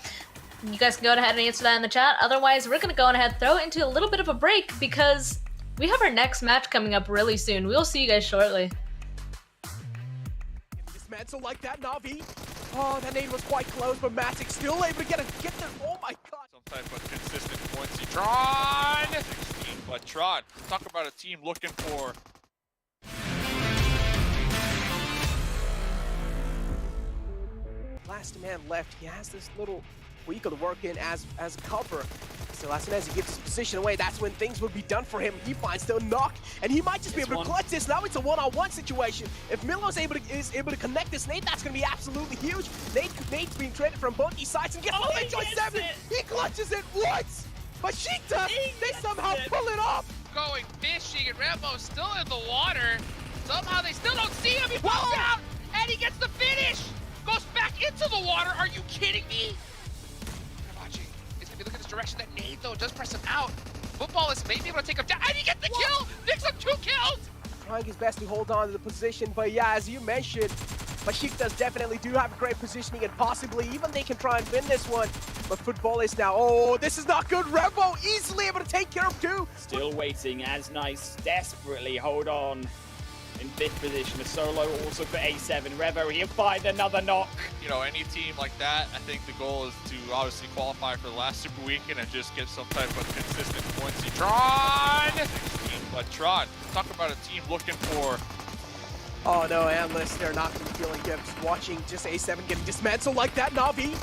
you guys can go ahead and answer that in the chat. Otherwise, we're going to go on ahead and throw into a little bit of a break because we have our next match coming up really soon. We'll see you guys shortly. Dismantle like that, Na'Vi. Oh, that nade was quite close, but Matic still able to get there. Oh my god. Some type of consistent points. Tron! 16, but Tron, talk about a team looking for... Last man left, he has this little week of the work in as cover. So as soon as he gives his position away, that's when things will be done for him. He finds the knock, and he might just be able to clutch this. Now it's a one-on-one situation. If Milo is able to connect this nade, that's going to be absolutely huge. Nade's being traded from both these sides and gets the choice 7. He clutches it once. Machita, they somehow pull it off. Going fishing, and Rambo's still in the water. Somehow they still don't see him. He pops out, and he gets the finish. Goes back into the water. Are you kidding me? If you look at this direction, that nade though does press him out. Footballist may be able to take him down, and he gets the kill! Picks up 2 kills! Trying his best to hold on to the position, but yeah, as you mentioned, Besiktas definitely do have a great positioning, and possibly even they can try and win this one. But Footballist now, oh, this is not good. Rembo easily able to take care of 2. Still waiting as Nice desperately hold on. In 5th position, a solo also for A7. Revo, he'll find another knock. You know, any team like that, I think the goal is to obviously qualify for the last Super Weekend and just get some type of consistent points. Tron! 16, but Tron, talk about a team looking for... Oh no, analysts, they're not going to be feeling good. Just watching just A7 getting dismantled like that, Na'Vi.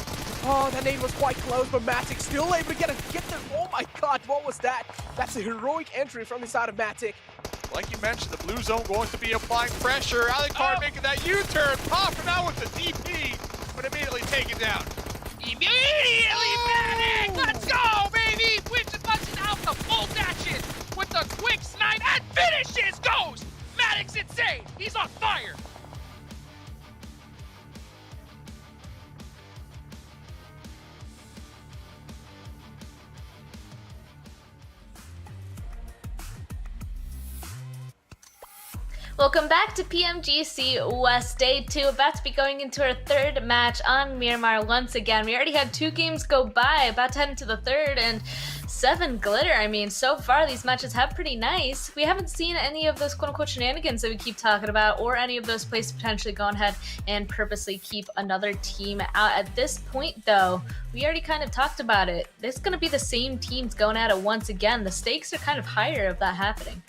Oh, that nade was quite close, but Matic still able to get there. Oh my god, what was that? That's a heroic entry from the side of Matic. Like you mentioned, the blue zone going to be applying pressure. Alucard making that U-turn, popping out with the DP, but immediately taken down. Immediately Matic! Let's go, baby! Whips and punches out the full dashes with the quick snipe and finishes! Goes! Matic's insane! He's on fire! Welcome back to PMGC West Day 2, about to be going into our 3rd match on Miramar once again. We already had 2 games go by, about to head into the 3rd, and 7 glitter. I mean, so far these matches have pretty nice. We haven't seen any of those quote-unquote shenanigans that we keep talking about, or any of those plays to potentially go ahead and purposely keep another team out. At this point, though, we already kind of talked about it. It's going to be the same teams going at it once again. The stakes are kind of higher of that happening.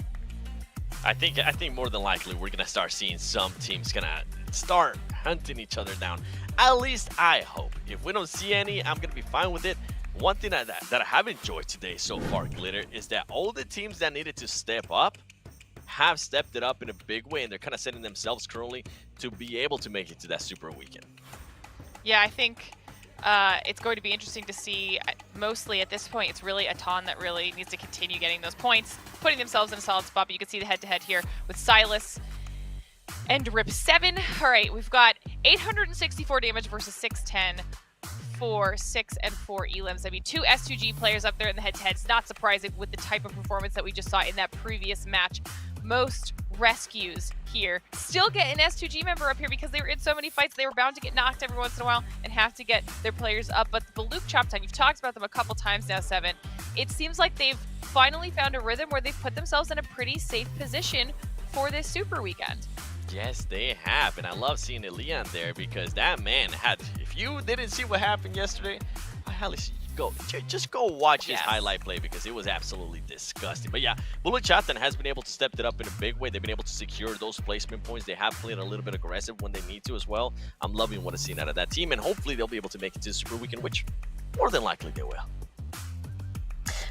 I think more than likely we're gonna start seeing some teams gonna start hunting each other down. At least I hope. If we don't see any, I'm gonna be fine with it. One thing that I have enjoyed today so far, Glitter, is that all the teams that needed to step up have stepped it up in a big way, and they're kind of setting themselves currently to be able to make it to that Super Weekend. Yeah, I think it's going to be interesting to see. Mostly at this point, it's really Atan that really needs to continue getting those points, putting themselves in a solid spot. But you can see the head-to-head here with Silas and Rip 7. All right, we've got 864 damage versus 610, 4, 6, and 4 elims. I mean, 2 S2G players up there in the head-to-heads. Not surprising with the type of performance that we just saw in that previous match. Most rescues here. Still get an S2G member up here because they were in so many fights. They were bound to get knocked every once in a while and have to get their players up. But the Baluk Chop Time, you've talked about them a couple times now, Seven. It seems like they've finally found a rhythm where they've put themselves in a pretty safe position for this Super Weekend. Yes, they have, and I love seeing Leon there because that man had. If you didn't see what happened yesterday, I highly just go watch his highlight play because it was absolutely disgusting. But yeah, Baluk Chatan has been able to step it up in a big way. They've been able to secure those placement points. They have played a little bit aggressive when they need to as well. I'm loving what I've seen out of that team, and hopefully they'll be able to make it to the Super Weekend, which more than likely they will.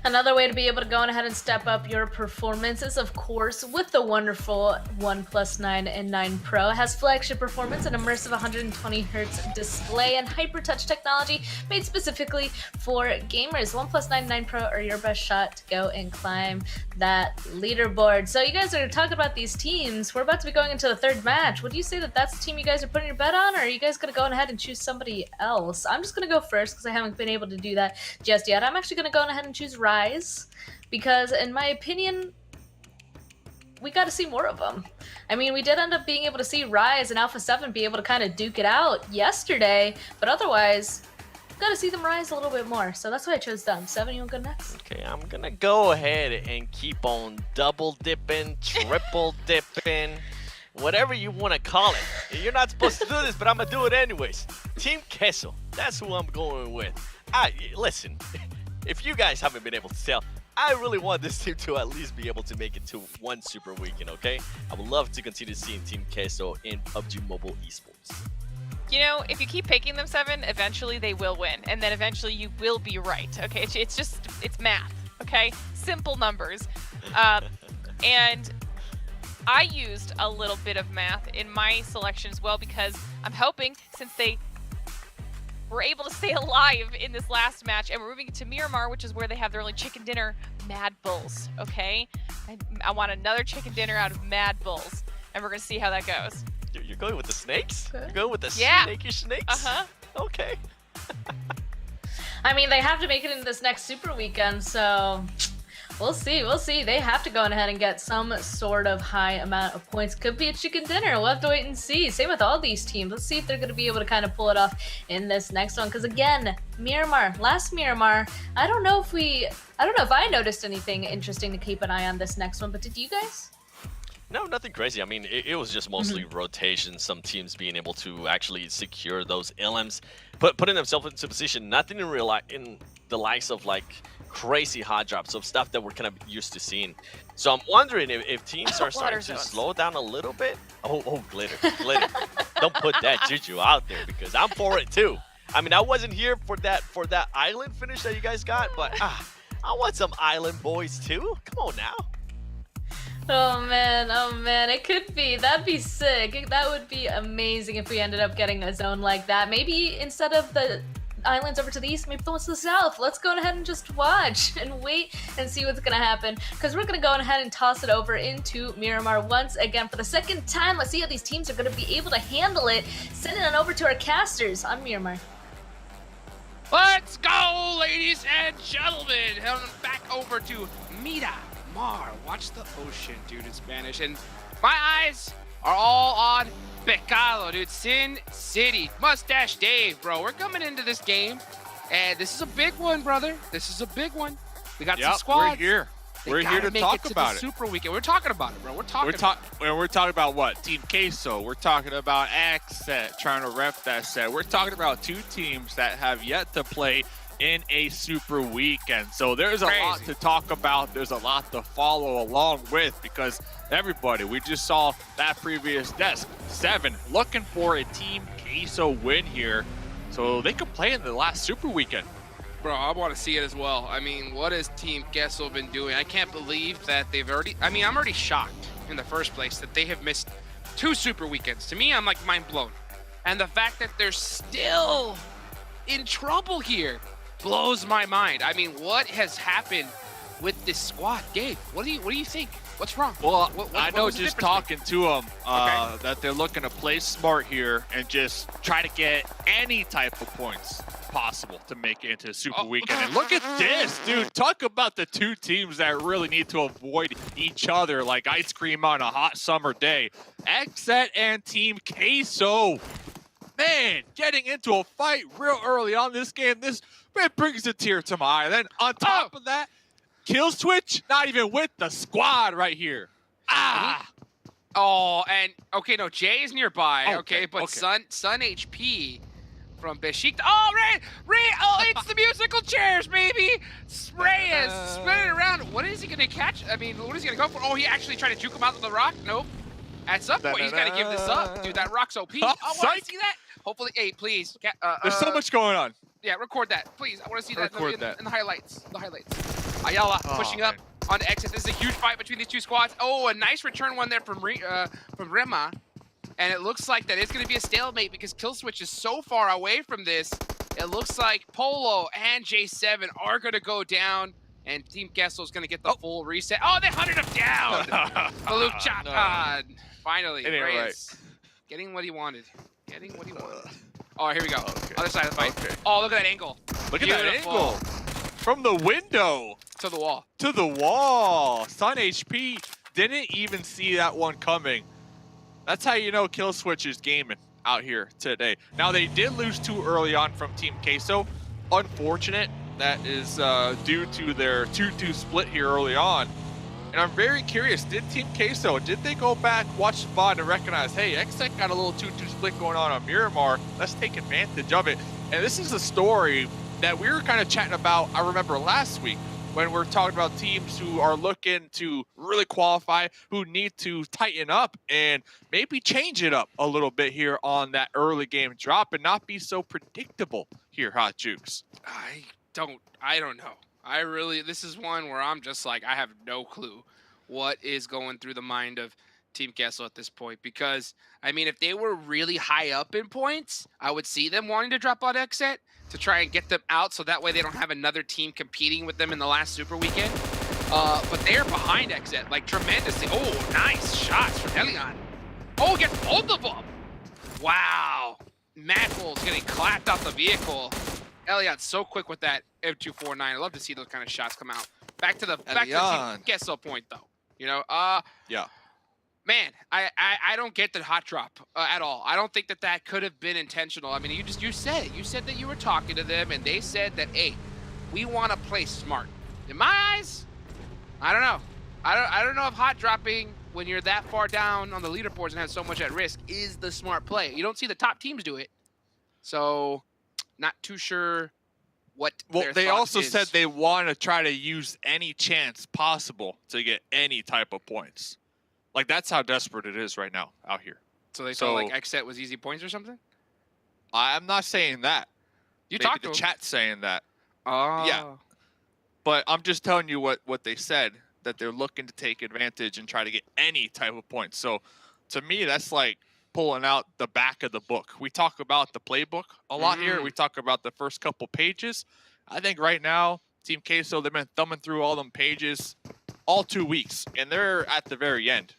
Another way to be able to go on ahead and step up your performance is, of course, with the wonderful OnePlus 9 and 9 Pro. It has flagship performance, an immersive 120Hz display, and hyper-touch technology made specifically for gamers. OnePlus 9 and 9 Pro are your best shot to go and climb that leaderboard. So you guys are talking about these teams. We're about to be going into the third match. Would you say that that's the team you guys are putting your bet on, or are you guys going to go on ahead and choose somebody else? I'm just going to go first because I haven't been able to do that just yet. I'm actually going to go on ahead and choose Rise, because in my opinion, we got to see more of them. I mean, we did end up being able to see Rise and Alpha 7 be able to kind of duke it out yesterday, but otherwise, got to see them rise a little bit more. So that's why I chose them. 7, you want to go next? Okay, I'm going to go ahead and keep on double dipping, triple dipping, whatever you want to call it. You're not supposed to do this, but I'm going to do it anyways. Team Queso, that's who I'm going with. Listen, if you guys haven't been able to tell, I really want this team to at least be able to make it to one Super Weekend, okay? I would love to continue seeing Team Queso in PUBG Mobile Esports. You know, if you keep picking them, 7, eventually they will win. And then eventually you will be right, okay? It's math, okay? Simple numbers. And I used a little bit of math in my selection as well because I'm hoping, since they were able to stay alive in this last match, and we're moving to Miramar, which is where they have their only chicken dinner, Mad Bulls, okay? I want another chicken dinner out of Mad Bulls, and we're going to see how that goes. You're going with the snakes? You're going with the snaky snakes? Uh-huh. Okay. I mean, they have to make it into this next Super Weekend, so we'll see. We'll see. They have to go on ahead and get some sort of high amount of points. Could be a chicken dinner. We'll have to wait and see. Same with all these teams. Let's see if they're going to be able to kind of pull it off in this next one. Because again, Miramar, last Miramar, I don't know if I noticed anything interesting to keep an eye on this next one, but did you guys? No, nothing crazy. I mean, it was just mostly rotation, some teams being able to actually secure those LMs, putting themselves into position, nothing in the likes of like crazy hot drops of stuff that we're kind of used to seeing. So I'm wondering if teams are starting to slow down a little bit. Oh, glitter. Don't put that juju out there because I'm for it too. I mean, I wasn't here for that island finish that you guys got, but I want some island boys too. Come on now. Oh man, it could be. That'd be sick. That would be amazing if we ended up getting a zone like that. Maybe instead of the islands over to the east, maybe the ones to the south. Let's go ahead and just watch and wait and see what's gonna happen, because we're gonna go ahead and toss it over into Miramar once again for the second time. Let's see how these teams are gonna be able to handle it. Sending it over to our casters on Miramar. Let's go, ladies and gentlemen. Heading back over to Miramar. Watch the ocean, dude, in Spanish. And my eyes are all on Pecado, dude. Sin City. Mustache Dave, bro. We're coming into this game, and this is a big one, brother. This is a big one. We got some squads. We're here. We're here to talk about it. Super Weekend. We're talking about it, bro. We're talking about what? Team Queso. We're talking about X set, trying to ref that set. We're talking about 2 teams that have yet to play in a Super Weekend. So there's a lot to talk about. There's a lot to follow along with, because everybody, we just saw that previous desk. 7 looking for a Team Queso win here so they could play in the last Super Weekend. Bro, I want to see it as well. I mean, what has Team Queso been doing? I can't believe that they've already... I mean, I'm already shocked in the first place that they have missed 2 Super Weekends. To me, I'm like mind blown. And the fact that they're still in trouble here blows my mind. I mean, what has happened with this squad. Gabe, what do you think? What's wrong? Well, what I know was the just difference talking to them that they're looking to play smart here and just try to get any type of points possible to make it into the Super Weekend. And look at this, dude. Talk about the two teams that really need to avoid each other like ice cream on a hot summer day. Xset and Team Queso. Man, getting into a fight real early on this game, this brings a tear to my eye. Then on top of that, Kill Switch, not even with the squad right here. Oh, and okay, no, Jay is nearby. Okay, but Sun HP from Besiktas. Oh, Ray! Oh, it's the musical chairs, baby. Reyes spinning around. What is he gonna catch? I mean, what is he gonna go for? Oh, he actually tried to juke him out of the rock. Nope. At some point, he's gotta give this up, dude. That rock's OP. I want to see that. Hopefully, hey, please. There's so much going on. Yeah, record that, please. I want to see that in the highlights. Ayala Oh, pushing up on the exit. This is a huge fight between these two squads. Oh, a nice return one there from Rema. And it looks like that it's going to be a stalemate because Killswitch is so far away from this. It looks like Polo and J7 are going to go down. And Team Kessel is going to get the full reset. Oh, they hunted him down! Luke Chapman. Finally, Reyes getting what he wanted. Oh, here we go. Other side of the fight. Oh, look at that angle. Look at that angle. From the window. To the wall. To the wall. Sun HP didn't even see that one coming. That's how you know Kill Switch is gaming out here today. Now, they did lose 2 early on from Team Queso. Unfortunate. That is due to their 2-2 split here early on. And I'm very curious, did Team Queso, did they go back, watch the VOD, and recognize, hey, Xtech got a little 2-2 split going on Miramar. Let's take advantage of it. And this is a story that we were kind of chatting about, I remember last week, when we're talking about teams who are looking to really qualify, who need to tighten up and maybe change it up a little bit here on that early game drop and not be so predictable here, Hot Jukes. I don't know. This is one where I'm just like, I have no clue what is going through the mind of Team Kessel at this point. Because, I mean, if they were really high up in points, I would see them wanting to drop out Xset to try and get them out so that way they don't have another team competing with them in the last Super Weekend. But they're behind Xset, like, tremendously. Oh, nice shots from Elion. Oh, gets both of them. Wow. Madbull's getting clapped off the vehicle. Elliot's so quick with that M249. I love to see those kind of shots come out. Back to the Team Kessel point, though. You know, yeah. Man, I don't get the hot drop at all. I don't think that could have been intentional. I mean, you said it. You said that you were talking to them, and they said that, hey, we want to play smart. In my eyes, I don't know. I don't know if hot dropping when you're that far down on the leaderboards and have so much at risk is the smart play. You don't see the top teams do it, so not too sure what. Well, they also is. said they want to try to use any chance possible to get any type of points. Like, that's how desperate it is right now out here. So they felt like Xset was easy points or something? I'm not saying that. You Maybe talked to the them. chat saying that. Oh. Yeah. But I'm just telling you what they said, that they're looking to take advantage and try to get any type of points. So to me, that's like pulling out the back of the book. We talk about the playbook a lot here. We talk about the first couple pages. I think right now, Team Queso, they've been thumbing through all them pages all 2 weeks, and they're at the very end,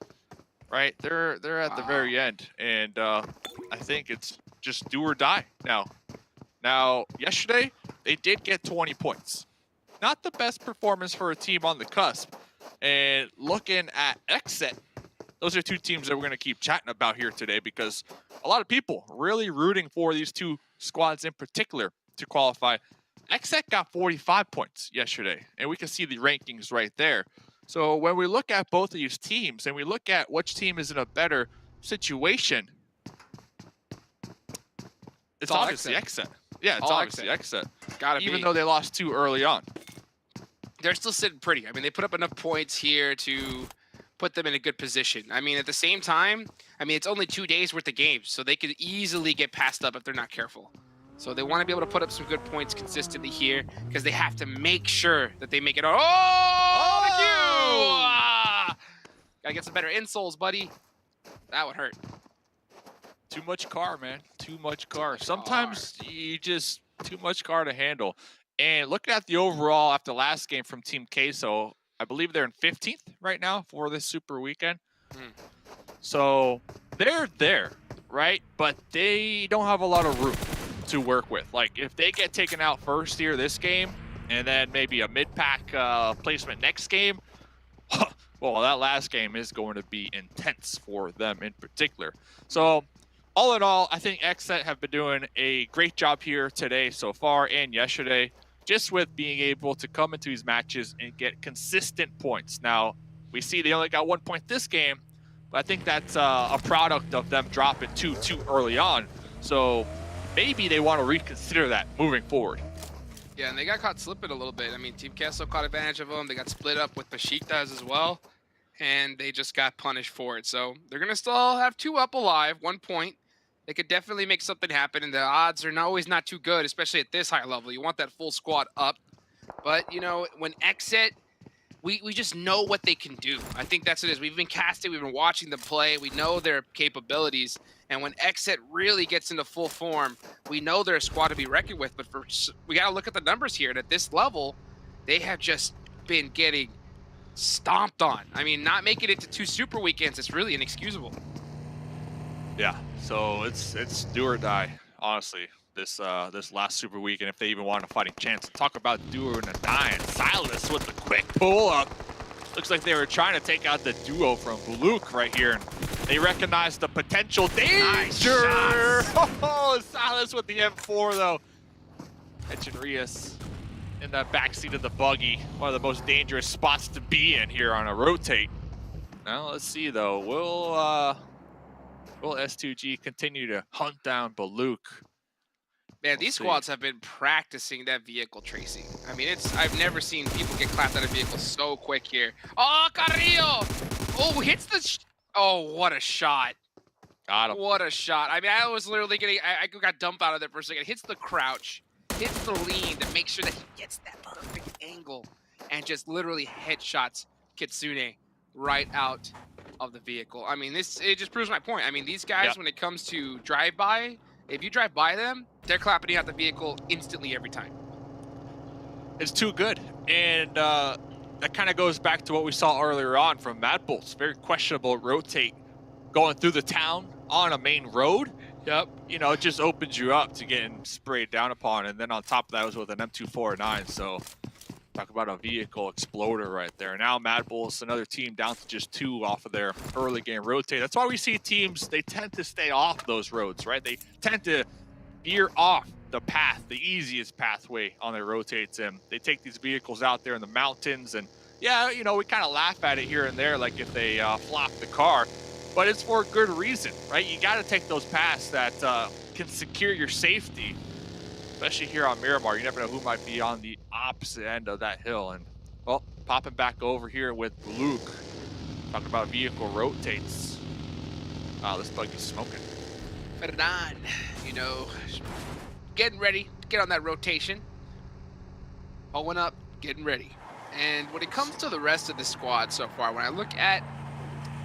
right? They're at the very end, and I think it's just do or die now. Now, yesterday, they did get 20 points. Not the best performance for a team on the cusp. And looking at Xset, those are two teams that we're going to keep chatting about here today because a lot of people really rooting for these two squads in particular to qualify. Xset got 45 points yesterday, and we can see the rankings right there. So when we look at both of these teams and we look at which team is in a better situation, it's obviously Xset. Yeah, it's obviously Xset. Gotta be. Even though they lost 2 early on. They're still sitting pretty. I mean, they put up enough points here to put them in a good position. I mean, at the same time, I mean, it's only 2 days worth of games, so they could easily get passed up if they're not careful. So they want to be able to put up some good points consistently here because they have to make sure that they make it. Oh, thank you! Gotta get some better insoles, buddy. That would hurt. Too much car, man. Too much car. Sometimes you just too much car to handle. And looking at the overall after last game from Team Queso, I believe they're in 15th right now for this Super Weekend. So they're there, right? But they don't have a lot of room to work with. Like, if they get taken out first here this game, and then maybe a mid-pack placement next game, well, that last game is going to be intense for them in particular. So all in all, I think XSET have been doing a great job here today so far and yesterday, just with being able to come into these matches and get consistent points. Now, we see they only got 1 point this game, but I think that's a product of them dropping two too early on. So maybe they want to reconsider that moving forward. Yeah, and they got caught slipping a little bit. I mean, Team Castle caught advantage of them. They got split up with Besiktas as well, and they just got punished for it. So they're going to still have 2 up alive, 1 point. They could definitely make something happen, and the odds are always not too good, especially at this high level. You want that full squad up. But, you know, when XSET, we just know what they can do. I think that's what it is. We've been casting, we've been watching them play. We know their capabilities. And when XSET really gets into full form, we know they're a squad to be reckoned with. But we got to look at the numbers here. And at this level, they have just been getting stomped on. I mean, not making it to 2 Super Weekends is really inexcusable. Yeah, so it's do or die, honestly. This last Super Weekend, if they even want a fighting chance. Talk about do or die. And Silas with the quick pull up. Looks like they were trying to take out the duo from Buluk right here. And they recognize the potential danger. Nice oh, Silas with the M4 though. Catching Rios in the backseat of the buggy. One of the most dangerous spots to be in here on a rotate. Now let's see though. Will S2G continue to hunt down Buluk? Man, these squads have been practicing that vehicle tracing. I mean, I've never seen people get clapped out of vehicles so quick here. Oh, Carrillo! Oh, hits the... Oh, what a shot. Got him. What a shot. I mean, I was literally getting... I got dumped out of there for a second. Hits the crouch, hits the lean to make sure that he gets that perfect angle, and just literally headshots Kitsune right out of the vehicle. I mean, it just proves my point. I mean, these guys, when it comes to drive-by, if you drive by them, they're clapping out the vehicle instantly every time. It's too good. And that kind of goes back to what we saw earlier on from Mad Bulls. Very questionable rotate going through the town on a main road. Yep. You know, it just opens you up to getting sprayed down upon. And then on top of that was with an M249. So talk about a vehicle exploder right there. Now Mad Bulls, another team down to just 2 off of their early game rotate. That's why we see teams, they tend to stay off those roads, right? They tend to veer off the path, the easiest pathway on their rotates, and they take these vehicles out there in the mountains. And yeah, you know, we kind of laugh at it here and there, like if they flop the car, but it's for a good reason, right? You got to take those paths that can secure your safety, especially here on Miramar. You never know who might be on the opposite end of that hill. And well, popping back over here with Luke, talking about vehicle rotates. Wow, this buggy's smoking. Fernan, you know, getting ready to get on that rotation. Pulling up, getting ready. And when it comes to the rest of the squad so far, when I look at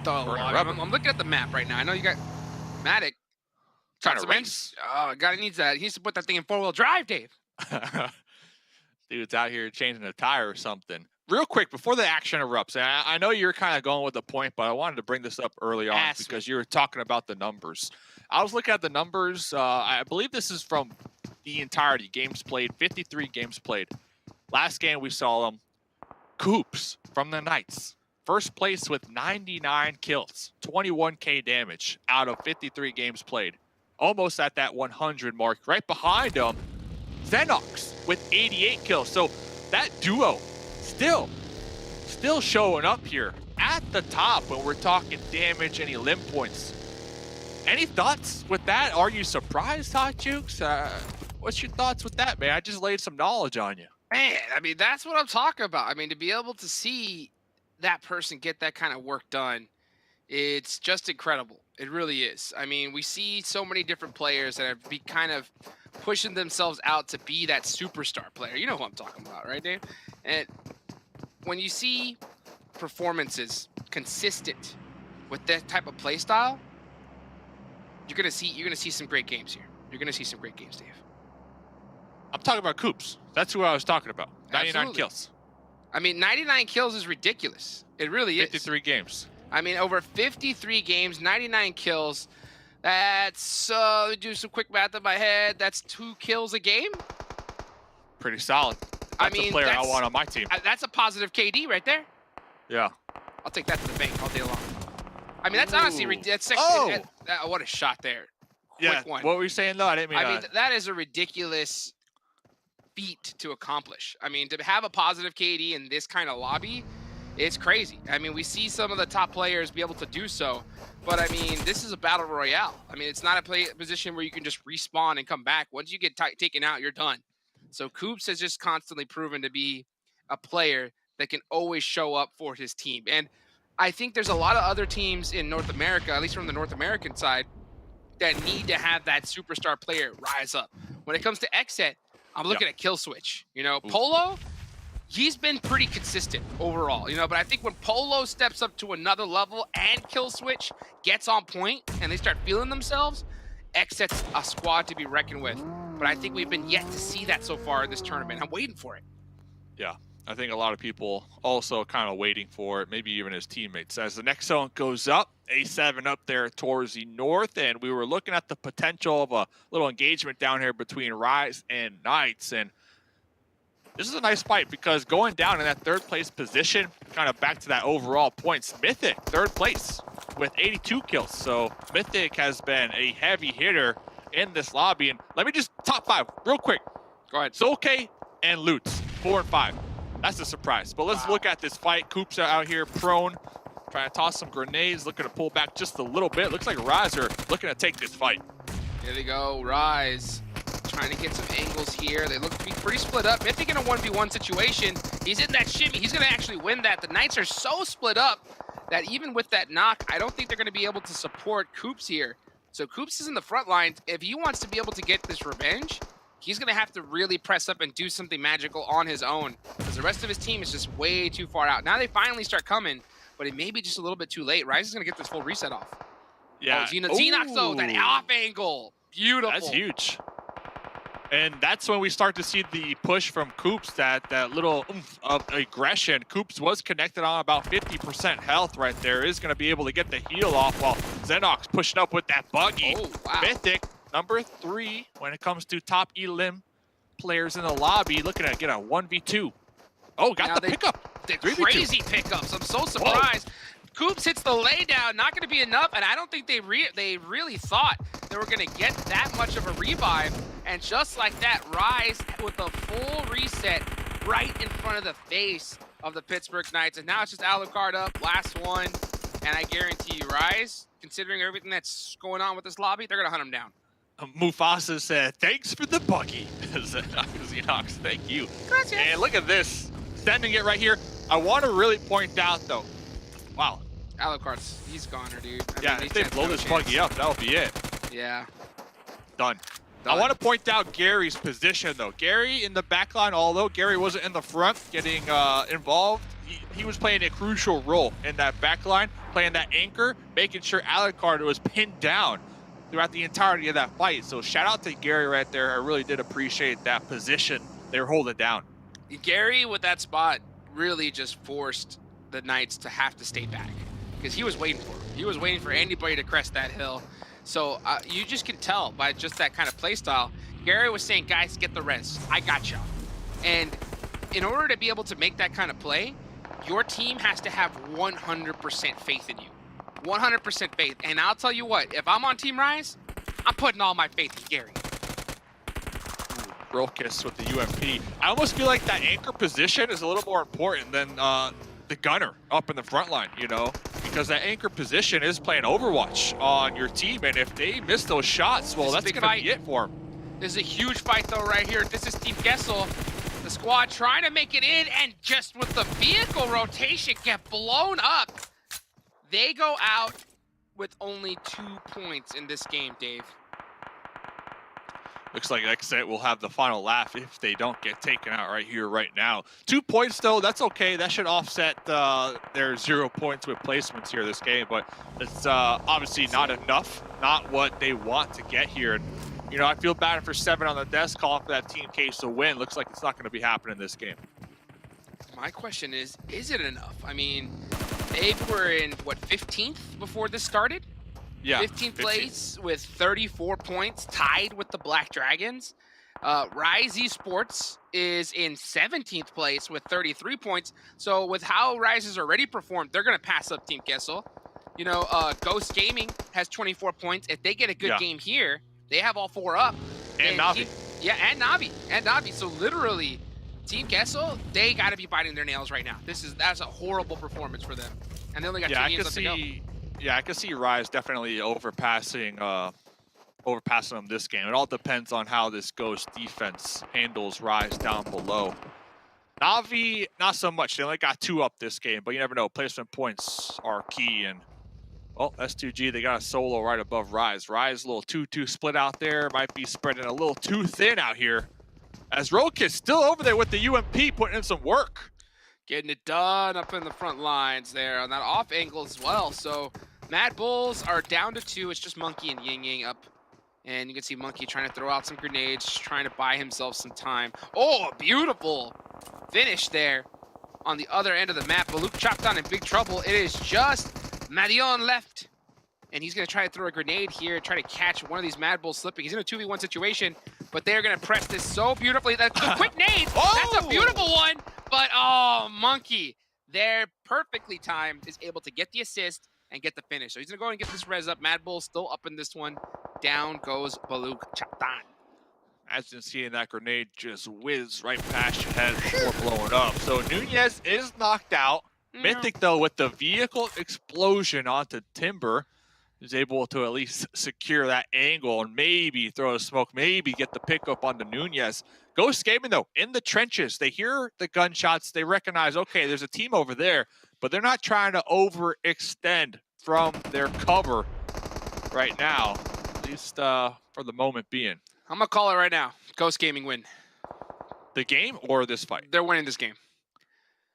the I'm looking at the map right now. I know you got Matic trying to race. Oh, guy needs that. He needs to put that thing in 4-wheel drive, Dave. Dude's out here changing a tire or something. Real quick, before the action erupts, and I know you're kind of going with the point, but I wanted to bring this up early on because you were talking about the numbers. I was looking at the numbers. I believe this is from the entirety. Games played, 53 games played. Last game we saw them. Coops from the Knights. First place with 99 kills, 21k damage out of 53 games played. Almost at that 100 mark. Right behind them, Xenox with 88 kills. So that duo still showing up here at the top when we're talking damage and elim points. Any thoughts with that? Are you surprised, Hot Jukes? What's your thoughts with that, man? I just laid some knowledge on you. Man, I mean, that's what I'm talking about. I mean, to be able to see that person get that kind of work done, it's just incredible. It really is. I mean, we see so many different players that are kind of pushing themselves out to be that superstar player. You know who I'm talking about, right, Dave? And when you see performances consistent with that type of play style, you're gonna see some great games here. You're gonna see some great games, Dave. I'm talking about Coops. That's who I was talking about. 99 Absolutely. kills. I mean, 99 kills is ridiculous. It really is. 53 games. I mean, over 53 games, 99 kills. That's, let me do some quick math in my head. That's 2 kills a game. Pretty solid. That's a player I want on my team. That's a positive KD right there. Yeah. I'll take that to the bank all day long. I mean, that's honestly ridiculous. What a shot there. Yeah, Quick one. what were you saying? No, I didn't mean I mean, that is a ridiculous feat to accomplish. I mean, to have a positive KD in this kind of lobby, it's crazy. I mean, we see some of the top players be able to do so, but I mean, this is a battle royale. I mean, it's not a position where you can just respawn and come back. Once you get taken out, you're done. So Coops has just constantly proven to be a player that can always show up for his team. And I think there's a lot of other teams in North America, at least from the North American side, that need to have that superstar player rise up. When it comes to Xset, I'm looking at Kill Switch. You know, Polo, he's been pretty consistent overall, you know, but I think when Polo steps up to another level and Kill Switch gets on point and they start feeling themselves, Xset's a squad to be reckoned with. But I think we've been yet to see that so far in this tournament. I'm waiting for it. Yeah, I think a lot of people also kind of waiting for it, maybe even his teammates. As the next zone goes up, A7 up there towards the north, and we were looking at the potential of a little engagement down here between Rise and Knights, and this is a nice fight because going down in that third place position, kind of back to that overall points, Mythic, third place with 82 kills. So Mythic has been a heavy hitter in this lobby, and let me just top 5 real quick. Go ahead. Soke and Lutz, 4 and 5. That's a surprise. But let's look at this fight. Coops out here prone, trying to toss some grenades, looking to pull back just a little bit. Looks like Rise are looking to take this fight. Here they go, Rise. Trying to get some angles here. They look to be pretty split up. Mythic in a 1v1 situation. He's in that shimmy. He's going to actually win that. The Knights are so split up that even with that knock, I don't think they're going to be able to support Coops here. So Coops is in the front line. If he wants to be able to get this revenge, he's going to have to really press up and do something magical on his own, because the rest of his team is just way too far out. Now they finally start coming, but it may be just a little bit too late. Rise is going to get this full reset off. Yeah. Oh, Xenox, though, that off angle. Beautiful. That's huge. And that's when we start to see the push from Coops, that little oomph of aggression. Coops was connected on about 50% health right there. Is going to be able to get the heal off while Xenox pushing up with that buggy. Oh, wow. Mythic, number 3 when it comes to top elim players in the lobby, looking to get a 1v2. Oh, got the pickup. The crazy pickups. I'm so surprised. Coops hits the laydown, not going to be enough, and I don't think they really thought they were going to get that much of a revive. And just like that, Rise with a full reset right in front of the face of the Pittsburgh Knights. And now it's just Alucard up, last one. And I guarantee you, Rise, considering everything that's going on with this lobby, they're going to hunt him down. Mufasa said, thanks for the buggy. Xenox, thank you. Gracias. And look at this, sending it right here. I want to really point out, though, wow. Alucard's, he's goner, dude. Yeah, if they blow this buggy up, that'll be it. Yeah. Done. I want to point out Gary's position, though. Gary in the backline, although Gary wasn't in the front getting involved, he was playing a crucial role in that backline, playing that anchor, making sure Alucard was pinned down throughout the entirety of that fight. So shout out to Gary right there. I really did appreciate that position they were holding down. Gary with that spot really just forced the Knights to have to stay back, because he was waiting for him. He was waiting for anybody to crest that hill. So you just can tell by just that kind of play style. Gary was saying, guys, get the res. I got you. And in order to be able to make that kind of play, your team has to have 100% faith in you. 100% faith. And I'll tell you what, if I'm on Team Rise, I'm putting all my faith in Gary. Brokis with the UMP. I almost feel like that anchor position is a little more important than the gunner up in the front line, you know, because that anchor position is playing Overwatch on your team, and if they miss those shots, well, that's going to be it for them. This is a huge fight, though, right here. This is Team Gessel. The squad trying to make it in, and just with the vehicle rotation get blown up. They go out with only 2 points in this game, Dave. Looks like Xset will have the final laugh if they don't get taken out right here, right now. 2 points, though, that's okay. That should offset their 0 points with placements here this game, but it's obviously not enough, not what they want to get here. you know, I feel bad for 7 on the desk calling for that Team Case to win. Looks like it's not going to be happening this game. My question is it enough? I mean, they were in, what, 15th before this started? Yeah. 15th place with 34 points, tied with the Black Dragons. Rise Esports is in 17th place with 33 points. So with how Rise has already performed, they're going to pass up Team Kessel. You know, Ghost Gaming has 24 points. If they get a good game here, they have all 4 up. And Navi. And Navi. So literally, Team Kessel, they got to be biting their nails right now. That's a horrible performance for them. And they only got 2 games left to go. Yeah, I can see Rise definitely overpassing them this game. It all depends on how this Ghost defense handles Rise down below. Navi, not so much. They only got 2 up this game, but you never know. Placement points are key. And, well, S2G, they got a solo right above Rise. Rise, a little 2-2 split out there. Might be spreading a little too thin out here. As Roadkid's still over there with the UMP, putting in some work. Getting it done up in the front lines there on that off angle as well. So Mad Bulls are down to 2. It's just Monkey and Ying Ying up. And you can see Monkey trying to throw out some grenades, just trying to buy himself some time. Oh, beautiful finish there on the other end of the map. Baluk chopped on in big trouble. It is just Marion left. And he's going to try to throw a grenade here, try to catch one of these Mad Bulls slipping. He's in a 2v1 situation, but they're going to press this so beautifully. That's a quick nade. That's a beautiful one. But, oh, Monkey, there perfectly timed, is able to get the assist and get the finish. So he's going to go and get this res up. Mad Bull still up in this one. Down goes Baluk Chaptan. Imagine seeing that grenade just whiz right past your head before blowing up. So Nunez is knocked out. Mythic, though, with the vehicle explosion onto Timber, is able to at least secure that angle and maybe throw a smoke, maybe get the pickup on the Nunez. Ghost Gaming, though, in the trenches. They hear the gunshots. They recognize, okay, there's a team over there, but they're not trying to overextend from their cover right now, at least for the moment being. I'm going to call it right now. Ghost Gaming win. The game or this fight? They're winning this game.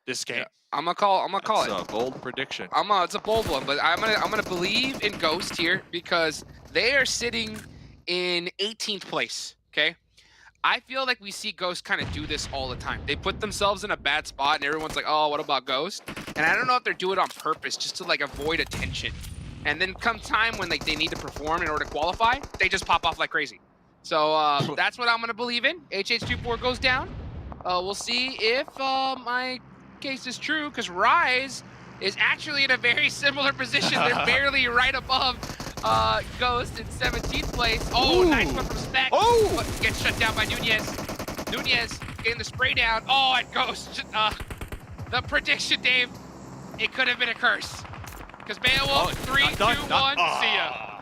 This game. Yeah. I'm gonna call it. It's a bold prediction. It's a bold one, but I'm gonna believe in Ghost here because they are sitting in 18th place. Okay, I feel like we see Ghost kind of do this all the time. They put themselves in a bad spot, and everyone's like, "Oh, what about Ghost?" And I don't know if they're doing it on purpose, just to like avoid attention. And then come time when like they need to perform in order to qualify, they just pop off like crazy. So that's what I'm gonna believe in. HH24 goes down. We'll see if my case is true, because Rise is actually in a very similar position. They're barely right above Ghost in 17th place. Oh, nice one from Spec. Oh, but gets shut down by Nunez. Nunez getting the spray down. Oh, and Ghost. The prediction, Dave, it could have been a curse. Because Beowulf, 3, 2, 1, see ya.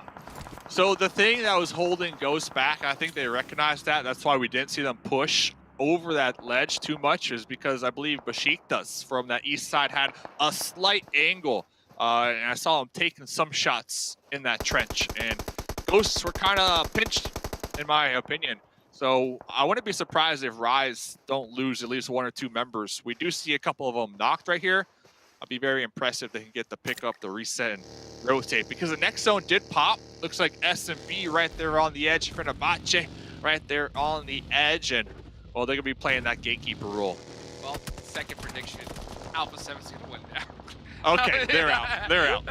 So the thing that was holding Ghost back, I think they recognized that. That's why we didn't see them push over that ledge too much, is because I believe Besiktas from that east side had a slight angle. And I saw him taking some shots in that trench. And Ghosts were kind of pinched, in my opinion. So I wouldn't be surprised if Rise don't lose at least 1 or 2 members. We do see a couple of them knocked right here. I'll be very impressed if they can get the pickup, the reset, and rotate. Because the next zone did pop. Looks like S&B right there on the edge. Fenerbahce right there on the edge. And, well, they're going to be playing that gatekeeper role. Well, second prediction. Alpha 7's going to win now. Okay, they're out. They're out.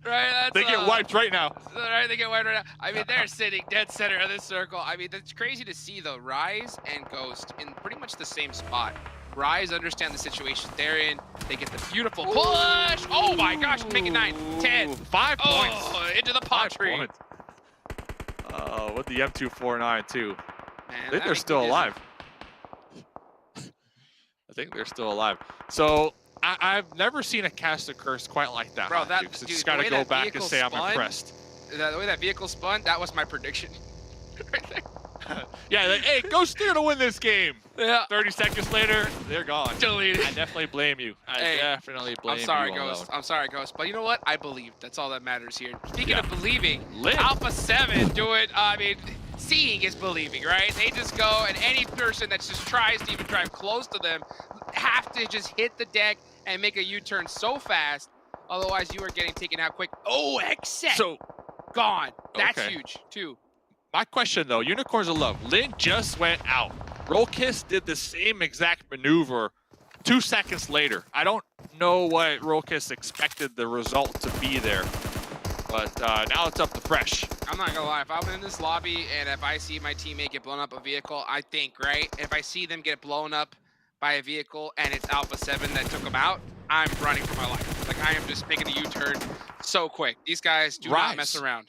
Right, they get wiped right now. Right, they get wiped right now. I mean, they're sitting dead center of this circle. I mean, that's crazy to see, though. Rise and Ghost in pretty much the same spot. Rise understand the situation they're in. They get the beautiful push. Oh my gosh, make it 9, 10, 5 points. Into the pot tree. With the M249 too. Man, I think they're still alive. I think they're still alive. So I've never seen a cast a curse quite like that. Bro, that dude, just gotta go back and say I'm impressed. The way that vehicle spun, that was my prediction. Right there. Yeah, like, hey, Ghost, they're gonna win this game. Yeah. 30 seconds later, they're gone. Deleted. I definitely blame you. I definitely blame you. I'm sorry, you Ghost. I'm sorry, Ghost. But you know what? I believe. That's all that matters here. Speaking of believing, Lit. Alpha 7 do it. I mean, seeing is believing, right? They just go, and any person that just tries to even drive close to them have to just hit the deck and make a U-turn so fast. Otherwise, you are getting taken out quick. Oh, X-Set. So gone. That's okay. huge, too. My question though, Unicorns of Love, Lin just went out. Rollkiss did the same exact maneuver 2 seconds later. I don't know what Rollkiss expected the result to be there, but now it's up to Fresh. I'm not gonna lie, if I'm in this lobby and if I see my teammate get blown up a vehicle, I think, right? If I see them get blown up by a vehicle and it's Alpha 7 that took them out, I'm running for my life. Like, I am just making a U-turn so quick. These guys do not mess around.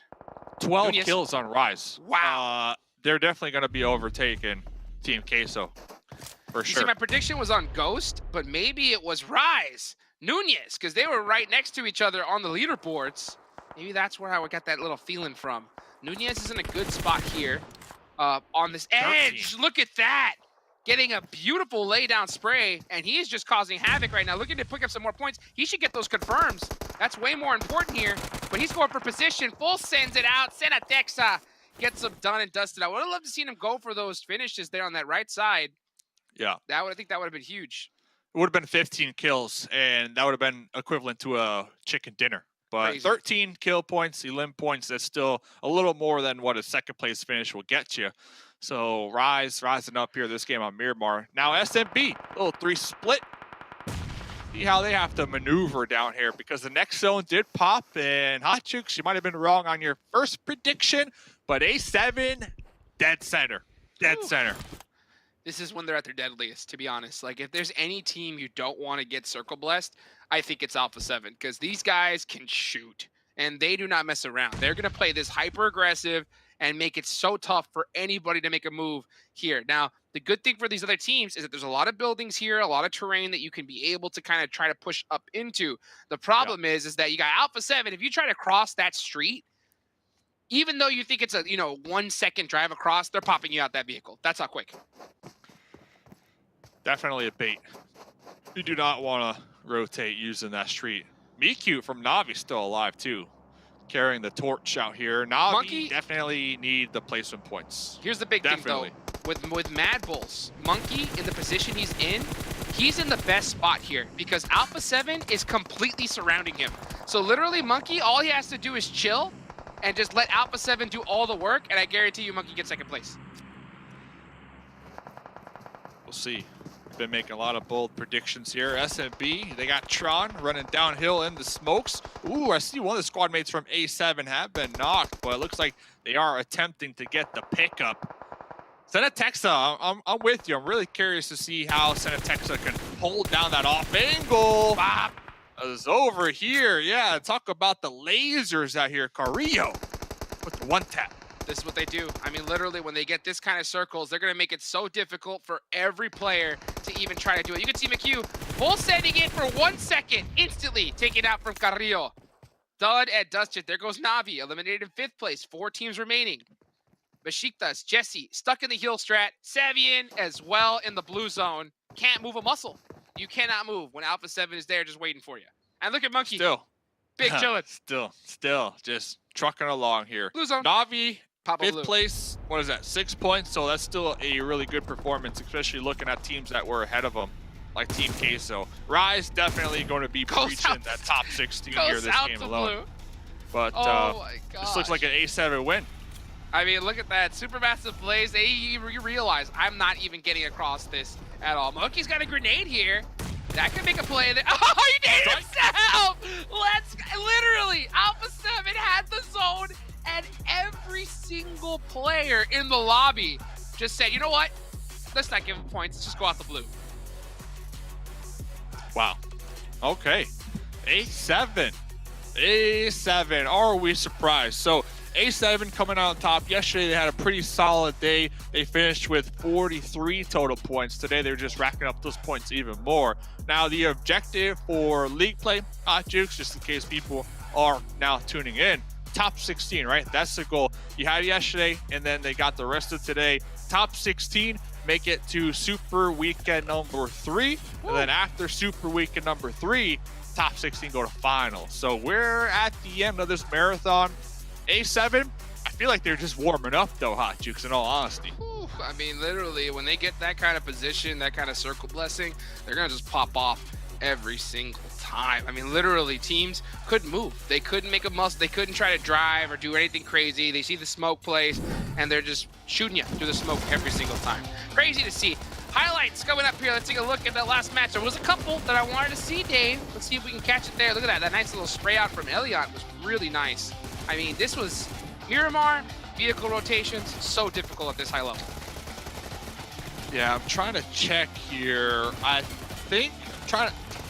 12 kills on Rise. Wow. They're definitely going to be overtaking Team Queso, for You sure. see, my prediction was on Ghost, but maybe it was Rise. Nunez, because they were right next to each other on the leaderboards. Maybe that's where I got that little feeling from. Nunez is in a good spot here on this edge. Look at that. Getting a beautiful laydown spray, and he is just causing havoc right now. Looking to pick up some more points. He should get those confirms. That's way more important here. But he's going for position. Full sends it out. Senatexa gets them done and dusted. I would have loved to see him go for those finishes there on that right side. Yeah. I think that would have been huge. It would have been 15 kills, and that would have been equivalent to a chicken dinner. But Crazy. 13 kill points, 11 points, that's still a little more than what a second place finish will get you. So rising up here this game on Miramar. Now SMB, little 3 split. See how they have to maneuver down here because the next zone did pop, and Hotchooks, you might have been wrong on your first prediction, but A7, dead center. Dead center. This is when they're at their deadliest, to be honest. Like, if there's any team you don't want to get circle blessed, I think it's Alpha 7, because these guys can shoot, and they do not mess around. They're going to play this hyper-aggressive and make it so tough for anybody to make a move here. Now, the good thing for these other teams is that there's a lot of buildings here, a lot of terrain that you can be able to kind of try to push up into. The problem is that you got Alpha 7. If you try to cross that street, even though you think it's a 1 second drive across, they're popping you out that vehicle. That's how quick. Definitely a bait. You do not want to rotate using that street. Miku from Navi still alive too, carrying the torch out here. Navi Monkey definitely need the placement points. Here's the big thing though, with Mad Bulls, Monkey in the position he's in the best spot here because Alpha 7 is completely surrounding him. So literally Monkey, all he has to do is chill and just let Alpha 7 do all the work, and I guarantee you Monkey gets second place. We'll see. Been making a lot of bold predictions here. SMB, they got Tron running downhill in the smokes. Ooh, I see one of the squad mates from A7 have been knocked, but it looks like they are attempting to get the pickup. Senatexa, I'm with you. I'm really curious to see how Senatexa can hold down that off angle. Bop is over here. Yeah, talk about the lasers out here. Carrillo with the 1-tap. This is what they do. I mean, literally, when they get this kind of circles, they're going to make it so difficult for every player to even try to do it. You can see McHugh full sending it for 1 second, instantly taken out from Carrillo. Dud and dusted. There goes Navi, eliminated in 5th place. 4 teams remaining. Besiktas, Jesse, stuck in the heel strat. Savian as well in the blue zone. Can't move a muscle. You cannot move when Alpha 7 is there just waiting for you. And look at Monkey. Still. Big chillin'. Still, just trucking along here. Blue zone. Navi, Papa 5th blue. place, what is that, 6 points? So that's still a really good performance, especially looking at teams that were ahead of them, like Team Queso. Rise definitely going to be breaching that top 16 here this game alone. Blue. But Oh my this looks like an A7 win. I mean, look at that. Supermassive plays. You realize I'm not even getting across this at all. Monkey's got a grenade here. That could make a play there. Oh, he did himself! Literally, Alpha 7 had the zone, and every single player in the lobby just said, you know what? Let's not give him points. Let's just go out the blue. Wow. Okay. A7. A7. Are we surprised? So A7 coming out on top. Yesterday they had a pretty solid day. They finished with 43 total points. Today they're just racking up those points even more. Now the objective for league play, Jukes, just in case people are now tuning in, top 16, right? That's the goal. You had yesterday, and then they got the rest of today. Top 16, make it to Super Weekend number 3. And then after Super Weekend number 3, top 16 go to finals. So we're at the end of this marathon. A7, I feel like they're just warming up though, Hot Jukes, in all honesty. I mean, literally, when they get that kind of position, that kind of circle blessing, they're going to just pop off every single time. I mean, literally, teams couldn't move. They couldn't make a muscle. They couldn't try to drive or do anything crazy. They see the smoke plays, and they're just shooting you through the smoke every single time. Crazy to see. Highlights coming up here. Let's take a look at that last match. There was a couple that I wanted to see, Dave. Let's see if we can catch it there. Look at that. That nice little spray out from Elliot was really nice. I mean, this was Miramar, vehicle rotations, so difficult at this high level. Yeah, I'm trying to check here. I think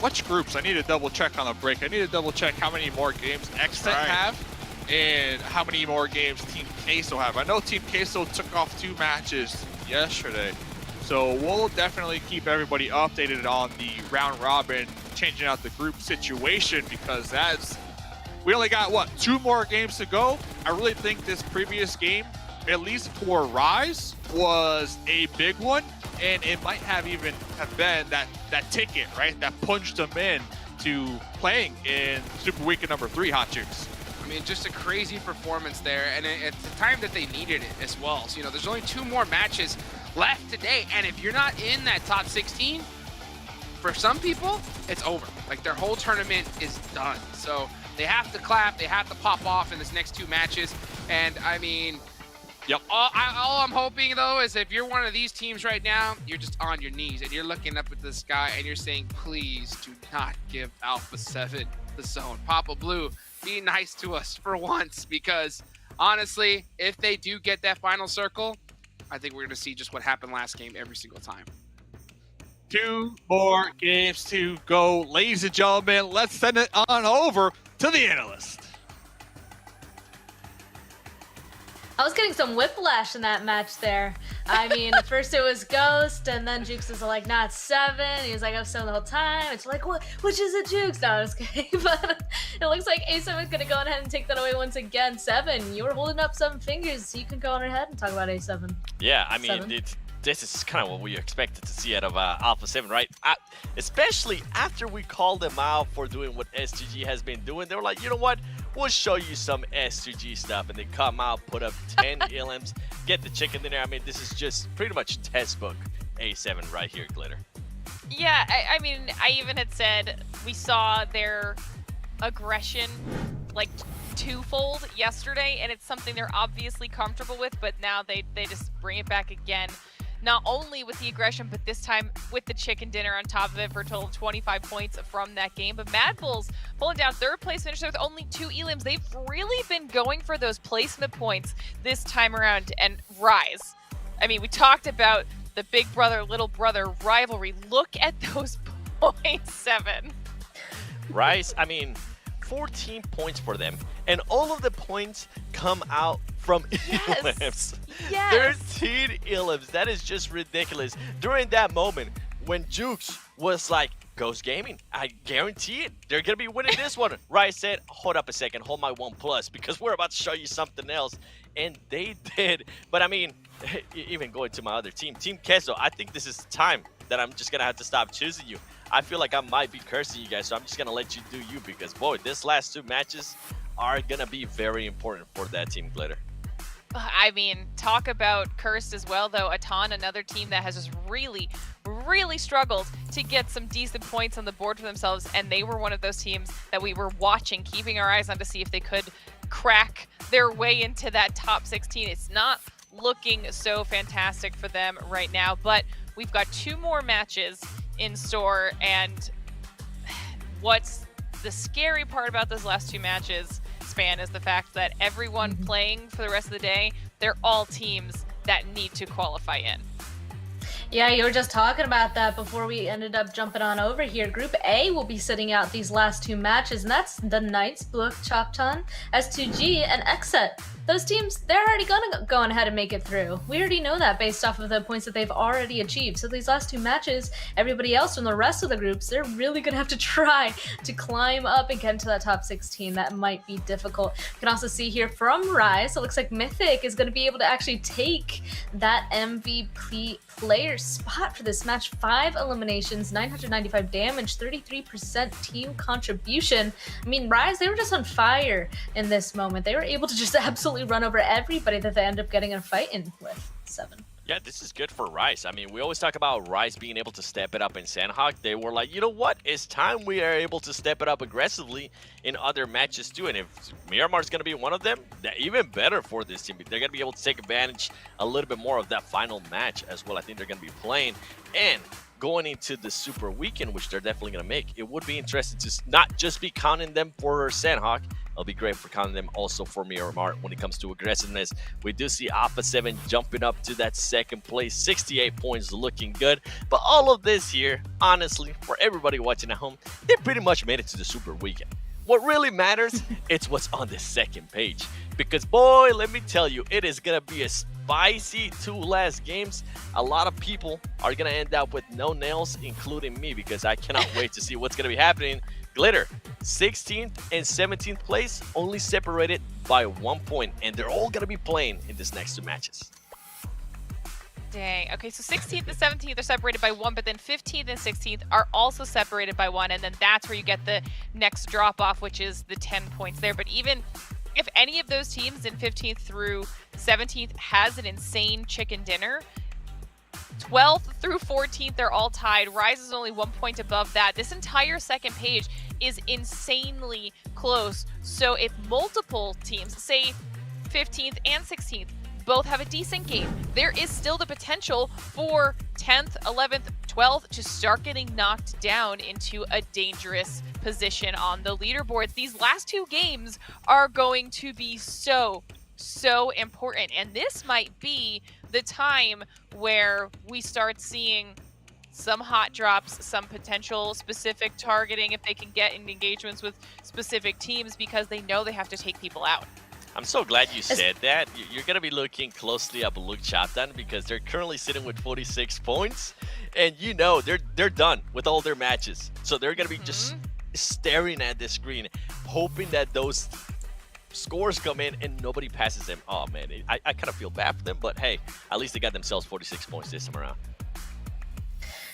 which groups? I need to double check on the break. I need to double check how many more games Extent have and how many more games Team Queso have. I know Team Queso took off 2 matches yesterday. So we'll definitely keep everybody updated on the round robin, changing out the group situation, because we only got, what, 2 more games to go? I really think this previous game, at least for Rise, was a big one, and it might have even been that ticket, right, that punched them in to playing in Super Weekend number 3, Hot Chicks. I mean, just a crazy performance there, and it's the time that they needed it as well. So, you know, there's only 2 more matches left today, and if you're not in that top 16, for some people, it's over. Like, their whole tournament is done. So they have to clap, they have to pop off in this next 2 matches, and I mean, yep. All I'm hoping, though, is if you're one of these teams right now, you're just on your knees and you're looking up at the sky and you're saying, please do not give Alpha 7 the zone. Papa Blue, be nice to us for once, because honestly, if they do get that final circle, I think we're going to see just what happened last game every single time. 2 more games to go. Ladies and gentlemen, let's send it on over to the analyst. I was getting some whiplash in that match there. I mean, first it was Ghost, and then Jukes was like, nah, it's 7. He was like, I was 7 the whole time. It's like, what? Which is it, Jukes? No, I was kidding. But it looks like A7 is going to go ahead and take that away once again. 7, you were holding up some fingers, so you can go on ahead and talk about A7. Yeah, I mean, this is kind of what we expected to see out of Alpha 7, right? Especially after we called them out for doing what SGG has been doing. They were like, you know what? We'll show you some SGG stuff. And they come out, put up 10 elims, get the chicken dinner. I mean, this is just pretty much textbook A7 right here, Glitter. Yeah, I mean, I even had said we saw their aggression like twofold yesterday, and it's something they're obviously comfortable with, but now they just bring it back again. Not only with the aggression, but this time with the chicken dinner on top of it for a total of 25 points from that game. But Mad Bulls pulling down 3rd place finisher with only 2 elims. They've really been going for those placement points this time around. And Rise, I mean, we talked about the big brother, little brother rivalry. Look at those points, 7. Rise, I mean, 14 points for them, and all of the points come out from elims. Yes. 13 elims. That is just ridiculous. During that moment, when Jukes was like, Ghost Gaming, I guarantee it, they're gonna be winning this one. Rise said, hold up a second, hold my 1+, because we're about to show you something else. And they did. But I mean, even going to my other team, Team Queso, I think this is the time that I'm just gonna have to stop choosing you. I feel like I might be cursing you guys, so I'm just gonna let you do you, because boy, this last 2 matches are gonna be very important for that team, Glitter. I mean, talk about cursed as well, though. Atan, another team that has just really, really struggled to get some decent points on the board for themselves, and they were one of those teams that we were watching, keeping our eyes on to see if they could crack their way into that top 16. It's not looking so fantastic for them right now, but we've got 2 more matches in store, and what's the scary part about those last 2 matches, Span, is the fact that everyone playing for the rest of the day, they're all teams that need to qualify in. Yeah, you were just talking about that before we ended up jumping on over here. Group A will be sitting out these last 2 matches, and that's the Knights, Bluk, Chopton, S2G, and Exet. Those teams, they're already gonna go ahead and make it through. We already know that based off of the points that they've already achieved. So these last 2 matches, everybody else from the rest of the groups, they're really gonna have to try to climb up and get into that top 16. That might be difficult. You can also see here from Rise, it looks like Mythic is gonna be able to actually take that MVP player spot for this match. 5 eliminations, 995 damage, 33% team contribution. I mean, Rise, they were just on fire in this moment. They were able to just absolutely run over everybody that they end up getting in a fight in with 7. Yeah, this is good for Rise. I mean, we always talk about Rise being able to step it up in Sandhawk. They were like, you know what? It's time we are able to step it up aggressively in other matches too. And if Miramar is going to be one of them, even better for this team. They're going to be able to take advantage a little bit more of that final match as well. I think they're going to be playing. And going into the Super Weekend, which they're definitely going to make, it would be interesting to not just be counting them for Sandhawk. It'll be great for counting them also for Miramar when it comes to aggressiveness. We do see Alpha 7 jumping up to that second place, 68 points, looking good. But all of this here, honestly, for everybody watching at home, they pretty much made it to the Super Weekend. What really matters, it's what's on the second page. Because boy, let me tell you, it is going to be a spicy 2 last games. A lot of people are going to end up with no nails, including me, because I cannot wait to see what's going to be happening. Glitter, 16th and 17th place, only separated by 1 point, and they're all going to be playing in this next 2 matches. Dang. Okay, so 16th and 17th are separated by 1, but then 15th and 16th are also separated by 1, and then that's where you get the next drop-off, which is the 10 points there. But even if any of those teams in 15th through 17th has an insane chicken dinner, 12th through 14th, they're all tied. Rise is only 1 point above that. This entire second page is insanely close. So if multiple teams, say 15th and 16th, both have a decent game, there is still the potential for 10th, 11th, 12th to start getting knocked down into a dangerous position on the leaderboards. These last 2 games are going to be so important, and this might be the time where we start seeing some hot drops, some potential specific targeting if they can get in engagements with specific teams, because they know they have to take people out. I'm so glad you said that. You're going to be looking closely at Baluk Chapdan because they're currently sitting with 46 points, and you know they're done with all their matches. So they're going to be just staring at the screen, hoping that those scores come in and nobody passes them. Oh man, I kind of feel bad for them, but hey, at least they got themselves 46 points this time around.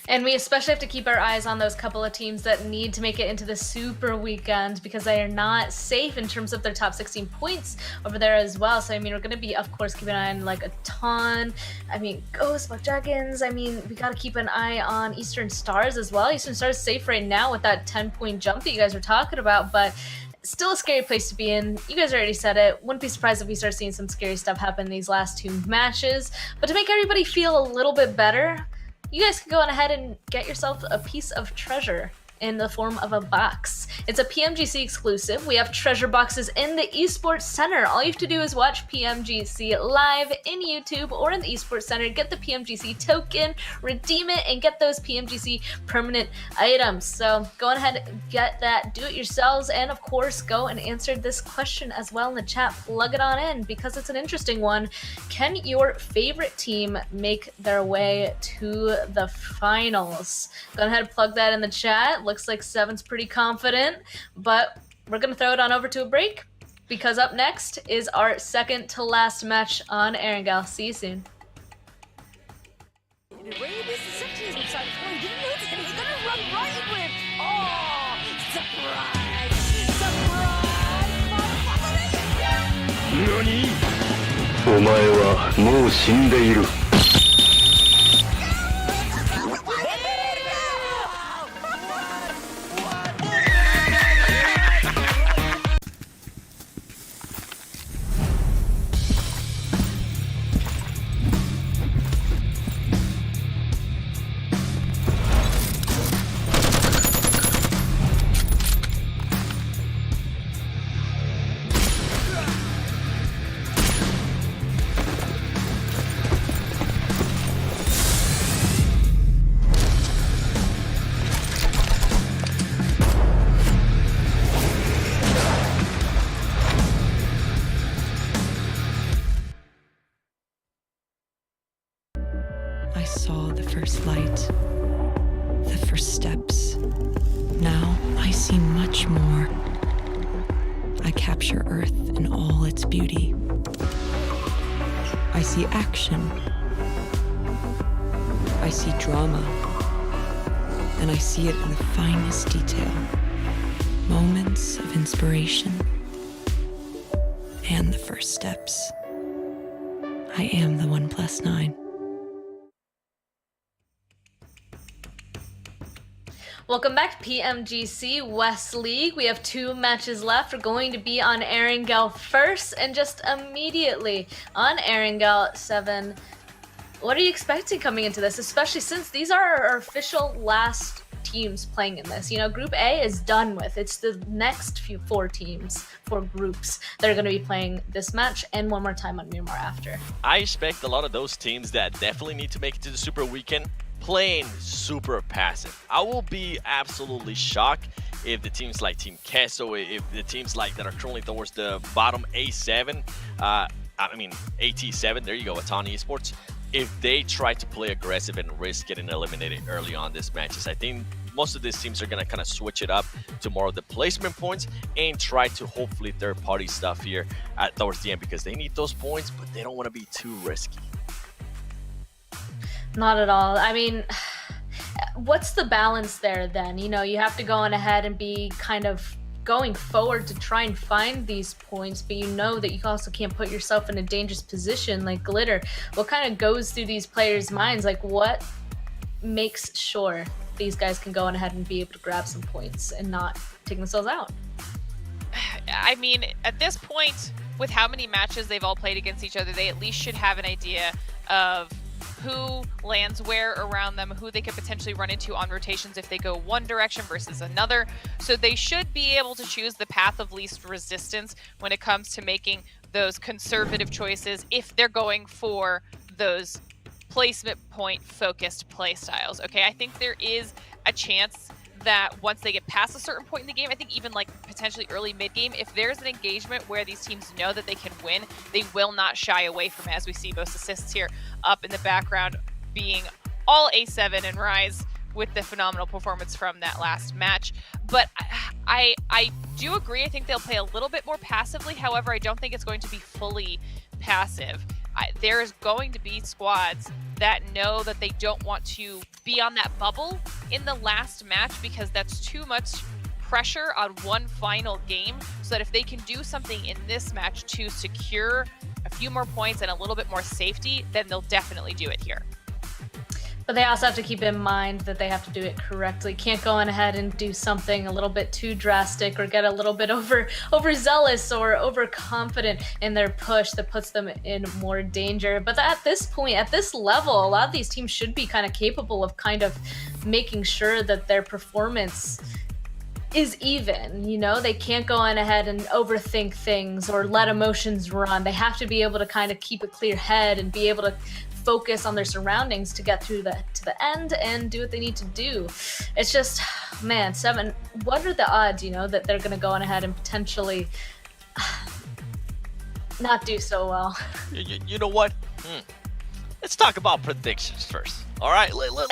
And we especially have to keep our eyes on those couple of teams that need to make it into the Super Weekend, because they are not safe in terms of their top 16 points over there as well. So I mean, we're going to be, of course, keeping an eye on like a ton. I mean, Ghost, Black Dragons. I mean, we got to keep an eye on Eastern Stars as well. Eastern Stars safe right now with that 10-point jump that you guys were talking about, but still a scary place to be in. You guys already said it. Wouldn't be surprised if we start seeing some scary stuff happen in these last 2 matches. But to make everybody feel a little bit better, you guys can go on ahead and get yourself a piece of treasure in the form of a box. It's a PMGC exclusive. We have treasure boxes in the Esports Center. All you have to do is watch PMGC live in YouTube or in the Esports Center, get the PMGC token, redeem it, and get those PMGC permanent items. So go on ahead and get that, do it yourselves, and of course go and answer this question as well in the chat. Plug it on in because it's an interesting one. Can your favorite team make their way to the finals? Go ahead and plug that in the chat. Looks like Seven's pretty confident, but we're going to throw it on over to a break because up next is our second to last match on Erangel. See you soon. NANI?! お前はもう死んでいる。I saw the first light, the first steps. Now I see much more. I capture Earth in all its beauty. I see action. I see drama. And I see it in the finest detail. Moments of inspiration. And the first steps. I am the 1+9. Welcome back to PMGC West League. We have 2 matches left. We're going to be on Erangel first, and just immediately on Erangel 7. What are you expecting coming into this, especially since these are our official last teams playing in this? You know, Group A is done with. It's the next 4 teams, 4 groups that are going to be playing this match and one more time on Miramar after. I expect a lot of those teams that definitely need to make it to the Super Weekend playing super passive. I will be absolutely shocked if the teams like Team Queso, if the teams like that are currently towards the bottom A7, AT7, there you go, Atan Esports, if they try to play aggressive and risk getting eliminated early on this matches. I think most of these teams are going to kind of switch it up to more of the placement points and try to hopefully third-party stuff here towards the end, because they need those points, but they don't want to be too risky. Not at all. I mean, what's the balance there then? You know, you have to go on ahead and be kind of going forward to try and find these points, but you know that you also can't put yourself in a dangerous position like Glitter. What kind of goes through these players' minds? Like, what makes sure these guys can go on ahead and be able to grab some points and not take themselves out? I mean, at this point, with how many matches they've all played against each other, they at least should have an idea of who lands where around them, who they could potentially run into on rotations if they go one direction versus another. So they should be able to choose the path of least resistance when it comes to making those conservative choices if they're going for those placement point focused play styles. Okay, I think there is a chance that once they get past a certain point in the game, I think even like potentially early mid-game, if there's an engagement where these teams know that they can win, they will not shy away from it, as we see most assists here up in the background being all A7 and Rise with the phenomenal performance from that last match. But I do agree, I think they'll play a little bit more passively. However, I don't think it's going to be fully passive. There is going to be squads that know that they don't want to be on that bubble in the last match, because that's too much pressure on one final game, so that if they can do something in this match to secure a few more points and a little bit more safety, then they'll definitely do it here. But they also have to keep in mind that they have to do it correctly. Can't go on ahead and do something a little bit too drastic or get a little bit overzealous or overconfident in their push that puts them in more danger. But at this point, at this level, a lot of these teams should be kind of capable of kind of making sure that their performance is even. You know, they can't go on ahead and overthink things or let emotions run. They have to be able to kind of keep a clear head and be able to focus on their surroundings to get through to the end and do what they need to do. It's just, man, 7, what are the odds, you know, that they're going to go on ahead and potentially not do so well? You know what? Let's talk about predictions first. All right, look.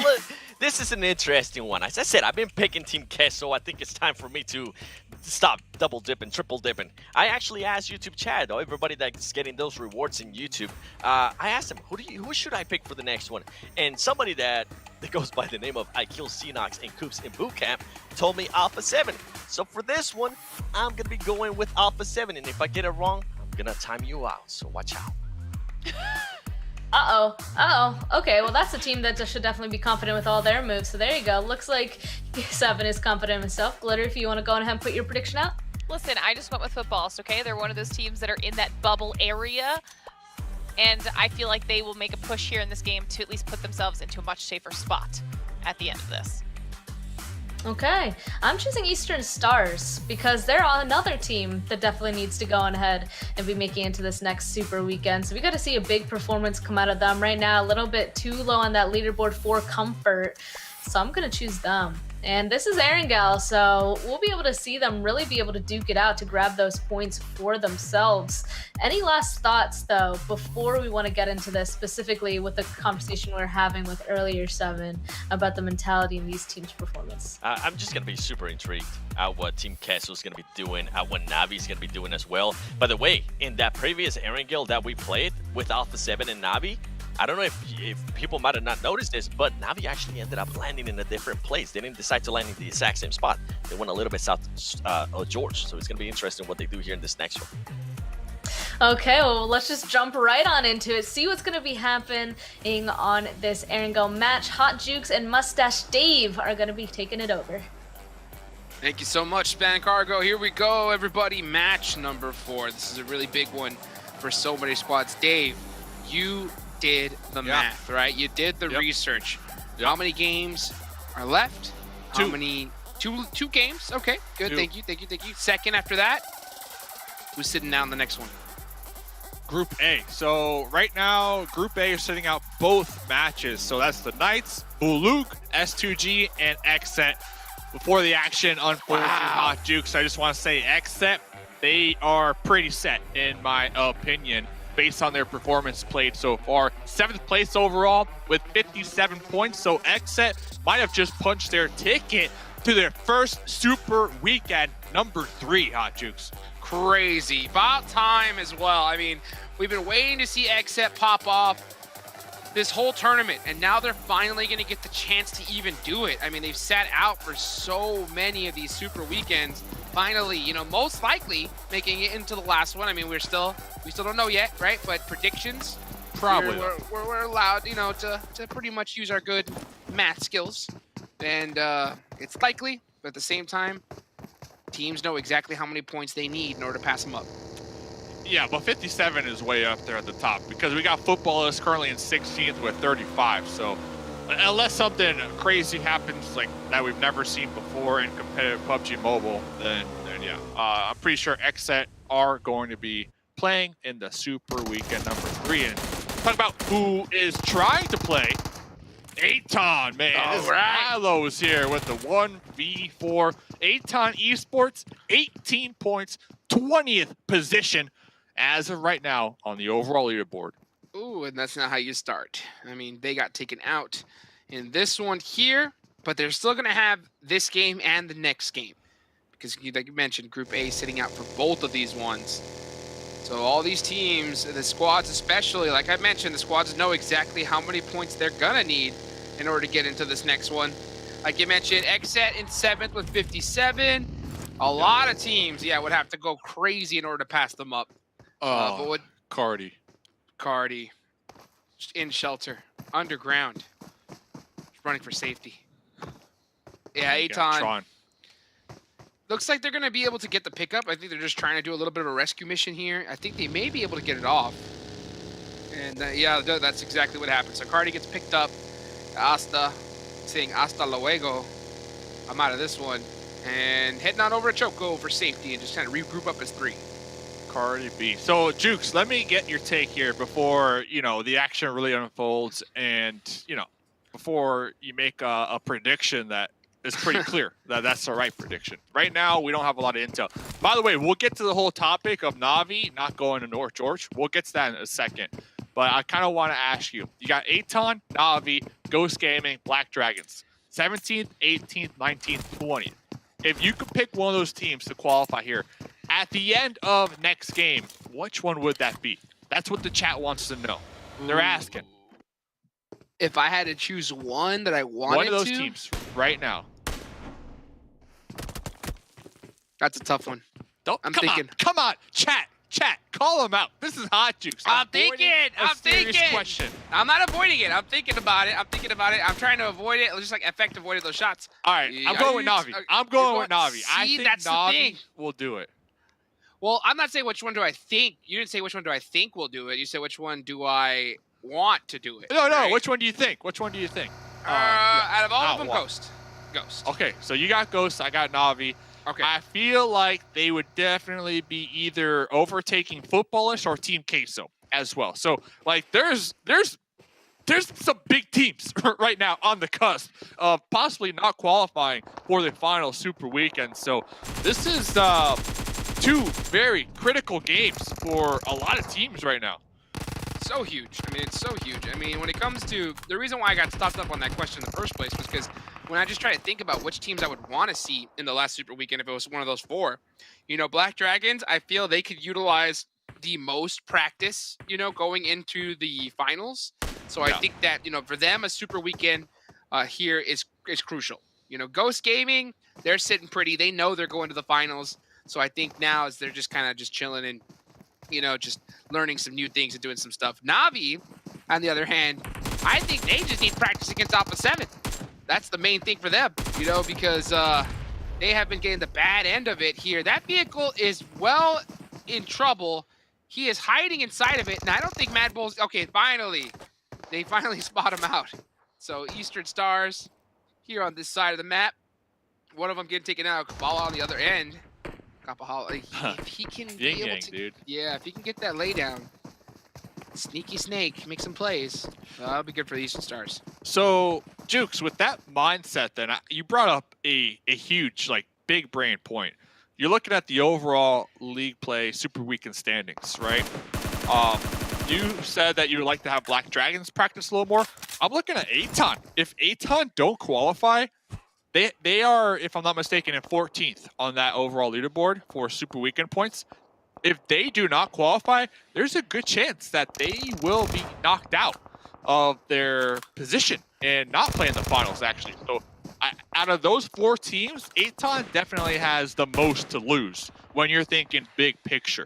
This is an interesting one. As I said, I've been picking Team Queso. I think it's time for me to stop double dipping, triple dipping. I actually asked YouTube chat, though, everybody that's getting those rewards in YouTube, I asked them, who should I pick for the next one? And somebody that goes by the name of I Kill Cenox and Coops in Boot Camp told me Alpha 7. So for this one, I'm going to be going with Alpha 7. And if I get it wrong, I'm going to time you out. So watch out. Okay, well that's a team that should definitely be confident with all their moves. So there you go. Looks like 7 is confident in himself. Glitter, if you want to go ahead and put your prediction out. Listen, I just went with footballs, okay? They're one of those teams that are in that bubble area, and I feel like they will make a push here in this game to at least put themselves into a much safer spot at the end of this. Okay, I'm choosing Eastern Stars because they're another team that definitely needs to go on ahead and be making it into this next Super Weekend. So we got to see a big performance come out of them. Right now, a little bit too low on that leaderboard for comfort. So I'm going to choose them. And this is Erangel, so we'll be able to see them really be able to duke it out to grab those points for themselves. Any last thoughts, though, before we want to get into this, specifically with the conversation we were having with earlier 7 about the mentality in these teams' performance? I'm just going to be super intrigued at what Team Queso is going to be doing, at what Navi is going to be doing as well. By the way, in that previous Erangel that we played with Alpha 7 and Navi, I don't know if people might have not noticed this, but Navi actually ended up landing in a different place. They didn't decide to land in the exact same spot. They went a little bit south of George, so it's going to be interesting what they do here in this next one. Okay, well, let's just jump right on into it. See what's going to be happening on this Erangel match. Hot Jukes and Mustache Dave are going to be taking it over. Thank you so much, Span Cargo. Here we go, everybody. Match number 4. This is a really big one for so many squads. Dave, you did the math, right? You did the research. How many games are left? How many? Two games. Okay, good. Thank you. Second after that, who's sitting down the next one? Group A. So right now, Group A is sitting out both matches. So that's the Knights, Buluk, S2G, and XSET. Before the action unfolds in Hot Jukes, I just want to say XSET, they are pretty set in my opinion, based on their performance played so far. 7th place overall with 57 points. So XSET might have just punched their ticket to their first Super Weekend, number 3, Hot Jukes. Crazy. About time as well. I mean, we've been waiting to see XSET pop off this whole tournament, and now they're finally going to get the chance to even do it. I mean, they've sat out for so many of these Super Weekends. Finally, you know, most likely making it into the last one. I mean, we still don't know yet, right? But predictions, probably we're allowed, you know, to pretty much use our good math skills, and it's likely. But at the same time, teams know exactly how many points they need in order to pass them up. Yeah, but 57 is way up there at the top because we got Footballers currently in 16th with 35. So unless something crazy happens like that we've never seen before in competitive PUBG Mobile, then yeah, I'm pretty sure XSET are going to be playing in the Super Weekend number 3. And talk about who is trying to play. Aton, man. This Milo's here with the 1v4. Aton Esports, 18 points, 20th position as of right now on the overall leaderboard. Ooh, and that's not how you start. I mean, they got taken out in this one here, but they're still going to have this game and the next game. Because, like you mentioned, Group A sitting out for both of these ones. So all these teams, the squads especially, like I mentioned, the squads know exactly how many points they're going to need in order to get into this next one. Like you mentioned, XSET in 7th with 57. A lot of teams, would have to go crazy in order to pass them up. But what? Cardi, in shelter, underground, running for safety. Yeah, Aton. Looks like they're going to be able to get the pickup. I think they're just trying to do a little bit of a rescue mission here. I think they may be able to get it off. And yeah, that's exactly what happened. So Cardi gets picked up. Saying hasta luego. I'm out of this one. And heading on over to Choco for safety and just kind of regroup up as 3. Cardi B. So, Jukes, let me get your take here before, you know, the action really unfolds and, you know, before you make a prediction that is pretty clear that that's the right prediction. Right now, we don't have a lot of intel. By the way, we'll get to the whole topic of Navi not going to North George. We'll get to that in a second. But I kind of want to ask you. You got Aton, Navi, Ghost Gaming, Black Dragons. 17th, 18th, 19th, 20th. If you could pick one of those teams to qualify here, at the end of next game, which one would that be? That's what the chat wants to know. They're asking. If I had to choose one that I wanted to... One of those teams right now. That's a tough one. Come on, chat, call them out. This is Hot Jukes. I'm thinking. Question. I'm not avoiding it. I'm thinking about it. I'm trying to avoid it. Just like effect avoiding those shots. All right, I'm going with Navi. I think that's Navi will do it. Well, I'm not saying which one do I think. You didn't say which one do I think will do it. You said which one do I want to do it. No. Right? Which one do you think? Out of all of them, Ghost. Okay, so you got Ghost. I got Navi. Okay. I feel like they would definitely be either overtaking Footballish or Team Queso as well. So, like, there's some big teams right now on the cusp of possibly not qualifying for the final Super Weekend. So, this is 2 very critical games for a lot of teams right now. So huge. I mean, it's so huge. I mean, when it comes to the reason why I got stopped up on that question in the first place was because when I just try to think about which teams I would want to see in the last Super Weekend if it was one of those 4, you know, Black Dragons, I feel they could utilize the most practice, you know, going into the finals. So I think that, you know, for them, a Super Weekend here is crucial. You know, Ghost Gaming, they're sitting pretty. They know they're going to the finals. So I think now is they're just kind of just chilling and you know, just learning some new things and doing some stuff. Na'Vi, on the other hand, I think they just need practice against Alpha 7. That's the main thing for them, you know, because they have been getting the bad end of it here. That vehicle is well in trouble. He is hiding inside of it, and I don't think Mad Bull's... Okay, finally. They finally spot him out. So Eastern Stars here on this side of the map. One of them getting taken out. Kabbalah on the other end. Kabbalah, if he can be able to... dude. Yeah, if he can get that laydown. Sneaky Snake, make some plays. That'll be good for the Eastern Stars. So, Jukes, with that mindset, then you brought up a huge, like, big brain point. You're looking at the overall league play Super Weekend standings, right? You said that you'd like to have Black Dragons practice a little more. I'm looking at Aton. If Aton don't qualify, they are, if I'm not mistaken, in 14th on that overall leaderboard for Super Weekend points. If they do not qualify, there's a good chance that they will be knocked out of their position and not play in the finals, actually. So out of those 4 teams, Aton definitely has the most to lose when you're thinking big picture.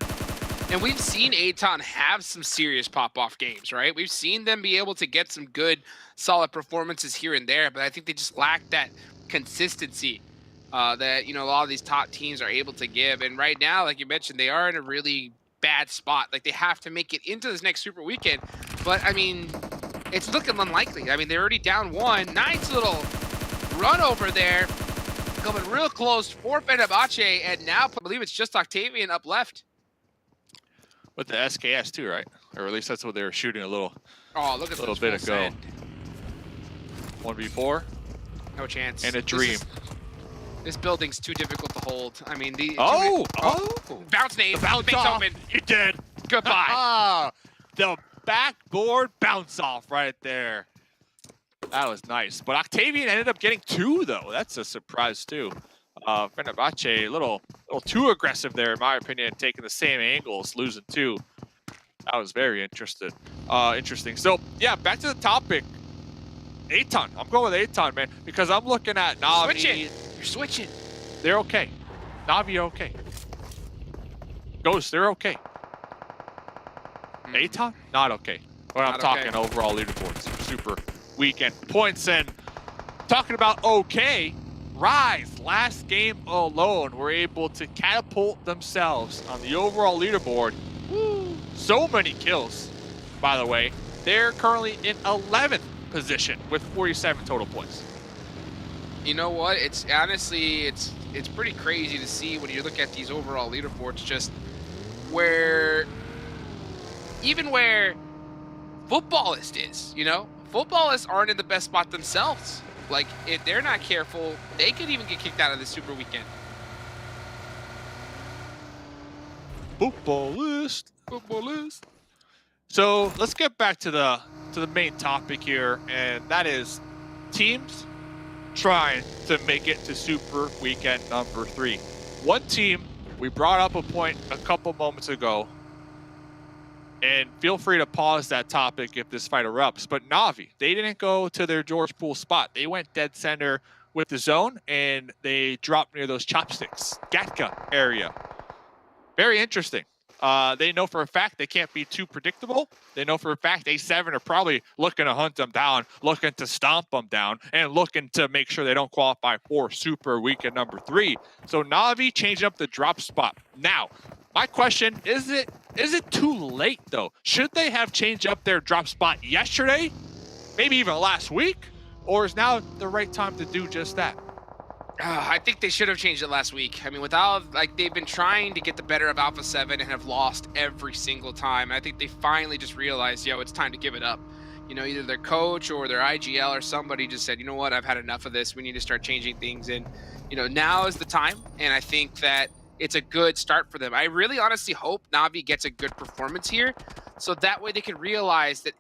And we've seen Aton have some serious pop-off games, right? We've seen them be able to get some good, solid performances here and there, but I think they just lack that consistency that, you know, a lot of these top teams are able to give. And right now, like you mentioned, they are in a really bad spot. Like, they have to make it into this next Super Weekend. But, I mean, it's looking unlikely. I mean, they're already down 1. Nice little run over there. Coming real close for Fenerbahce. And now, I believe it's just Octavian up left. With the SKS too, right? Or at least that's what they were shooting a little, look at little bit ago. 1v4. No chance. And a dream. This building's too difficult to hold. I mean, the bounce nade. Bounce Face off. open. You're dead. Goodbye. The backboard bounce off right there. That was nice. But Octavian ended up getting 2 though. That's a surprise too. Fenerbahce a little too aggressive there, in my opinion, taking the same angles, losing 2. That was very interesting. So yeah, back to the topic. Aton. I'm going with Aton, man, because I'm looking at Na'Vi. Switching. You're switching. They're okay. Na'Vi okay. Ghost, they're okay. Aton, not okay. But I'm talking overall leaderboards, Super Weekend points. And talking about okay, Rise, last game alone, were able to catapult themselves on the overall leaderboard. Woo. So many kills, by the way. They're currently in 11th position with 47 total points. You know what? It's honestly, it's pretty crazy to see when you look at these overall leaderboards, just where Footballist is, you know? Footballists aren't in the best spot themselves. Like, if they're not careful, they could even get kicked out of the Super Weekend. Footballist. So let's get back to the main topic here, and that is teams trying to make it to Super Weekend number 3. One team, we brought up a point a couple moments ago, and feel free to pause that topic if this fight erupts, but Na'Vi, they didn't go to their George Poole spot. They went dead center with the zone, and they dropped near those chopsticks, Gatka area. Very interesting. They know for a fact they can't be too predictable. They know for a fact A7 are probably looking to hunt them down, looking to stomp them down, and looking to make sure they don't qualify for Super Weekend number 3. So Na'Vi changing up the drop spot. Now, my question, is it too late though? Should they have changed up their drop spot yesterday? Maybe even last week? Or is now the right time to do just that? I think they should have changed it last week. I mean, they've been trying to get the better of Alpha 7 and have lost every single time. I think they finally just realized, it's time to give it up. You know, either their coach or their IGL or somebody just said, you know what, I've had enough of this. We need to start changing things. And, now is the time. And I think that it's a good start for them. I really honestly hope Na'Vi gets a good performance here. So that way they can realize that,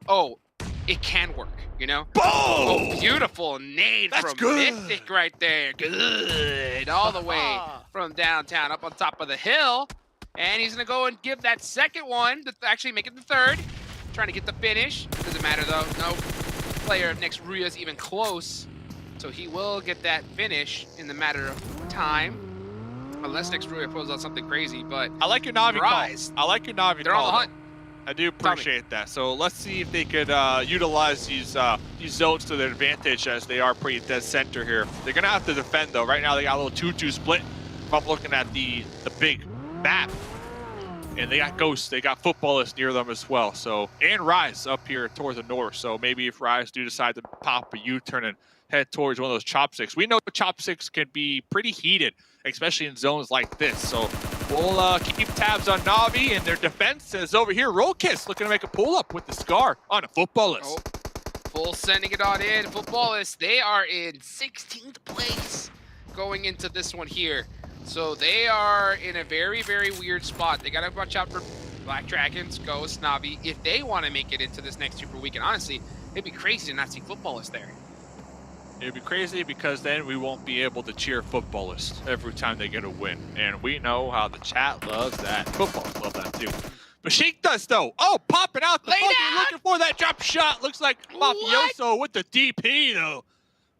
it can work, Boom! Oh, beautiful nade from Mythic right there. Good. All the way from downtown up on top of the hill. And he's going to go and give that second one, actually make it the third. Trying to get the finish. Doesn't matter, though. No player of next Ruya is even close. So he will get that finish in the matter of time. unless next Ruya pulls out something crazy. But I like your Navi Rise, call. I like your Navi they're call. on the hunt. I do appreciate that. So let's see if they could utilize these zones to their advantage, as they are pretty dead center here. They're gonna have to defend though. Right now they got a little 2-2 split. If I'm looking at the big map, and they got Ghosts, they got Footballists near them as well. So, and Rise up here towards the north. So maybe if Rise do decide to pop a U-turn and head towards one of those chopsticks. We know chopsticks can be pretty heated, especially in zones like this. So we'll keep tabs on Navi and their defense. As over here, Roll Kiss looking to make a pull-up with the Scar on a Footballist. Oh, full sending it on in. Footballists, they are in 16th place going into this one here. So they are in a very, very weird spot. They got to watch out for Black Dragons, Ghost, Navi. If they want to make it into this next Super Weekend, honestly, it'd be crazy to not see Footballists there. It'd be crazy because then we won't be able to cheer Footballists every time they get a win. And we know how the chat loves that. Footballists love that too. Bashik does though. Oh, popping out the fucking looking for that drop shot. Looks like Mafioso with the DP though.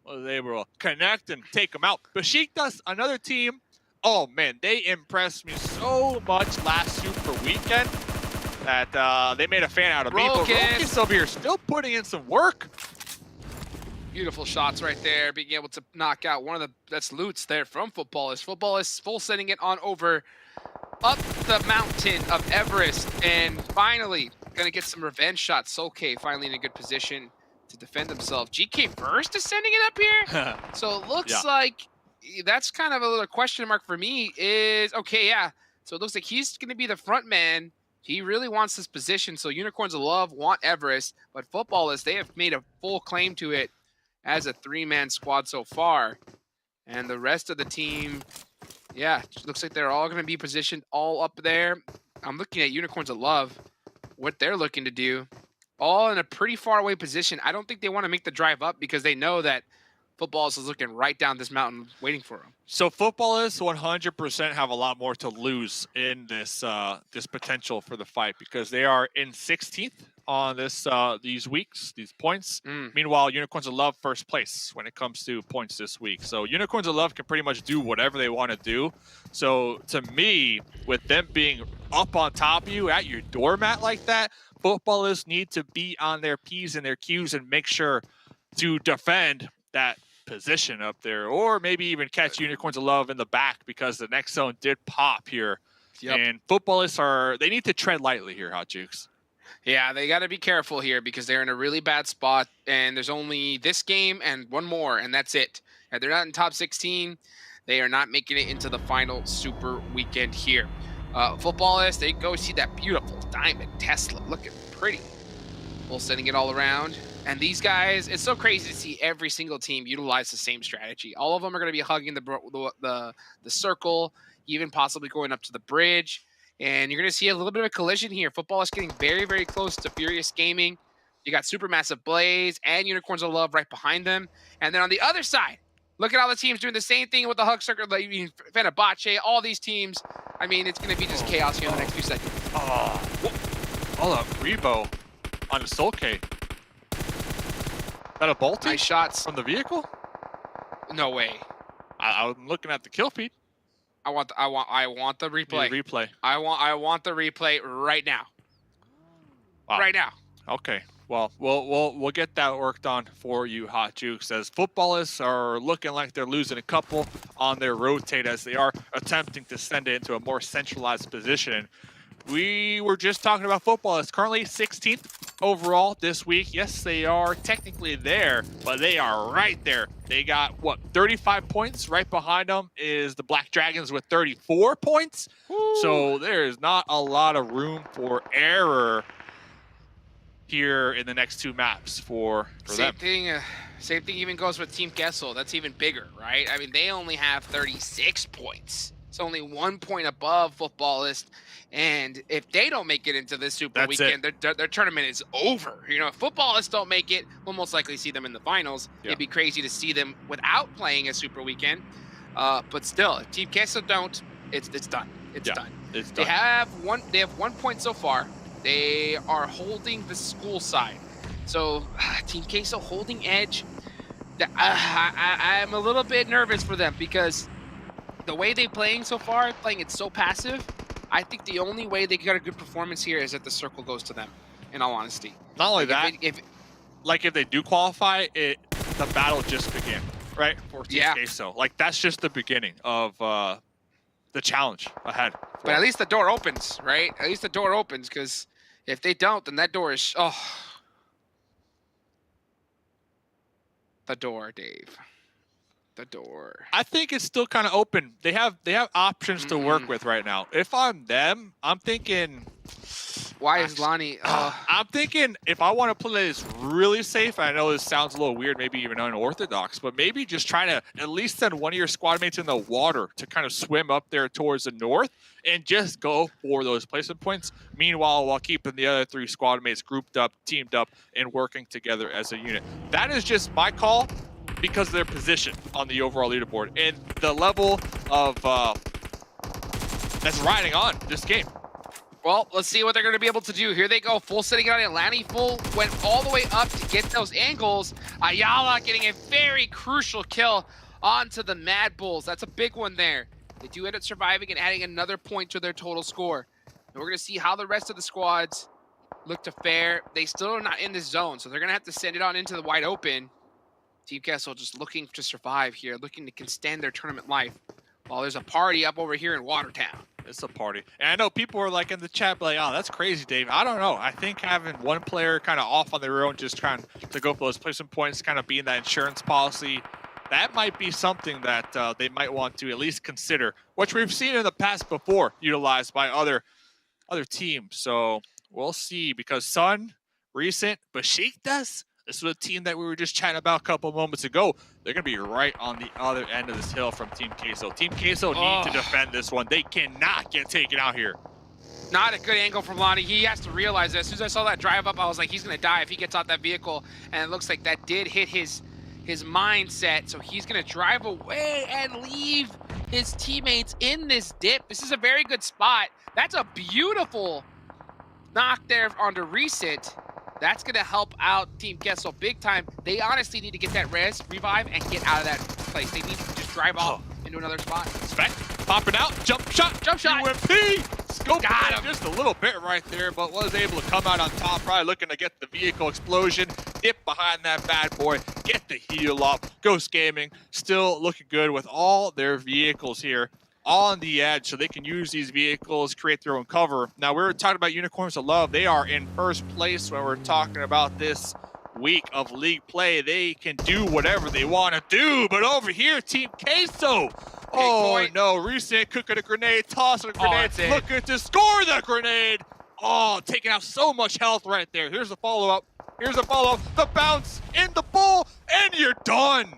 Was able to connect and take him out. Bashik does another team. Oh man, they impressed me so much last Super Weekend that they made a fan out of me. But Rokies over here still putting in some work. Beautiful shots right there, being able to knock out one of the best loots there from Footballists. Footballists full sending it on over up the mountain of Everest, and finally gonna get some revenge shots. Soke finally in a good position to defend himself. GK first is sending it up here. So it looks like that's kind of a little question mark for me is, okay, yeah. So it looks like he's gonna be the front man. He really wants this position. So Unicorns of Love want Everest, but Footballists, they have made a full claim to it as a three-man squad so far. And the rest of the team, yeah, looks like they're all going to be positioned all up there. I'm looking at Unicorns of Love, what they're looking to do. All in a pretty far away position. I don't think they want to make the drive up because they know that Footballists is looking right down this mountain waiting for them. So Footballists 100% have a lot more to lose in this this potential for the fight because they are in 16th on this these points. Meanwhile, Unicorns of Love first place when it comes to points this week. So Unicorns of Love can pretty much do whatever they want to do. So to me, with them being up on top of you at your doormat like that, Footballists need to be on their P's and their Q's and make sure to defend that position up there, or maybe even catch Unicorns of Love in the back because the next zone did pop here. And Footballists they need to tread lightly here, Hot Jukes. Yeah, they got to be careful here because they're in a really bad spot, and there's only this game and one more, and that's it. And they're not in top 16. They are not making it into the final Super Weekend here. Footballists, they go see that beautiful diamond Tesla looking pretty. Full sending it all around. And these guys, it's so crazy to see every single team utilize the same strategy. All of them are going to be hugging the circle, even possibly going up to the bridge. And you're going to see a little bit of a collision here. Footballists getting very, very close to Furious Gaming. You got Supermassive Blaze and Unicorns of Love right behind them. And then on the other side, look at all the teams doing the same thing with the hug circle. Like Fenerbahce, all these teams. I mean, it's going to be just chaos here in the next few seconds. Hold up, Rebo on the Soul K. Is that a Bolty? Nice shots from the vehicle? No way. I'm looking at the kill feed. I want the replay. The replay. I want the replay right now. Wow. Right now. Okay. Well, we'll get that worked on for you, Hot Jukes. As Footballists are looking like they're losing a couple on their rotate as they are attempting to send it into a more centralized position. We were just talking about Footballists. Currently 16th overall this week. Yes, they are technically there, but they are right there. They got, 35 points? Right behind them is the Black Dragons with 34 points. Woo. So there is not a lot of room for error here in the next two maps for them. Same thing even goes with Team Kessel. That's even bigger, right? I mean, they only have 36 points. It's only 1 point above Footballists. And if they don't make it into this Super Weekend, their tournament is over. You know, if Footballists don't make it, we'll most likely see them in the finals. Yeah. It'd be crazy to see them without playing a Super Weekend. But still, if Team Queso don't, it's done. It's done. It's They done. have 1 point so far. They are holding the school side. So Team Queso holding edge. I'm a little bit nervous for them because the way they're playing so far, playing it so passive, I think the only way they get a good performance here is that the circle goes to them, in all honesty. Not only like that, if they do qualify, the battle just began, right? For Team Queso. Like, that's just the beginning of the challenge ahead. But at least the door opens, right? At least the door opens, because if they don't, then that door is... Oh. The door, Dave. The door. I think it's still kind of open. They have options to work with right now. If I'm them, I'm thinking... Why is Lonnie... I'm thinking if I want to play this really safe, I know this sounds a little weird, maybe even unorthodox, but maybe just trying to at least send one of your squad mates in the water to kind of swim up there towards the north and just go for those placement points. Meanwhile, while keeping the other 3 squad mates grouped up, teamed up, and working together as a unit. That is just my call because of their position on the overall leaderboard and the level of that's riding on this game. Well, let's see what they're going to be able to do. Here they go, full sitting on it. Lanny full went all the way up to get those angles. Ayala getting a very crucial kill onto the Mad Bulls. That's a big one there. They do end up surviving and adding another point to their total score. And we're going to see how the rest of the squads look to fare. They still are not in this zone, so they're going to have to send it on into the wide open. Team Kessel just looking to survive here, looking to extend their tournament life. While there's a party up over here in Watertown. It's a party. And I know people are like in the chat like, oh, that's crazy, Dave. I don't know. I think having one player kind of off on their own, just trying to go for those placement points, kind of being that insurance policy, that might be something that they might want to at least consider, which we've seen in the past before, utilized by other teams. So we'll see, because Sun, recent, Besiktas, this was a team that we were just chatting about a couple moments ago. They're going to be right on the other end of this hill from Team Queso. Team Queso need to defend this one. They cannot get taken out here. Not a good angle from Lonnie. He has to realize that. As soon as I saw that drive up, I was like, he's going to die if he gets out that vehicle. And it looks like that did hit his mindset. So he's going to drive away and leave his teammates in this dip. This is a very good spot. That's a beautiful knock there onto Recent. That's going to help out Team Kessel big time. They honestly need to get that revive, and get out of that place. They need to just drive off into another spot. Spec, popping out, jump shot, UMP! Scope got him just a little bit right there, but was able to come out on top, probably looking to get the vehicle explosion, dip behind that bad boy, get the heal up. Ghost Gaming still looking good with all their vehicles here on the edge, so they can use these vehicles, create their own cover. Now, we were talking about Unicorns of Love. They are in first place when we're talking about this week of league play. They can do whatever they want to do, but over here, Team Queso. Oh, no, Recent cooking a grenade, tossing a grenade, looking to score the grenade. Oh, taking out so much health right there. Here's the follow-up. Here's the follow-up. The bounce in the bull, and you're done.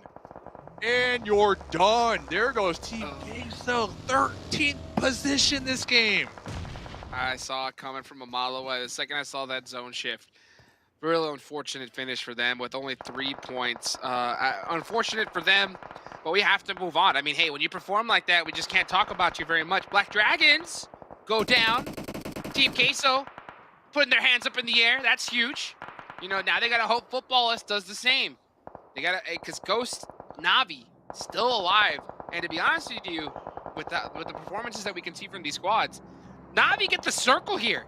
And you're done. There goes Team Queso, 13th position this game. I saw it coming from a mile away. The second I saw that zone shift, really unfortunate finish for them with only 3 points. Unfortunate for them, but we have to move on. I mean, hey, when you perform like that, we just can't talk about you very much. Black Dragons go down. Team Queso putting their hands up in the air. That's huge. You know, now they got to hope Footballist does the same. They got to, because Ghost Navi still alive, and to be honest with you, with the performances that we can see from these squads, Navi get the circle here.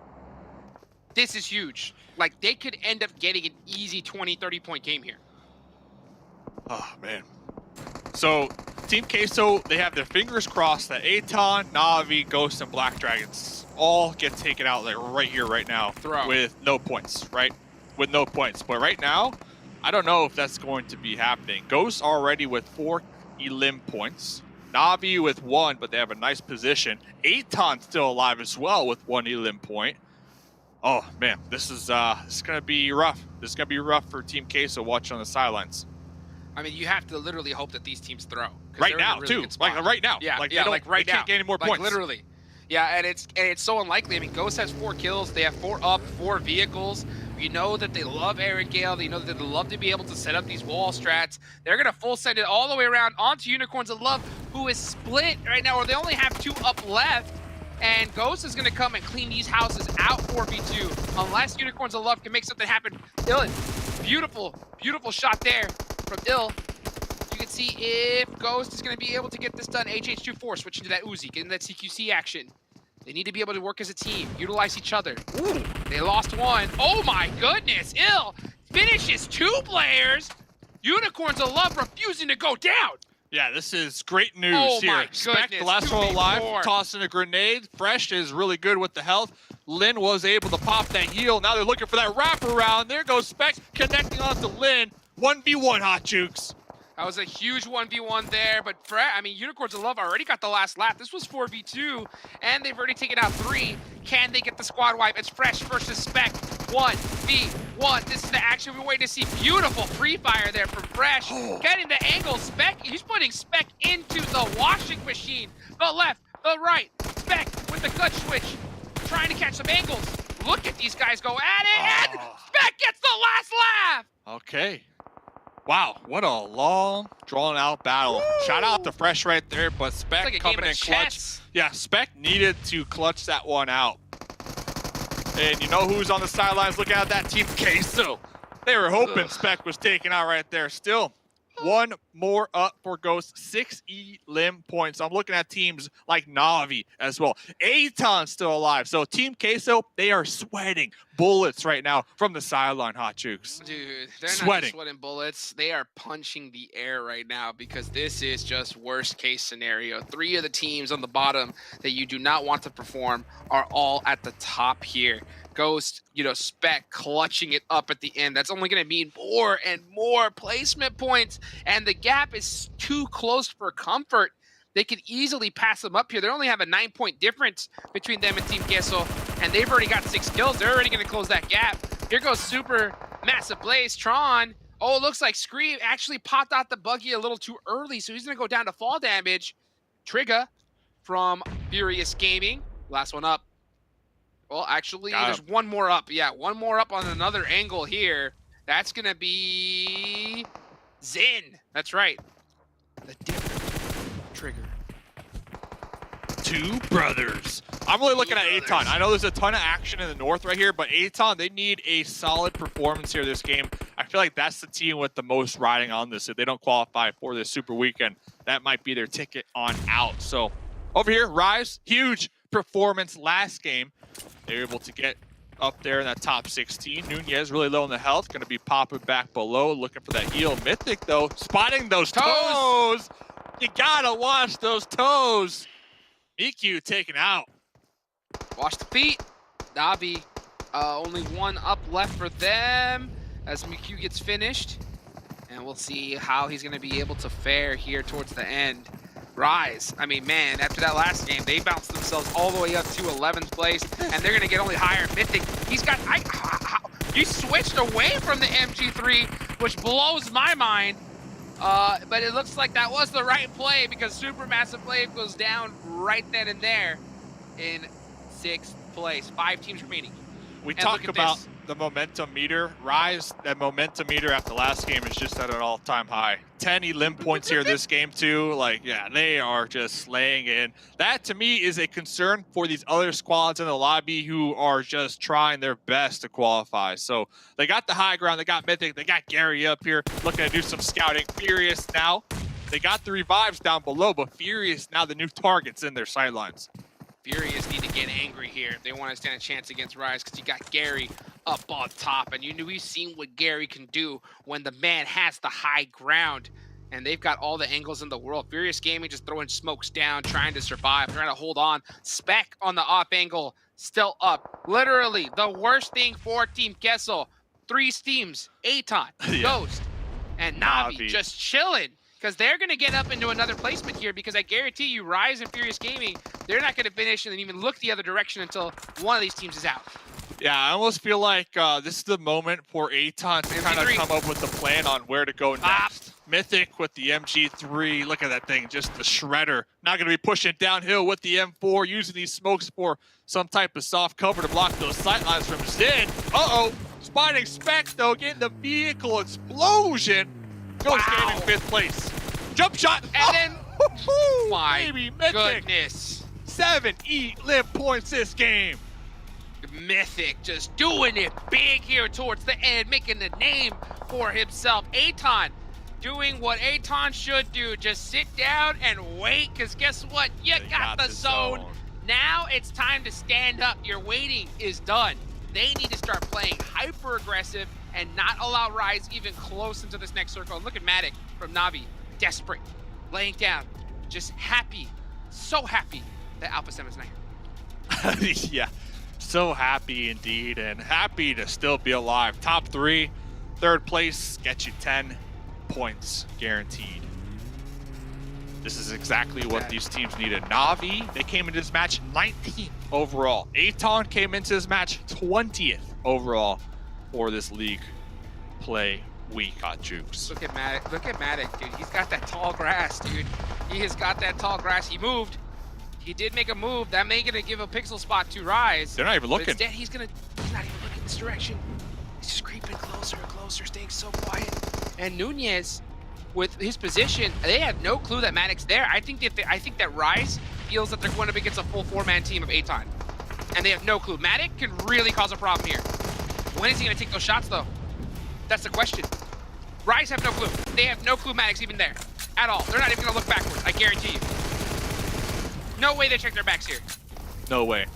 This is huge. Like, they could end up getting an easy 20-30 point game here. Oh man. So Team Queso, they have their fingers crossed that Aton, Navi, Ghost, and Black Dragons all get taken out like right here, right now, with no points, right? With no points. But right now, I don't know if that's going to be happening. Ghost already with 4 elim points. Navi with 1, but they have a nice position. Aton still alive as well with 1 elim point. Oh man, this is gonna be rough. This is gonna be rough for Team Queso watching on the sidelines. I mean, you have to literally hope that these teams throw. Right now, too. Like right now. Yeah, like, yeah, like right now. They can't get any more points. Literally. Yeah, and it's so unlikely. I mean, Ghost has 4 kills. They have 4 up, 4 vehicles. You know that they love Erangel. They know that they love to be able to set up these wall strats. They're going to full send it all the way around onto Unicorns of Love, who is split right now, or they only have 2 up left. And Ghost is going to come and clean these houses out 4v2, unless Unicorns of Love can make something happen. Dylan, beautiful, beautiful shot there from Ill. can see if Ghost is going to be able to get this done. HH24 switching to that Uzi, getting that CQC action. They need to be able to work as a team, utilize each other. Ooh, they lost one. Oh my goodness, Ill finishes 2 players. Unicorns of Love refusing to go down. Yeah, this is great news Oh here. my Spec, the goodness, last one 2v4. alive, tossing a grenade. Fresh is really good with the health. Lin was able to pop that heal. Now they're looking for that wraparound. There goes Spec connecting onto Lin. 1v1 Hot Jukes. That was a huge 1v1 there, but Unicorns of Love already got the last lap. This was 4v2, and they've already taken out 3. Can they get the squad wipe? It's Fresh versus Spec. 1v1. This is the action we're waiting to see. Beautiful free fire there from Fresh. Getting the angle. Spec, he's putting Spec into the washing machine. The left, the right. Spec with the clutch switch. Trying to catch some angles. Look at these guys go at it, and Spec gets the last lap. Okay. Wow, what a long, drawn-out battle. Woo! Shout out to Fresh right there, but Spec like coming in clutch. Yeah, Spec needed to clutch that one out. And you know who's on the sidelines looking at that team? Queso. They were hoping Spec was taken out right there. Still, 1 more up for Ghost. 6 elim points. I'm looking at teams like Na'Vi as well. Aton's still alive. So Team Queso, they are sweating bullets right now from the sideline, Hot Jukes. Dude, they're not just sweating bullets. They are punching the air right now because this is just worst case scenario. 3 of the teams on the bottom that you do not want to perform are all at the top here. Ghost, Spec clutching it up at the end. That's only going to mean more and more placement points. And the gap is too close for comfort. They could easily pass them up here. They only have a 9-point difference between them and Team Queso. And they've already got 6 kills. They're already going to close that gap. Here goes Super Massive Blaze. Tron. Oh, it looks like Scream actually popped out the buggy a little too early. So he's going to go down to fall damage. Trigger from Furious Gaming. Last one up. Well, actually, there's one more up. Yeah, one more up on another angle here. That's going to be Zen. That's right. The different Trigger. 2 brothers. I'm really looking at Aton. I know there's a ton of action in the north right here, but Aton, they need a solid performance here this game. I feel like that's the team with the most riding on this. If they don't qualify for this Super Weekend, that might be their ticket on out. So over here, Rise, huge performance last game. They were able to get up there in that top 16. Nunez really low in the health, going to be popping back below, looking for that heal. Mythic, though, spotting those toes. You got to watch those toes. EQ taken out. Watch the feet. Navi, only 1 up left for them as MQ gets finished. And we'll see how he's going to be able to fare here towards the end. Rise, man, after that last game, they bounced themselves all the way up to 11th place, and they're going to get only higher. Mythic, he's got, you switched away from the MG3, which blows my mind, but it looks like that was the right play because Supermassive Blade goes down right then and there in 6th place. 5 teams remaining. We talk about the momentum meter. Rise, that momentum meter after last game is just at an all-time high. 10 elim points here this game too. They are just slaying in. That to me is a concern for these other squads in the lobby who are just trying their best to qualify. So they got the high ground, they got Mythic, they got Gary up here looking to do some scouting. Furious now. They got the revives down below, but Furious now the new targets in their sidelines. Furious need to get angry here if they want to stand a chance against Rise because you got Gary up on top. And we've seen what Gary can do when the man has the high ground. And they've got all the angles in the world. Furious Gaming just throwing smokes down, trying to survive, trying to hold on. Spec on the off angle, still up. Literally, the worst thing for Team Kessel. 3 teams, Aton, Ghost, and Na'Vi just chilling. Because they're going to get up into another placement here because I guarantee you Rise and Furious Gaming, they're not going to finish and even look the other direction until one of these teams is out. Yeah, I almost feel like this is the moment for Aton to kind of come up with the plan on where to go next. Mythic with the MG3, look at that thing, just the shredder. Not going to be pushing downhill with the M4, using these smokes for some type of soft cover to block those sightlines from Zin. Uh-oh, spotting Spec though, getting the vehicle explosion. Ghost Gaming 5th place. Jump shot. And then, my baby, Mythic. goodness. 7 elim points this game. Mythic just doing it big here towards the end, making a name for himself. Aton doing what Aton should do. Just sit down and wait, because guess what? You got the zone. Now it's time to stand up. Your waiting is done. They need to start playing hyper aggressive and not allow Rise even close into this next circle. And look at Matic from Na'Vi, desperate, laying down, just happy, so happy that Alpha 7 is not here. Yeah, so happy indeed, and happy to still be alive. Top 3, 3rd place gets you 10 points guaranteed. This is exactly what these teams needed. Na'Vi, they came into this match 19th overall. Aton came into this match 20th overall for this league play week. Jukes. Look at Matic, dude. He's got that tall grass, dude. He has got that tall grass. He moved. He did make a move. That may gonna give a pixel spot to Rise. They're not even looking. Instead, he's not even looking this direction. He's just creeping closer and closer, staying so quiet. And Nunez, with his position, they have no clue that Matic's there. I think that Rise feels that they're going up against a full 4-man team of Aton, and they have no clue. Matic can really cause a problem here. When is he going to take those shots, though? That's the question. Rise have no clue. They have no clue Matic's even there at all. They're not even going to look backwards. I guarantee you. No way they check their backs here. No way.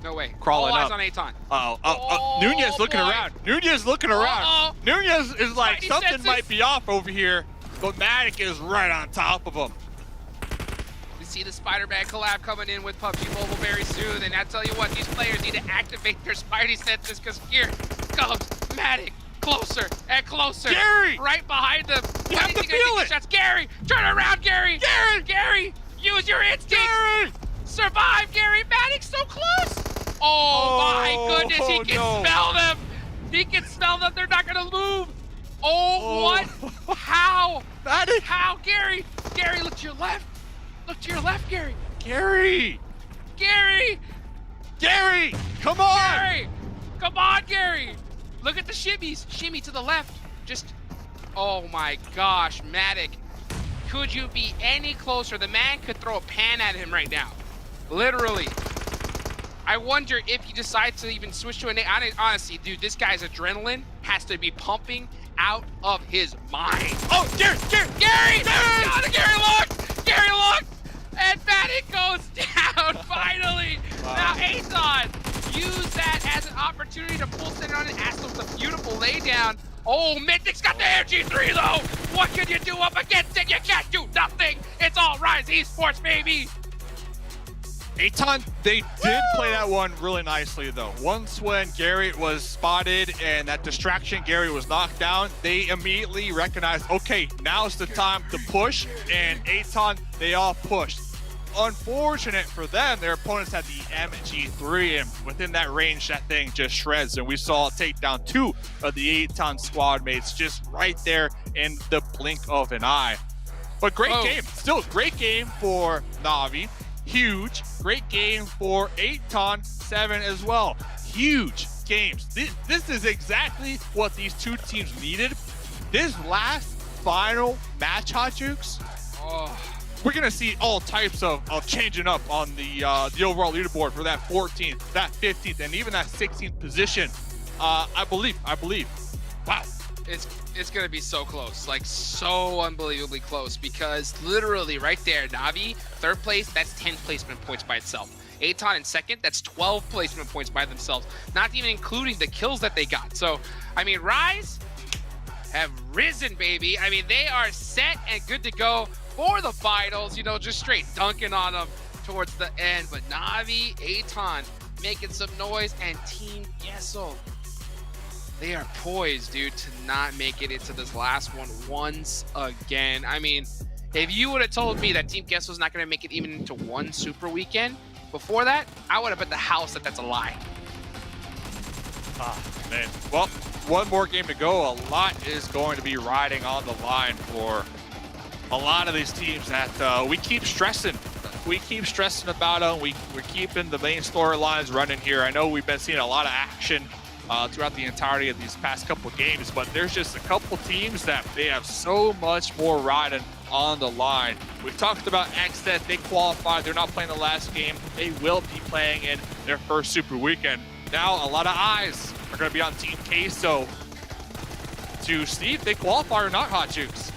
No way. Crawling All up. eyes on Aton. Nunez looking around. Nunez looking around. Nunez is like, Spidey something senses. might be off over here, but Matic is right on top of him. We see the Spider-Man collab coming in with PUBG Mobile very soon, and I tell you what, these players need to activate their Spidey senses, because here comes Matic, closer and closer. Gary! Right behind them. You have to feel it. Shots. Gary, turn around, Gary! Gary, use your instincts! Gary! Survive, Gary! Matic's so close! Oh my goodness, he can smell them! He can smell them, they're not gonna move! Oh, what? How? Matic! How, Gary? Gary, look to your left! Look to your left, Gary! Gary! Gary! Gary! Come on! Gary! Come on, Gary! Look at the shimmies! Shimmy to the left! Just... Oh my gosh, Matic. Could you be any closer? The man could throw a pan at him right now. Literally. I wonder if he decides to even switch to an... Honestly, dude, this guy's adrenaline has to be pumping out of his mind. Oh, Gary! Gary! Gary, look! Gary, look! And Matic goes down, finally! Wow. Now, Aton, use that as an opportunity to pull center on and ask them the beautiful laydown. Oh, Mythic's got the MG3, though! What can you do up against it? You can't do nothing! It's all Rise Esports, baby! Aton, they did play that one really nicely, though. Once when Gary was spotted and that distraction, Gary was knocked down, they immediately recognized, okay, now's the time to push, and Aton, they all pushed. Unfortunate for them, their opponents had the MG3, and within that range, that thing just shreds, and we saw take down 2 of the Aton squad mates just right there in the blink of an eye. But great game, still great game for Na'Vi. Huge, great game for Aton 7 as well. Huge games. This is exactly what these two teams needed. This last final match, Hot Jukes, we're gonna see all types of changing up on the overall leaderboard for that 14th, that 15th, and even that 16th position. I believe. Wow. It's gonna be so close, like so unbelievably close, because literally right there, Na'Vi, 3rd place, that's 10 placement points by itself. Aton in 2nd, that's 12 placement points by themselves, not even including the kills that they got. So, I mean, Rise have risen, baby. I mean, they are set and good to go for the finals, you know, just straight dunking on them towards the end. But Na'Vi, Aton making some noise, and Team Yeso, they are poised, dude, to not make it into this last one once again. I mean, if you would have told me that Team Yeso was not going to make it even into one super weekend before that, I would have bet the house that that's a lie. Ah, man. Well, one more game to go. A lot is going to be riding on the line for a lot of these teams that we keep stressing. We keep stressing about them. We're keeping the main storylines running here. I know we've been seeing a lot of action throughout the entirety of these past couple games, but there's just a couple teams that they have so much more riding on the line. We talked about XZ, they qualified, they're not playing the last game. They will be playing in their first super weekend. Now a lot of eyes are going to be on Team Queso to see if they qualify or not, Hot Jukes.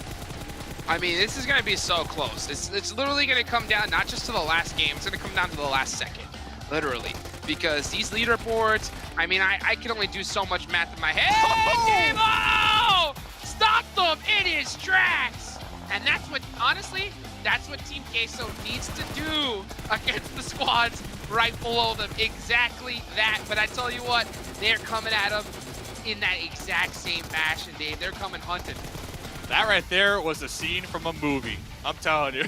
I mean, this is going to be so close. It's literally going to come down not just to the last game, it's going to come down to the last second, literally. Because these leaderboards, I mean, I can only do so much math in my head. Oh! Stop them in his tracks! And that's what, honestly, that's what Team Queso needs to do against the squads right below them. Exactly that. But I tell you what, they're coming at him in that exact same fashion, Dave. They're coming hunting. That right there was a scene from a movie. I'm telling you.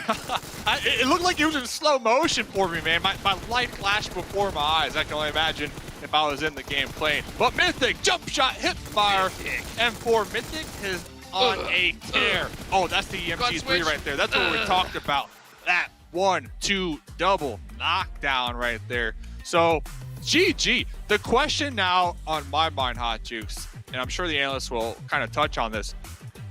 It looked like it was in slow motion for me, man. My light flashed before my eyes. I can only imagine if I was in the game playing. But Mythic, jump shot, hip fire. M4 Mythic is on a tear. Oh, that's the EMG3 right there. That's what we talked about. That 1-2 double knockdown right there. So, GG. The question now on my mind, Hot Jukes, and I'm sure the analysts will kind of touch on this.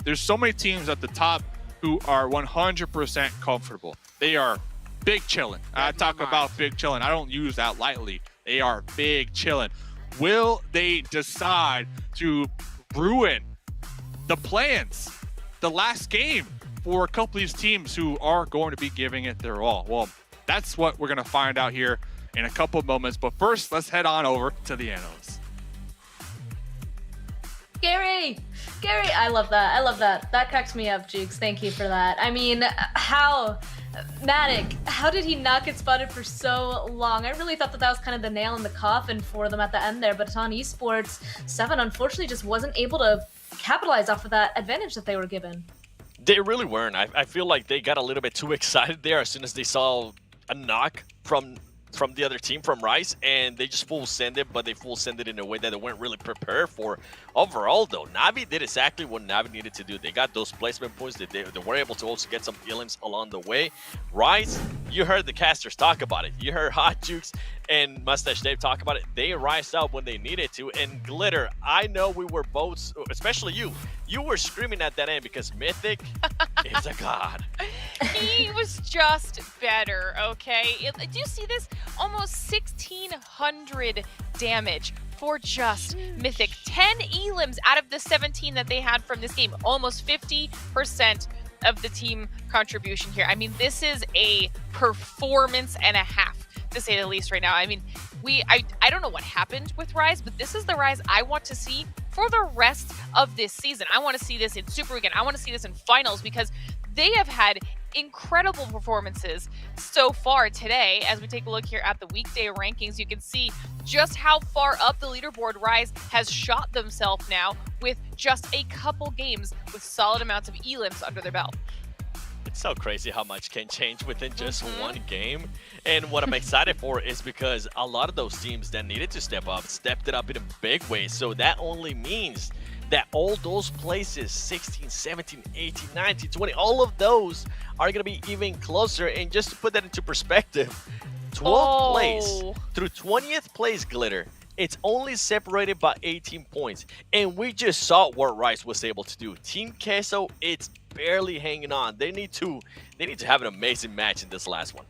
There's so many teams at the top who are 100% comfortable. They are big chillin'. I talk about big chillin'. I don't use that lightly. They are big chillin'. Will they decide to ruin the plans, the last game for a couple of these teams who are going to be giving it their all? Well, that's what we're going to find out here in a couple of moments. But first, let's head on over to the analysts. Gary, I love that. I love that. That cracks me up, Jukes. Thank you for that. I mean, Matic, how did he not get spotted for so long? I really thought that was kind of the nail in the coffin for them at the end there, but it's on Esports. 7 unfortunately just wasn't able to capitalize off of that advantage that they were given. They really weren't. I feel like they got a little bit too excited there as soon as they saw a knock from the other team, from Rise, and they just full send it, but they full send it in a way that they weren't really prepared for. Overall, though, Navi did exactly what Navi needed to do. They got those placement points. They were able to also get some elims along the way. Rise, you heard the casters talk about it. You heard Hot Jukes and Mustache Dave talk about it. They rised up when they needed to. And Glitter, I know we were both, especially you were screaming at that end because Mythic is a god. He was just better, okay? Do you see this? Almost 1,600 damage for just Mythic. 10 elims out of the 17 that they had from this game. Almost 50% of the team contribution here. I mean, this is a performance and a half, to say the least, right now. I mean, I don't know what happened with Rise, but this is the Rise I want to see for the rest of this season. I want to see this in Super Weekend. I want to see this in finals because they have had incredible performances so far today. As we take a look here at the weekday rankings, you can see just how far up the leaderboard Rise has shot themselves now with just a couple games with solid amounts of elims under their belt. It's so crazy how much can change within just one game. And what I'm excited for is because a lot of those teams that needed to step up stepped it up in a big way. So that only means that all those places, 16, 17, 18, 19, 20, all of those are going to be even closer. And just to put that into perspective, 12th place through 20th place, Glitter, it's only separated by 18 points. And we just saw what Rise was able to do. Team Queso, it's barely hanging on. They need to have an amazing match in this last one.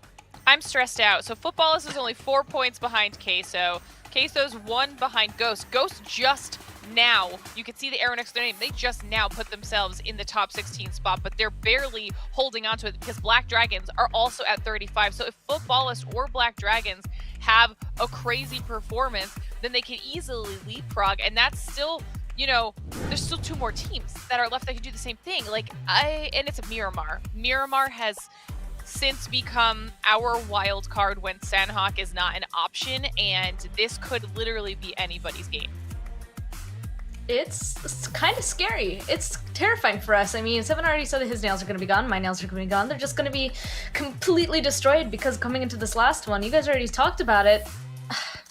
I'm stressed out. So Footballers is only 4 points behind Queso. Queso's 1 behind Ghost. Ghost just now, you can see the arrow next to their name, they just now put themselves in the top 16 spot, but they're barely holding on to it because Black Dragons are also at 35. So if Footballers or Black Dragons have a crazy performance, then they can easily leapfrog, and that's still, you know, there's still 2 more teams that are left that can do the same thing. And it's a Miramar. Miramar has since become our wild card when Sandhawk is not an option, and this could literally be anybody's game. It's kind of scary. It's terrifying for us. I mean, Seven already said that his nails are going to be gone. My nails are going to be gone. They're just going to be completely destroyed because coming into this last one, you guys already talked about it.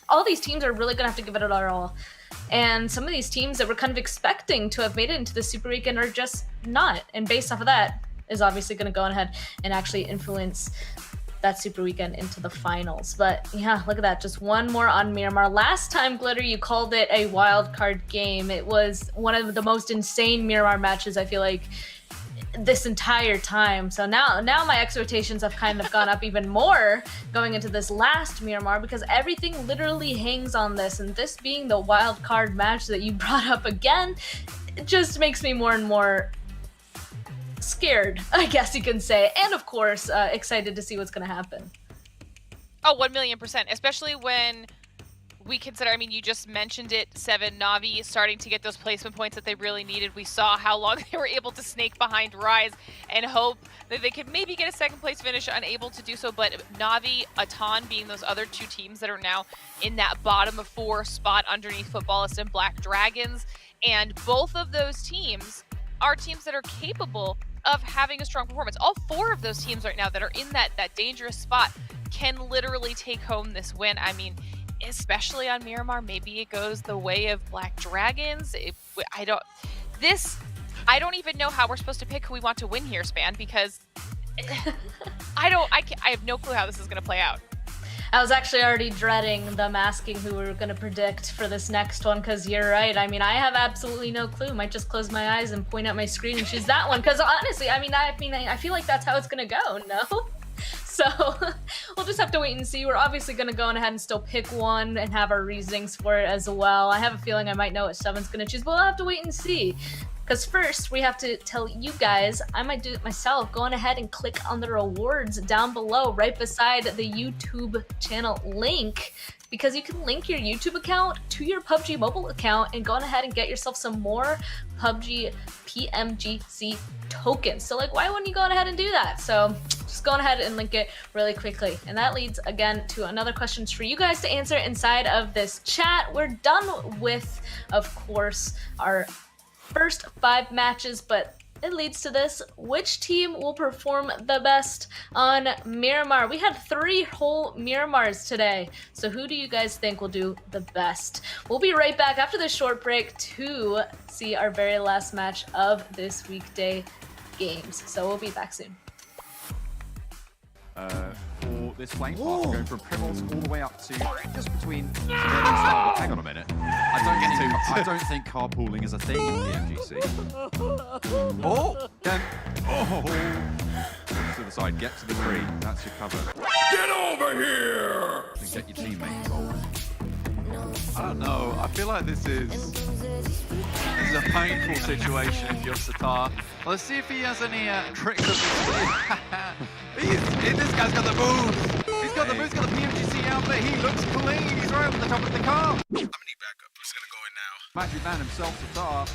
All these teams are really going to have to give it our all. And some of these teams that we're kind of expecting to have made it into the Super Weekend are just not. And based off of that is obviously going to go ahead and actually influence that Super Weekend into the finals. But yeah, look at that. Just one more on Miramar. Last time, Glitter, you called it a wild card game. It was one of the most insane Miramar matches, I feel like, this entire time. So now my expectations have kind of gone up even more going into this last Miramar because everything literally hangs on this, and this being the wild card match that you brought up again, it just makes me more and more scared, I guess you can say, and of course excited to see what's going to happen. Oh, 1,000,000%, especially when we consider, I mean, you just mentioned it, Seven, Na'Vi starting to get those placement points that they really needed. We saw how long they were able to snake behind Rise and hope that they could maybe get a second place finish, unable to do so. But Na'Vi, Atan being those other two teams that are now in that bottom of 4 spot underneath Footballists and Black Dragons. And both of those teams are teams that are capable of having a strong performance. All 4 of those teams right now that are in that dangerous spot can literally take home this win. I mean, especially on Miramar, maybe it goes the way of Black Dragons. I don't even know how we're supposed to pick who we want to win here, Span, because I have no clue how this is going to play out. I was actually already dreading them asking who we were going to predict for this next one, because you're right. I mean, I have absolutely no clue. Might just close my eyes and point at my screen and choose that one, because honestly, I feel like that's how it's going to go, no? So we'll just have to wait and see. We're obviously going to go ahead and still pick one and have our reasonings for it as well. I have a feeling I might know what Seven's going to choose, but we'll have to wait and see. Because first, we have to tell you guys, I might do it myself, go on ahead and click on the rewards down below, right beside the YouTube channel link, because you can link your YouTube account to your PUBG Mobile account and go on ahead and get yourself some more PUBG PMGC tokens. So like, why wouldn't you go on ahead and do that? So just go on ahead and link it really quickly. And that leads again to another question for you guys to answer inside of this chat. We're done with, of course, our first 5 matches, but it leads to this: which team will perform the best on Miramar? We had 3 whole Miramars today, so who do you guys think will do the best? We'll be right back after this short break to see our very last match of this weekday games, so we'll be back soon. For this flame path, going from Primals all the way up to just between. Hang on a minute. I don't think carpooling is a thing in PMGC. Oh, then, to the side, get to the tree. That's your cover. Get over here! And get your teammate involved. I don't know. I feel like this is a painful situation if you're Satar. Let's see if he has any tricks up his sleeve. This guy's got the moves. He's got the moves, got the PMGC outfit. He looks clean. He's right on the top of the car. I'm gonna need backup. Who's gonna go in now? Magic Man himself, Satar.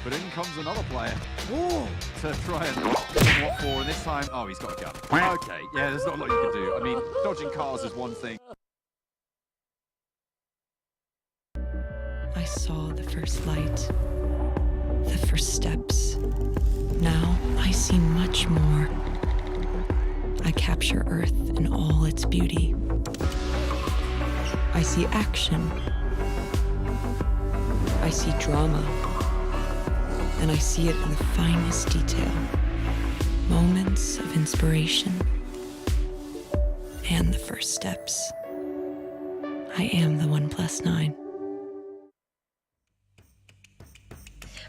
But in comes another player to try and what for. And this time, he's got a gun. Okay, yeah, there's not a lot you can do. I mean, dodging cars is one thing. I saw the first light, the first steps. Now I see much more. I capture Earth in all its beauty. I see action. I see drama. And I see it in the finest detail. Moments of inspiration. And the first steps. I am the 1+9.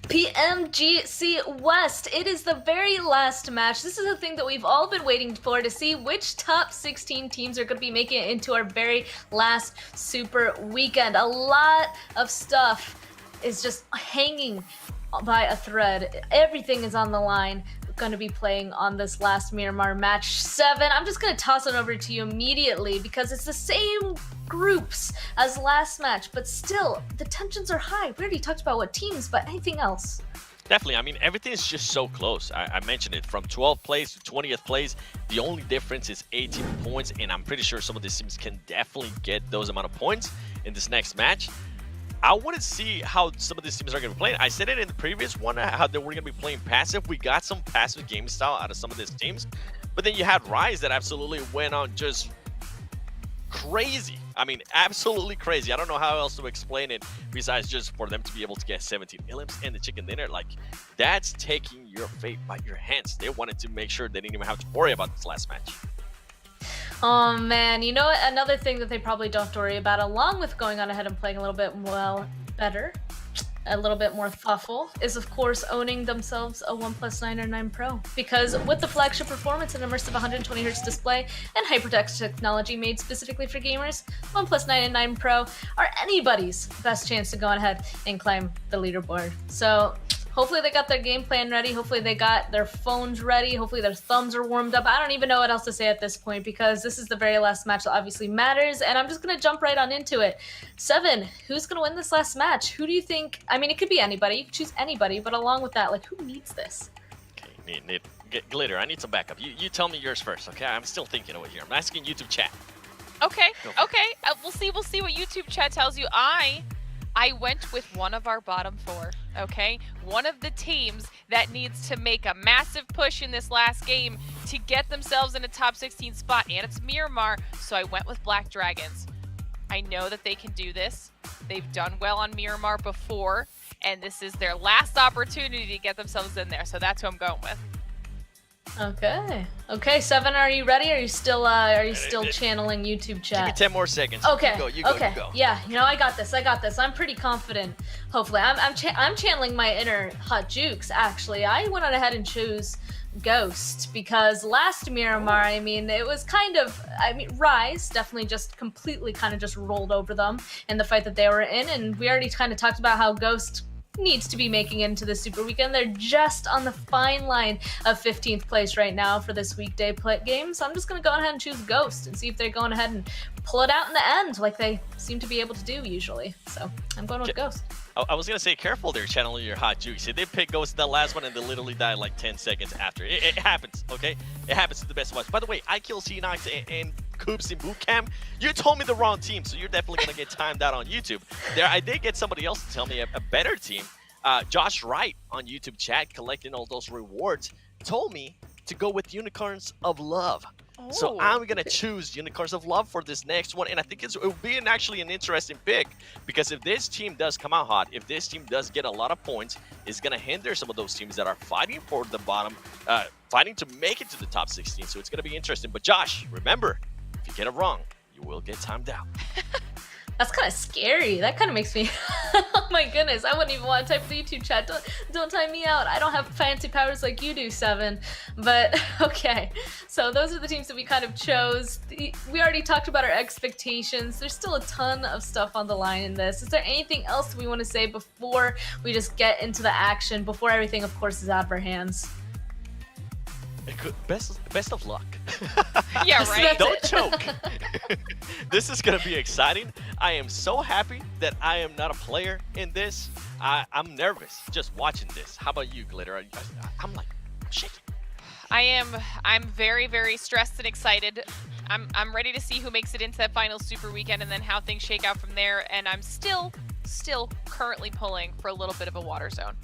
PMGC West. It is the very last match. This is the thing that we've all been waiting for, to see which top 16 teams are going to be making it into our very last super weekend. A lot of stuff is just hanging by a thread. Everything is on the line. We're going to be playing on this last Miramar match 7. I'm just going to toss it over to you immediately because it's the same groups as last match, but still the tensions are high. We already talked about what teams, but anything else? Definitely. I mean, everything is just so close. I mentioned it, from 12th place to 20th place. The only difference is 18 points, and I'm pretty sure some of these teams can definitely get those amount of points in this next match. I want to see how some of these teams are going to be playing. I said it in the previous one, how they were going to be playing passive. We got some passive game style out of some of these teams, but then you had Rise that absolutely went on just crazy. I mean, absolutely crazy. I don't know how else to explain it besides just for them to be able to get 17 millions and the chicken dinner. Like, that's taking your fate by your hands. They wanted to make sure they didn't even have to worry about this last match. Oh man, you know what? Another thing that they probably don't have to worry about, along with going on ahead and playing a little bit better, a little bit more thoughtful, is of course owning themselves a 1+9 or 9 Pro. Because with the flagship performance and immersive 120Hz display and hypertext technology made specifically for gamers, 1+9 and 9 Pro are anybody's best chance to go on ahead and climb the leaderboard. So Hopefully they got their game plan ready. Hopefully they got their phones ready. Hopefully their thumbs are warmed up. I don't even know what else to say at this point because this is the very last match that obviously matters, and I'm just going to jump right on into it. Seven, who's going to win this last match? Who do you think? I mean, it could be anybody. You could choose anybody, but along with that, like, who needs this? Okay, Glitter, I need some backup. You tell me yours first, okay? I'm still thinking over here. I'm asking YouTube chat. Okay, okay. We'll see what YouTube chat tells you. I went with one of our bottom four, okay? One of the teams that needs to make a massive push in this last game to get themselves in a top 16 spot, and it's Miramar, so I went with Black Dragons. I know that they can do this. They've done well on Miramar before, and this is their last opportunity to get themselves in there, so that's who I'm going with. Okay. Okay, Seven, are you ready? Are you still channeling YouTube chat? Give me 10 more seconds. Okay. You go. Yeah, you know, I got this. I'm pretty confident. Hopefully, I'm channeling my inner Hot Jukes. Actually, I went on ahead and chose Ghost because last Miramar, I mean, it was kind of, Rise definitely just completely kind of just rolled over them in the fight that they were in, and we already kind of talked about how Ghost needs to be making it into the Super Weekend. They're just on the fine line of 15th place right now for this weekday game, so I'm just going to go ahead and choose Ghost and see if they're going ahead and pull it out in the end like they seem to be able to do usually. So I'm going with Ghost. I was going to say, careful there, channeling your Hot Jukes. They picked Ghost in the last one and they literally died like 10 seconds after. It happens, okay? It happens to the best of us. By the way, I killed C-Nox and Coops in boot camp. You told me the wrong team, so you're definitely going to get timed out on YouTube. There, I did get somebody else to tell me a better team. Josh Wright on YouTube chat, collecting all those rewards, told me to go with Unicorns of Love. So I'm going to choose Unicorns of Love for this next one, and I think it will be actually an interesting pick, because if this team does come out hot, if this team does get a lot of points, it's going to hinder some of those teams that are fighting for the bottom, fighting to make it to the top 16, so it's going to be interesting. But Josh, remember, if you get it wrong, you will get timed out. That's kind of scary. That kind of makes me, oh my goodness, I wouldn't even want to type the YouTube chat. Don't time me out. I don't have fancy powers like you do, Seven. But okay, so those are the teams that we kind of chose. We already talked about our expectations. There's still a ton of stuff on the line in this. Is there anything else we want to say before we just get into the action, before everything, of course, is out of our hands? Best of luck. Yeah, right? Don't choke. This is going to be exciting. I am so happy that I am not a player in this. I'm nervous just watching this. How about you, Glitter? I'm like shaking. I'm very, very stressed and excited. I'm ready to see who makes it into that final Super Weekend and then how things shake out from there. And I'm still currently pulling for a little bit of a water zone.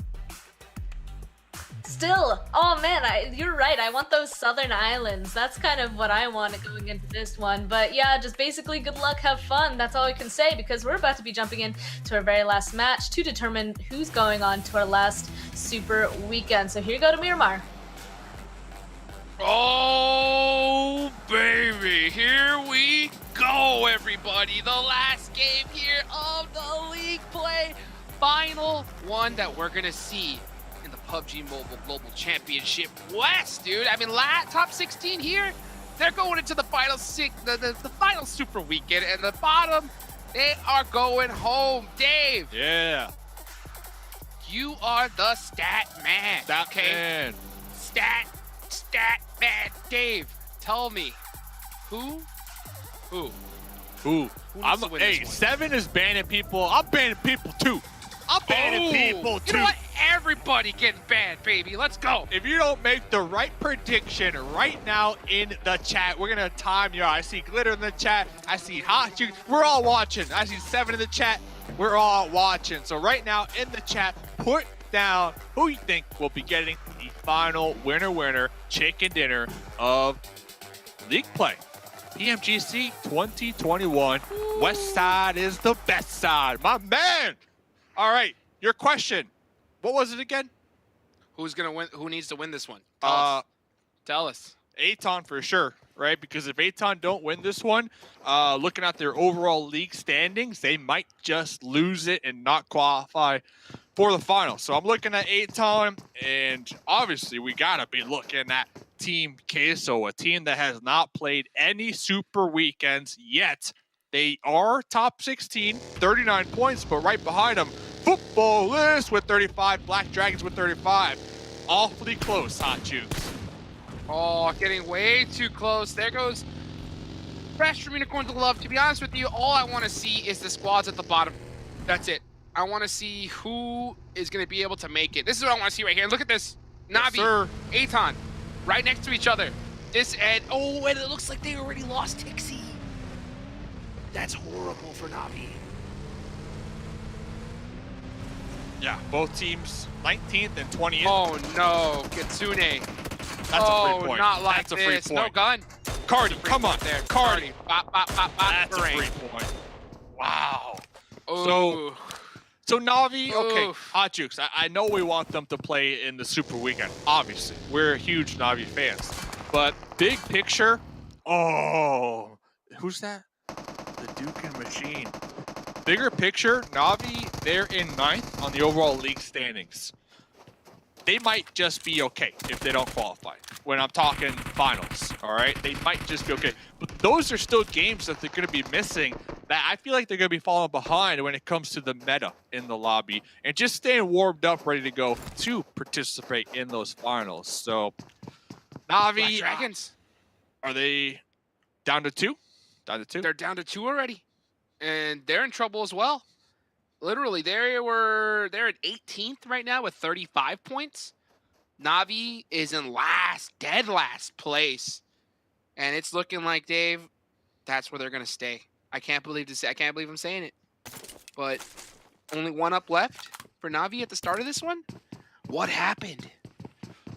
Still, oh man, you're right. I want those southern islands. That's kind of what I want going into this one. But yeah, just basically good luck, have fun. That's all I can say, because we're about to be jumping in to our very last match to determine who's going on to our last Super Weekend. So here you go to Miramar. Oh, baby, here we go, everybody. The last game here of the league play. Final one that we're going to see in the PUBG Mobile Global Championship West, dude. I mean, top 16 here, they're going into the final the final Super Weekend, and the bottom, they are going home. Dave. Yeah. You are the stat man. Stat man. Stat man. Dave, tell me, who Hey, this one? Seven is banning people. I'm banning people too. I'm banning people too. You know what? Everybody getting banned, baby. Let's go. If you don't make the right prediction right now in the chat, we're gonna time you out. I see Glitter in the chat. I see Hot Juice. We're all watching. I see Seven in the chat. We're all watching. So right now in the chat, put down who you think will be getting the final winner chicken dinner of league play. PMGC 2021. West side is the best side. My man. All right, your question. What was it again? Who's gonna win? Who needs to win this one? Tell us. Aton for sure, right? Because if Aton don't win this one, looking at their overall league standings, they might just lose it and not qualify for the final. So I'm looking at Aton, and obviously we gotta be looking at Team Queso, a team that has not played any Super Weekends yet. They are top 16, 39 points, but right behind them, Football Police with 35, Black Dragons with 35. Awfully close, Hot Jukes. Oh, getting way too close. There goes Fresh from Unicorns of Love. To be honest with you, all I want to see is the squads at the bottom. That's it. I want to see who is going to be able to make it. This is what I want to see right here. Look at this. Navi, yes, Aton, right next to each other. This and oh, and it looks like they already lost Tixie. That's horrible for Navi. Yeah, both teams 19th and 20th. Oh no, Kitsune. That's a free point. Not like That's a this. free point. No gun. Cardi, come on there. Cardi. Bop, bop, bop, bop. That's a Boomerang. free point. Wow. Ooh. So Navi, okay, Ooh. Hot Jukes, I know we want them to play in the Super Weekend. Obviously, we're huge Navi fans. But big picture, oh, who's that? The Dukin Machine. Bigger picture, Navi, they're in 9th on the overall league standings. They might just be okay if they don't qualify. When I'm talking finals, all right? They might just be okay. But those are still games that they're going to be missing that I feel like they're going to be falling behind when it comes to the meta in the lobby and just staying warmed up, ready to go to participate in those finals. So, Navi, Black Dragons. Are they down to 2? Down to 2? They're down to 2 already. And they're in trouble as well. Literally, they're at 18th right now with 35 points. Navi is in dead last place. And it's looking like, Dave, that's where they're going to stay. I can't believe I'm saying it. But only one up left for Navi at the start of this one. What happened?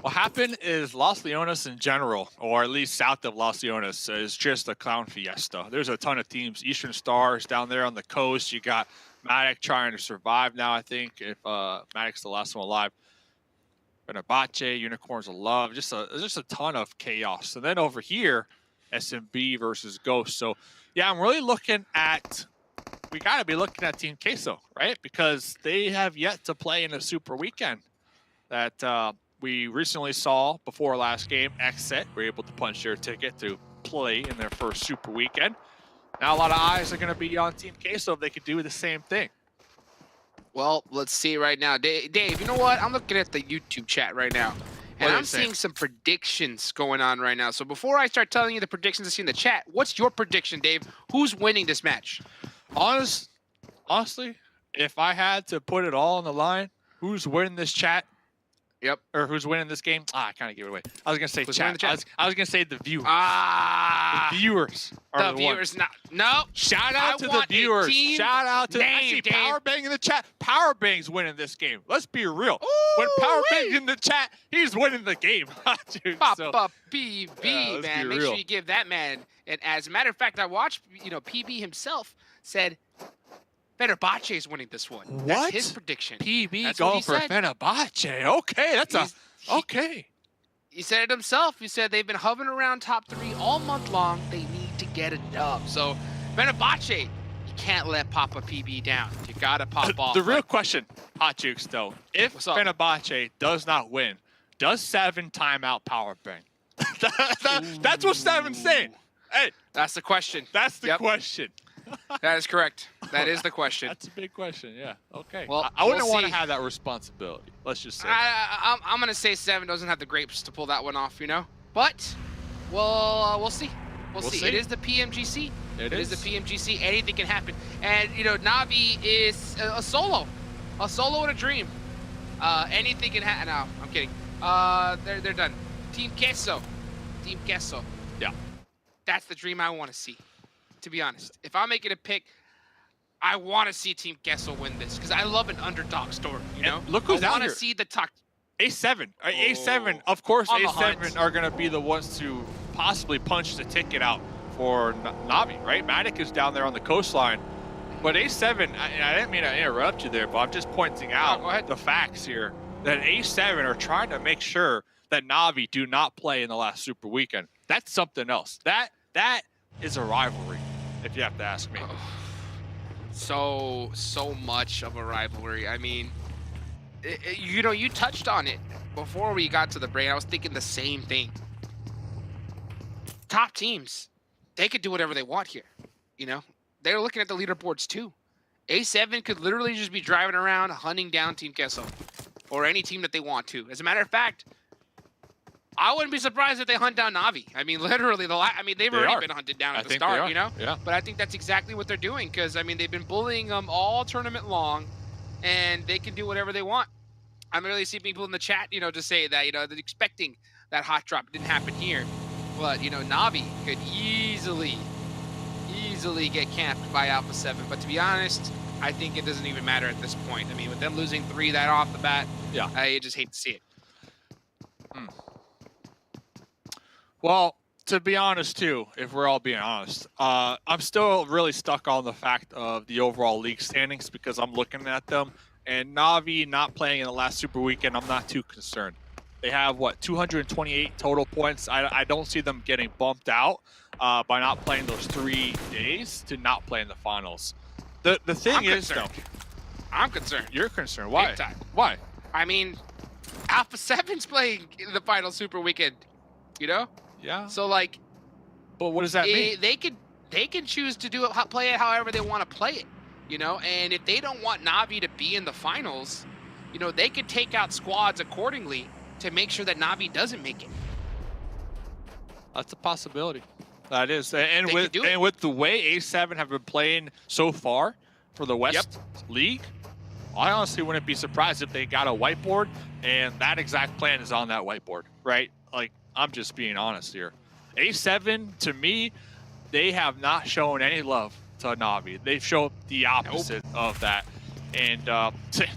What happened is Los Leones in general, or at least south of Los Leones, is just a clown fiesta. There's a ton of teams. Eastern Stars down there on the coast. You got Matic trying to survive now, I think, if Matic's the last one alive. Fenerbahce, Unicorns of Love, just a ton of chaos. And then over here, SMB versus Ghost. So, yeah, I'm really looking at, we got to be looking at Team Queso, right? Because they have yet to play in a Super Weekend that we recently saw before last game. Exit were able to punch their ticket to play in their first Super Weekend. Now a lot of eyes are going to be on Team Queso if they could do the same thing. Well, let's see right now. Dave, you know what? I'm looking at the YouTube chat right now. And I'm seeing some predictions going on right now. So before I start telling you the predictions I see in the chat, what's your prediction, Dave? Who's winning this match? Honestly, if I had to put it all on the line, who's winning this chat? Yep. Or who's winning this game? I kind of gave it away. I was going to say chat. I was going to say the viewers. The viewers are the viewers. ones. No. Shout out to the viewers. Shout out to I see Powerbang in the chat. Powerbang's winning this game. Let's be real. When Powerbang's in the chat, he's winning the game. Dude, Papa PB, man. Make real. sure you give that man. And as a matter of fact, I watched, PB himself said Fenerbahce is winning this one. What? That's his prediction. PB That's going what he for said. Fenerbahce. Okay, okay. He said it himself. He said they've been hovering around top 3 all month long. They need to get a dub. So Fenerbahce, you can't let Papa PB down. You gotta pop off. The real question, Hot Jukes, though, if Fenerbahce does not win, does 7 time out Powerbang? That's what 7's saying. Hey, that's the question. That's the question. That is correct. That is the question. That's a big question, yeah. Okay. Well, I wouldn't we'll want to see. have that responsibility. Let's just say. I'm going to say 7 doesn't have the grapes to pull that one off, But, well, we'll see. We'll see. It is the PMGC. It is the PMGC. Anything can happen. And, Navi is a solo. A solo in a dream. Anything can happen. No, I'm kidding. They're done. Team Queso. Team Queso. Yeah. That's the dream I want to see, to be honest. If I'm making a pick, I want to see Team Queso win this because I love an underdog story, And look who's I out want here. to see the top. A7. A7, of course, On the A7 hunt. are going to be the ones to possibly punch the ticket out for Navi, right? Matic is down there on the coastline. But A7, I didn't mean to interrupt you there, but I'm just pointing out the facts here that A7 are trying to make sure that Navi do not play in the last Super Weekend. That's something else. That is a rivalry, if you have to ask me. So much of a rivalry. I mean, you touched on it before we got to the break. I was thinking the same thing. Top teams, they could do whatever they want here. They're looking at the leaderboards too. A7 could literally just be driving around hunting down Team Queso or any team that they want to. As a matter of fact, I wouldn't be surprised if they hunt down Na'Vi. I mean, literally, they've already been hunted down at the start, you know? Yeah. But I think that's exactly what they're doing because, I mean, they've been bullying them all tournament long, and they can do whatever they want. I'm really seeing people in the chat, you know, to say that, you know, they're expecting that hot drop. It didn't happen here. But, you know, Na'Vi could easily get camped by Alpha 7. But to be honest, I think it doesn't even matter at this point. I mean, with them losing 3 that off the bat, yeah, I just hate to see it. Well, to be honest, too, if we're all being honest, I'm still really stuck on the fact of the overall league standings because I'm looking at them. And Na'Vi not playing in the last Super Weekend, I'm not too concerned. They have, what, 228 total points. I don't see them getting bumped out by not playing those 3 days to not play in the finals. The thing is, though... I'm concerned. You're concerned. Why? Big time. Why? I mean, Alpha 7's playing the final Super Weekend, you know? Yeah. So, like... But what does that mean? They can choose to do it, play it however they want to play it, you know? And if they don't want Na'Vi to be in the finals, you know, they could take out squads accordingly to make sure that Na'Vi doesn't make it. That's a possibility. That is. And with the way A7 have been playing so far for the West League, I honestly wouldn't be surprised if they got a whiteboard and that exact plan is on that whiteboard, right? Like, I'm just being honest here. A7, to me, they have not shown any love to Na'Vi. They've shown the opposite of that. And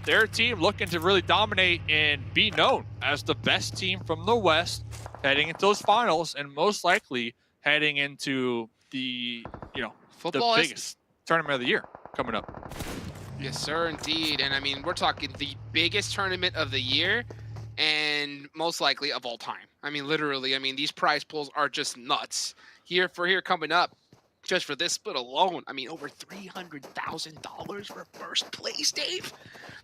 they're a team looking to really dominate and be known as the best team from the West heading into those finals and most likely heading into the, you know, the biggest tournament of the year coming up. Yes, sir, indeed. And I mean, we're talking the biggest tournament of the year and most likely of all time. I mean, literally, I mean, these prize pools are just nuts. Here coming up, just for this split alone, I mean, over $300,000 for first place, Dave.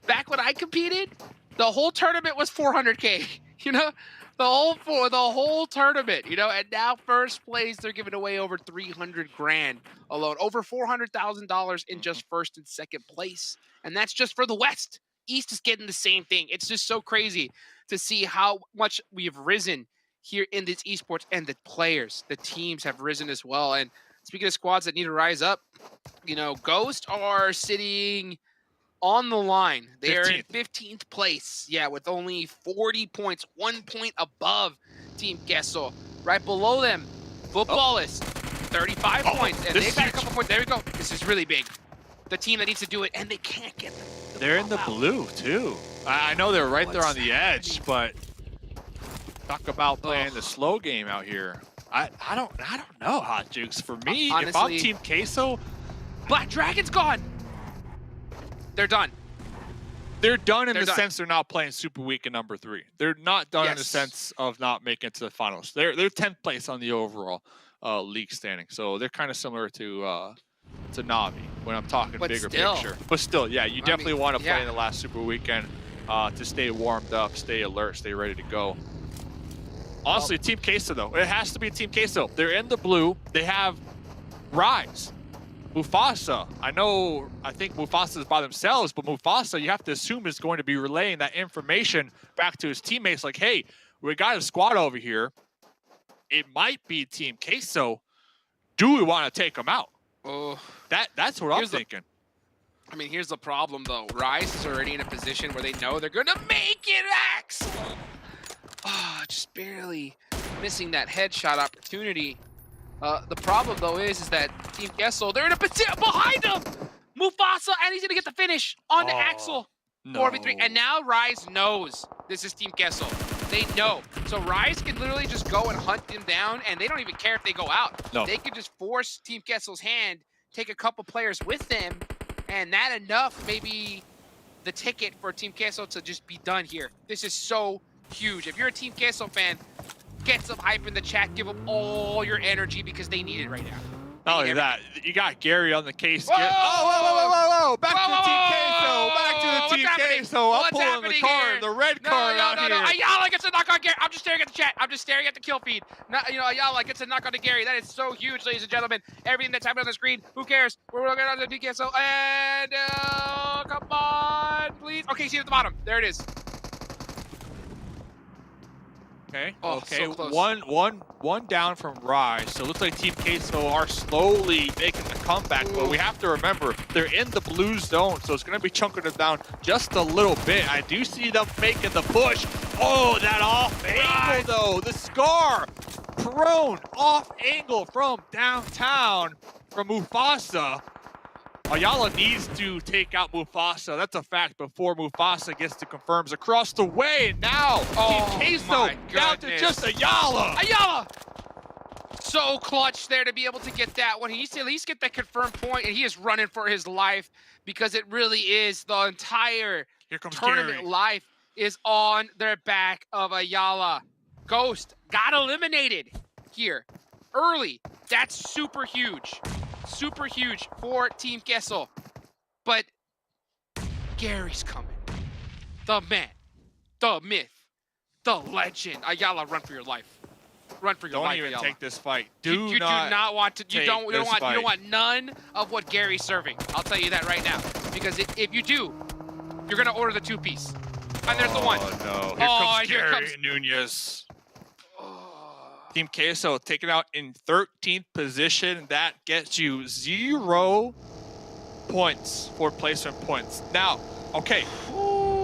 Back when I competed, the whole tournament was $400K, you know? The whole tournament, you know, and now first place, they're giving away over 300 grand alone, over $400,000 in just first and second place. And that's just for the West. East is getting the same thing. It's just so crazy to see how much we've risen here in this esports, and the players, the teams have risen as well. And speaking of squads that need to rise up, you know, Ghost are sitting on the line. They are in 15th place, yeah, with only 40 points, 1 point above Team Queso. Right below them, Footballist, 35 points, and they've got a couple points. There we go. This is really big. The team that needs to do it, and they can't get them. They're in the blue, too. I know they're right there on the edge, but talk about playing the slow game out here. I don't know, Hot Jukes. For me, honestly, if I'm Team Queso, Black Dragon's gone. They're done. They're done in the sense they're not playing Super Weekend number 3. They're not done in the sense of not making it to the finals. They're 10th place on the overall league standing. So they're kind of similar to Na'Vi when I'm talking bigger picture. But still, yeah, you definitely want to play in the last Super Weekend to stay warmed up, stay alert, stay ready to go. Honestly, Team Queso, though. It has to be Team Queso. They're in the blue. They have Rise. Mufasa. I think Mufasa is by themselves, but Mufasa, you have to assume, is going to be relaying that information back to his teammates like, hey, we got a squad over here. It might be Team Queso. Do we want to take them out? Oh, that's what I'm thinking. I mean, here's the problem, though. Rise is already in a position where they know they're going to make it, Axe! Oh, just barely missing that headshot opportunity. The problem, though, is that Team Queso, they're in a position behind him! Mufasa, and he's going to get the finish on the Axel. 4v3. And now Rise knows this is Team Queso. They know. So Rise can literally just go and hunt them down, and they don't even care if they go out. No. They could just force Team Queso's hand, take a couple players with them, and that enough maybe the ticket for Team Queso to just be done here. This is so huge. If you're a Team Queso fan, get some hype in the chat. Give them all your energy because they need it right now. Not only that, you got Gary on the case. Whoa! Whoa! Back to Team Queso! Back to the Team happening? So I'm What's pulling the happening car, here? the red car out here. Ayala gets a knock on Gary. I'm just staring at the chat. I'm just staring at the kill feed. Ayala gets a knock on to Gary. That is so huge, ladies and gentlemen. Everything that's happening on the screen. Who cares? We're looking at the PKSO. And come on, please. Okay, see at the bottom. There it is. Okay. Oh, okay. so close. One down from Rise. So it looks like Team Queso are slowly making the comeback, but we have to remember they're in the blue zone, so it's going to be chunking them down just a little bit. I do see them making the push. Oh, that off angle though. The Scar prone off angle from downtown from Mufasa. Ayala needs to take out Mufasa. That's a fact before Mufasa gets to confirms across the way. And now, Team Queso down to just Ayala. Ayala! So clutch there to be able to get that one. He needs to at least get that confirmed point, and he is running for his life because it really is the entire tournament Gary. life is on their back of Ayala. Ghost got eliminated here early. That's super huge. Super huge for Team Queso. But Gary's coming. The man, the myth, the legend. Ayala, run for your life. Run for your life, Don't even Ayala. take this fight. You do not want to. You don't want none of what Gary's serving. I'll tell you that right now. Because if you do, you're gonna order the 2-piece. And there's the one. Oh no! Here comes Gary Nunez. Team Queso taken out in 13th position. That gets you 0 points for placement points. Now, okay,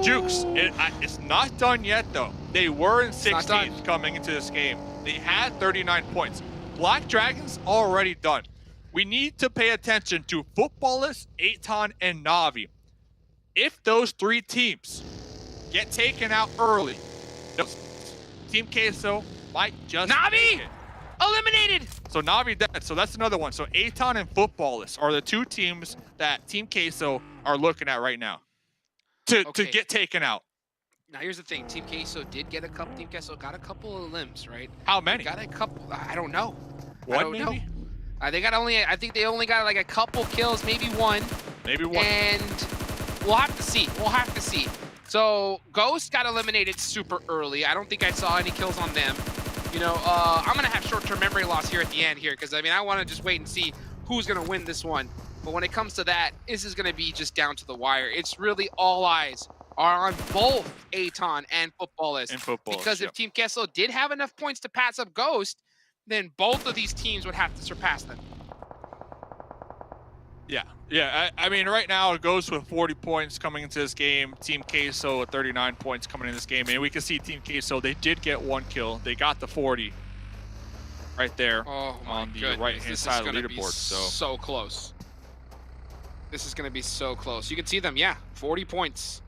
Jukes, it's not done yet though. They were in 16th coming into this game. They had 39 points. Black Dragons already done. We need to pay attention to Footballist, Aton, and Navi. If those 3 teams get taken out early, Team Queso might just Navi eliminated. So Navi dead. So that's another one. So Aton and Footballist are the 2 teams that Team Queso are looking at right now to get taken out. Now here's the thing. Team Queso did get a couple. Team Queso got a couple of limbs, right? How many? They got a couple. I don't know. One maybe? They got only. I think they only got like a couple kills, maybe one. Maybe one. And we'll have to see. We'll have to see. So Ghost got eliminated super early. I don't think I saw any kills on them. You know, I'm gonna have short-term memory loss here at the end here because I mean I want to just wait and see who's gonna win this one. But when it comes to that, this is gonna be just down to the wire. It's really all eyes are on both Aton and Footballist. Because if Team Queso did have enough points to pass up Ghost, then both of these teams would have to surpass them. Yeah. I mean, right now it goes with 40 points coming into this game. Team Queso with 39 points coming in this game. And we can see Team Queso, they did get 1 kill. They got the 40 right there on the right-hand side of the leaderboard. So close. This is going to be so close. You can see them, 40 points.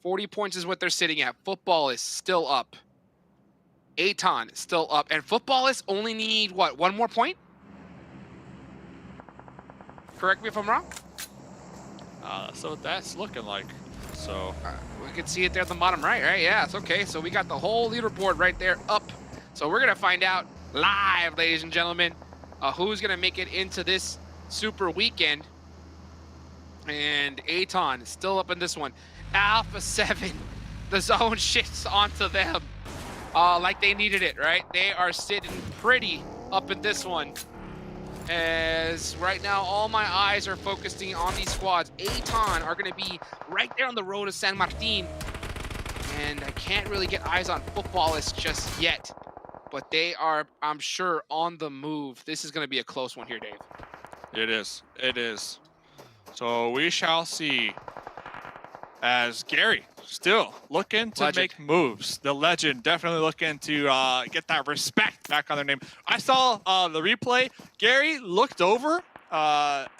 40 points is what they're sitting at. Football is still up. Aton is still up. And Footballists only need, what, 1 more point? Correct me if I'm wrong? So that's looking like. So we can see it there at the bottom right? Yeah, it's okay. So we got the whole leaderboard right there up. So we're going to find out live, ladies and gentlemen, who's going to make it into this super weekend. And Aton is still up in this one. Alpha 7, the zone shifts onto them like they needed it, right? They are sitting pretty up in this one. As right now, all my eyes are focusing on these squads. Aton are going to be right there on the road to San Martin. And I can't really get eyes on Footballists just yet. But they are, I'm sure, on the move. This is going to be a close one here, Dave. It is. It is. So we shall see. As Gary still looking to make moves. The legend definitely looking to get that respect back on their name. I saw the replay. Gary looked over, thought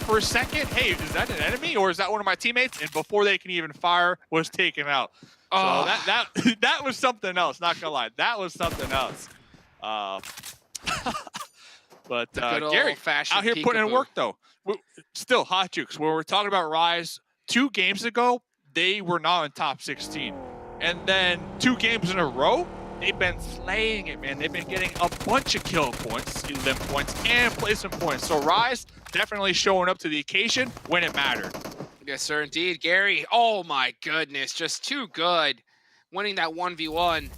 for a second, hey, is that an enemy or is that one of my teammates? And before they can even fire, was taken out. So that was something else, not gonna lie. That was something else. But Gary out here putting in work though. Still hot jukes. When we're talking about Rise, 2 games ago, they were not in top 16. And then 2 games in a row, they've been slaying it, man. They've been getting a bunch of kill points, limb points, and placement points. So Rise definitely showing up to the occasion when it mattered. Yes, sir, indeed. Gary, oh my goodness, just too good. Winning that 1v1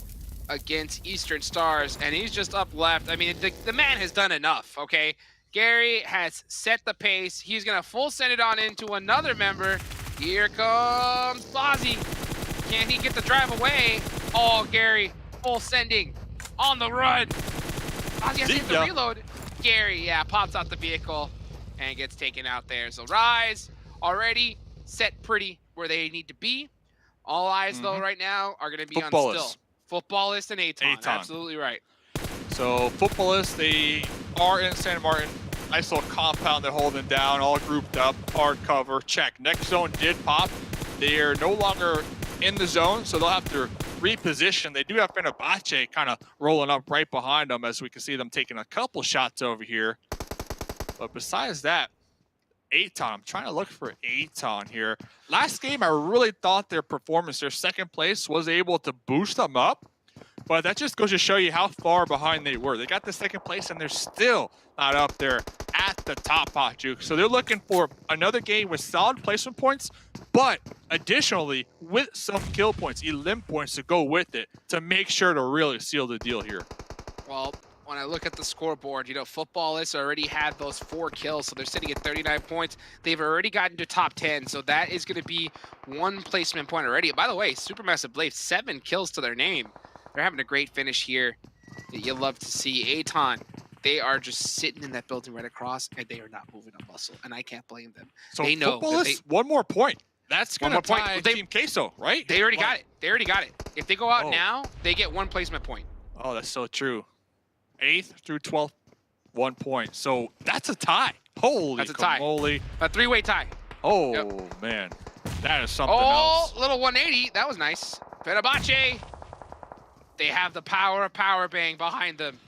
against Eastern Stars, and he's just up left. I mean, the man has done enough, okay? Gary has set the pace. He's going to full send it on into another member. Here comes Fozzie. Can he get the drive away? Oh, Gary, full sending on the run. Fozzie has to hit the reload. Gary, yeah, pops out the vehicle and gets taken out there. So Rise already set pretty where they need to be. All eyes, though, right now are going to be on still. Footballist and Aton. Absolutely right. So Footballist, they are in Santa Martin. Nice little compound they're holding down, all grouped up, hard cover, check. Next zone did pop. They are no longer in the zone, so they'll have to reposition. They do have Fenerbahce kind of rolling up right behind them, as we can see them taking a couple shots over here. But besides that, Aton, I'm trying to look for Aton here. Last game, I really thought their performance, their second place, was able to boost them up. But that just goes to show you how far behind they were. They got the second place, and they're still not up there at the top, Hot Juke. So they're looking for another game with solid placement points, but additionally with some kill points, elim points to go with it to make sure to really seal the deal here. Well, when I look at the scoreboard, you know, Footballists already had those 4 kills, so they're sitting at 39 points. They've already gotten to top 10, so that is going to be 1 placement point already. By the way, Supermassive Blade, 7 kills to their name. They're having a great finish here that you'll love to see. Aton, they are just sitting in that building right across, and they are not moving a muscle, and I can't blame them. So they know Footballists, 1 more point. That's going to tie Team Queso, right? They already got it. They already got it. If they go out now, they get 1 placement point. Oh, that's so true. 8th through 12th, 1 point. So that's a tie. Holy That's a tie. Camoli. A 3-way tie. Oh, man. That is something else. Oh, little 180. That was nice. Fenerbahce. They have the power of Power Bang behind them.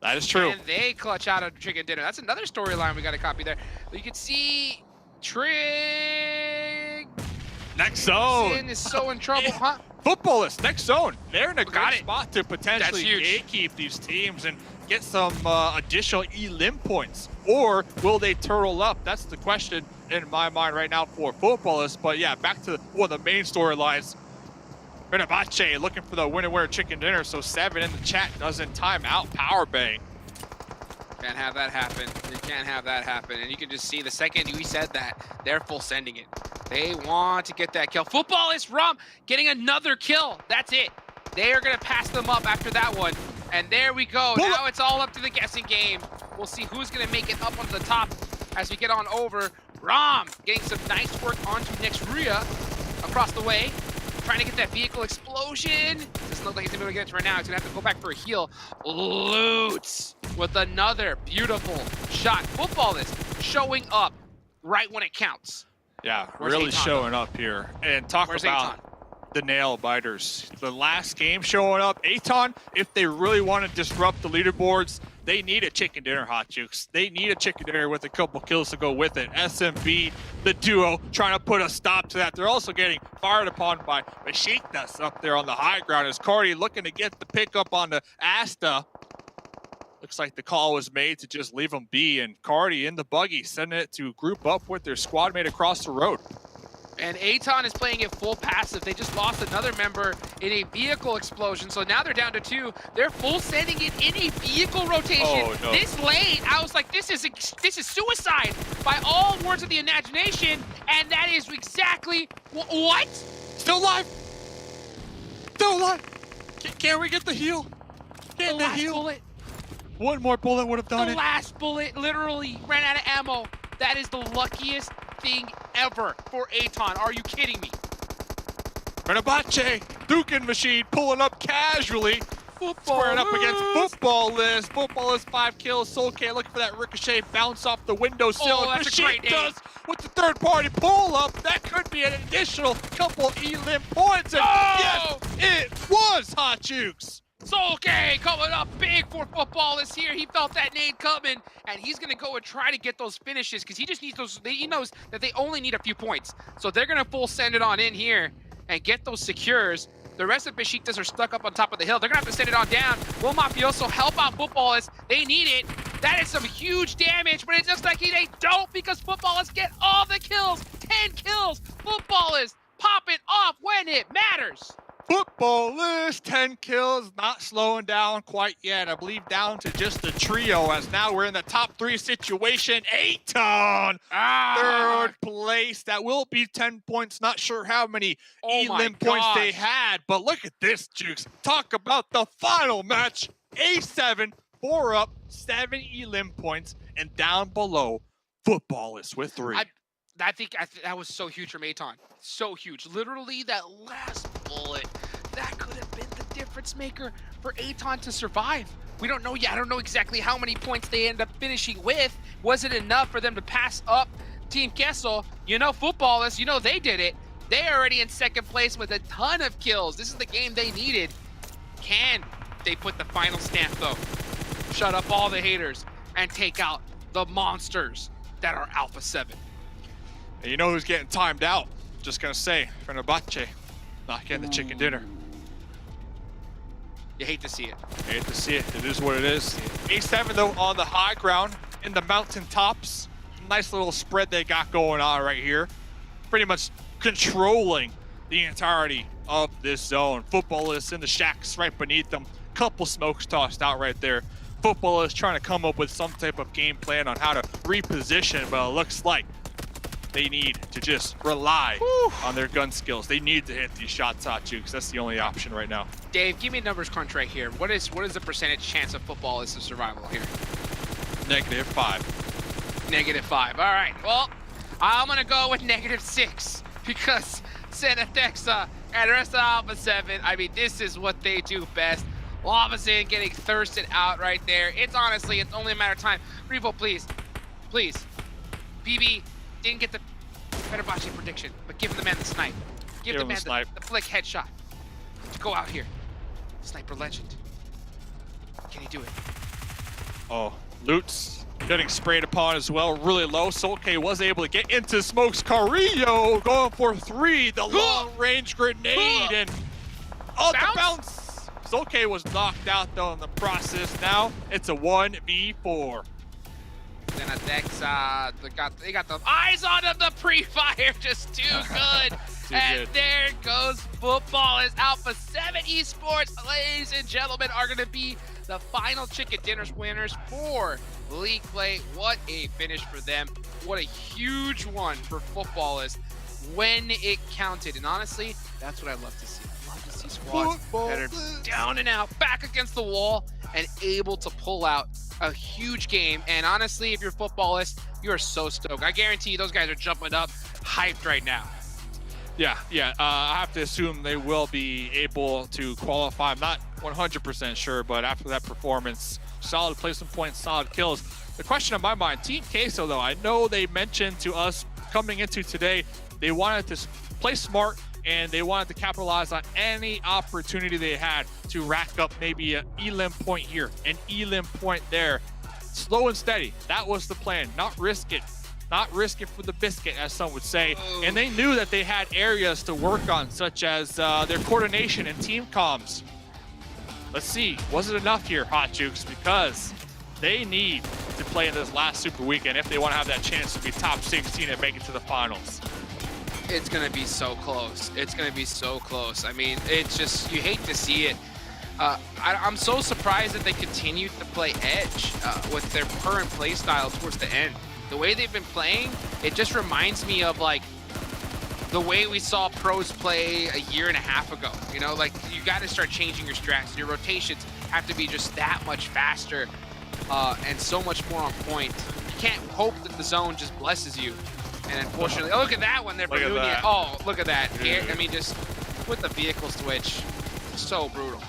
That is true. And they clutch out a chicken dinner. That's another storyline we got to copy there. You can see Trig. Next zone. Sin is so in trouble, huh? Footballists, next zone. They're in a great it. spot to potentially gatekeep these teams and get some additional elim points. Or will they turtle up? That's the question in my mind right now for Footballists. But yeah, back to one of the main storylines. Fenerbahce looking for the winner chicken dinner, so 7 in the chat doesn't time out Power Bang. Can't have that happen. You can't have that happen. And you can just see the second we said that, they're full sending it. They want to get that kill. Footballist Rum getting another kill. That's it. They are going to pass them up after that one. And there we go. Now it's all up to the guessing game. We'll see who's going to make it up onto the top as we get on over. Ram getting some nice work onto Nextruya across the way. Trying to get that vehicle explosion. Doesn't look like he's gonna be able to get it right now. He's gonna have to go back for a heal. Loots with another beautiful shot. Footballist showing up right when it counts. Yeah, Where's really Aton, showing up here. And talk about the nail biters. The last game showing up. Aton, if they really want to disrupt the leaderboards, they need a chicken dinner, Hot Jukes. They need a chicken dinner with a couple kills to go with it. SMB, the duo, trying to put a stop to that. They're also getting fired upon by Besiktas up there on the high ground as Cardi looking to get the pickup on the Asta. Looks like the call was made to just leave them be, and Cardi in the buggy sending it to group up with their squad mate across the road. And Aton is playing it full passive. They just lost another member in a vehicle explosion, so now they're down to 2. They're full sending it in a vehicle rotation. Oh, no. This late, I was like, this is suicide by all words of the imagination, and that is exactly what? Still alive. Still alive. Can we get the heal? Get the heal. Bullet. 1 more bullet would have done The it. last bullet literally ran out of ammo. That is the luckiest thing ever for Aton. Are you kidding me? Fenerbahce, Dukin machine pulling up casually. Squaring up against Footballist. Footballist 5 kills. Soul K looking for that ricochet bounce off the windowsill. Oh, that's a great does with the 3rd party pull up. That could be an additional couple elim points. And yes, it was Hot Jukes. Soul K coming up big for Footballist here. He felt that nade coming, and he's going to go and try to get those finishes because he just needs those. He knows that they only need a few points. So they're going to full send it on in here and get those secures. The rest of Besiktas are stuck up on top of the hill. They're going to have to send it on down. Will Mafioso help out Footballist? They need it. That is some huge damage, but it looks like they don't because Footballist get all the kills. 10 kills. Football is popping off when it matters. Football is 10 kills, not slowing down quite yet. I believe down to just a trio, as now we're in the top 3 situation. Aton, third place. That will be 10 points. Not sure how many elim points they had, but look at this, Jukes. Talk about the final match. A7, 4 up, 7 elim points, and down below, Football is with 3. I think that was so huge from Aton. So huge. Literally, that last bullet, that could have been the difference maker for Aton to survive. We don't know yet. I don't know exactly how many points they end up finishing with. Was it enough for them to pass up Team Kessel? You know, Footballers, you know they did it. They're already in second place with a ton of kills. This is the game they needed. Can they put the final stamp, though? Shut up all the haters and take out the monsters that are Alpha 7. And you know who's getting timed out? Just gonna say, Fenerbahce, not getting the chicken dinner. You hate to see it. Hate to see it. It is what it is. A7 though on the high ground in the mountain tops. Nice little spread they got going on right here. Pretty much controlling the entirety of this zone. Football is in the shacks right beneath them. Couple smokes tossed out right there. Football is trying to come up with some type of game plan on how to reposition, but it looks like they need to just rely on their gun skills. They need to hit these shots out, Jukes. That's the only option right now. Dave, give me a numbers crunch right here. What is the percentage chance of Football is a survival here? -5. -5. All right. Well, I'm gonna go with -6 because Senatexa and the rest of Alpha 7. I mean, this is what they do best. Lavasin getting thirsted out right there. It's honestly, it's only a matter of time. Revo, please, please. BB didn't get the Fenerbahce prediction, but give the man the snipe. Give the man the flick headshot to go out here. Sniper legend. Can he do it? Oh, Lutz getting sprayed upon as well, really low. Solke was able to get into smokes. Carrillo going for 3, the long-range grenade, and on the bounce. Solke was knocked out though in the process. Now it's a 1v4. Senatexa, they got the eyes on him, the pre-fire, just too good. And there goes Football as Alpha 7 Esports, ladies and gentlemen, are going to be the final chicken dinners winners for League Play. What a finish for them. What a huge one for Footballers when it counted. And honestly, that's what I love to see. I love to see squads that are down and out, back against the wall, and able to pull out a huge game. And honestly, if you're Footballist, you are so stoked. I guarantee you those guys are jumping up, hyped right now. Yeah. I have to assume they will be able to qualify. I'm not 100% sure, but after that performance, solid placement points, solid kills. The question on my mind, Team Queso though, I know they mentioned to us coming into today, they wanted to play smart and they wanted to capitalize on any opportunity they had to rack up maybe an elim point here, an elim point there. Slow and steady, that was the plan, not risk it. Not risk it for the biscuit, as some would say. And they knew that they had areas to work on, such as their coordination and team comms. Let's see, was it enough here, Hot Jukes? Because they need to play in this last Super Weekend if they want to have that chance to be top 16 and make it to the finals. It's going to be so close. It's going to be so close. I mean, it's just, you hate to see it. I'm so surprised that they continued to play Edge with their current play style towards the end. The way they've been playing, it just reminds me of like the way we saw pros play a year and a half ago. You know, like you got to start changing your strats. Your rotations have to be just that much faster and so much more on point. You can't hope that the zone just blesses you. And unfortunately, oh, look at that one there, Bermudia. Oh, look at that. Here, I mean, just with the vehicle switch, so brutal.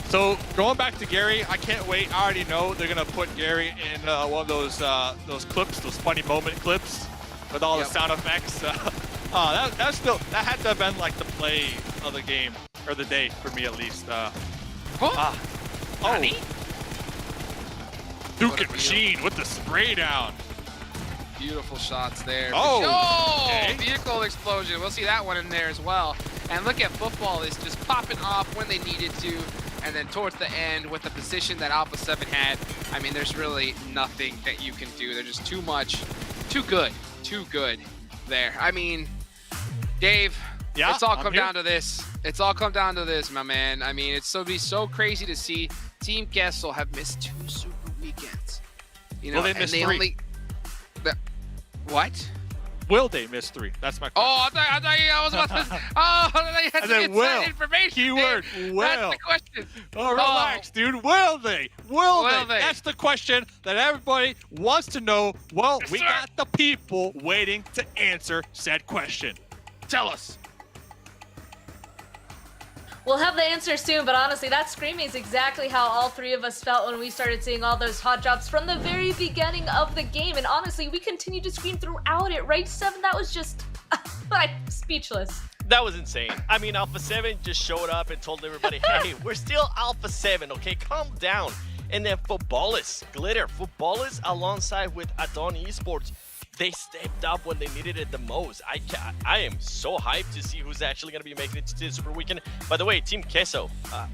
So going back to Gary, I can't wait. I already know they're gonna put Gary in one of those clips, those funny moment clips with all the sound effects. That had to have been like the play of the game or the day for me at least. Duke and Machine with the spray down. Beautiful shots there. Okay. Vehicle explosion. We'll see that one in there as well. And look at Football is just popping off when they needed to. And then towards the end, with the position that Alpha 7 had, I mean, there's really nothing that you can do. They're just too much, too good. there. I mean, Dave, Yeah, it's all I'm come here. down to this. It's all come down to this, my man. I mean, it's be so crazy to see Team Kessel have missed 2 super weekends. You know, Well, they missed 3. What? Will they miss 3? That's my question. Oh, I thought I was about to. Oh, I had I some said will. inside information. Keyword Dave. will. That's the question. Oh, relax, dude. Will they? Will they? That's the question that everybody wants to know. Well, Yes, we sir. got the people waiting to answer said question. Tell us. We'll have the answer soon, but honestly, that screaming is exactly how all 3 of us felt when we started seeing all those hot drops from the very beginning of the game. And honestly, we continued to scream throughout it, right, 7? That was just I'm speechless. That was insane. I mean, Alpha 7 just showed up and told everybody, hey, we're still Alpha 7, okay? Calm down. And then Footballers, Glitter, Footballers alongside with Adon Esports, they stepped up when they needed it the most. I am so hyped to see who's actually going to be making it to the Super Weekend. By the way, Team Queso, I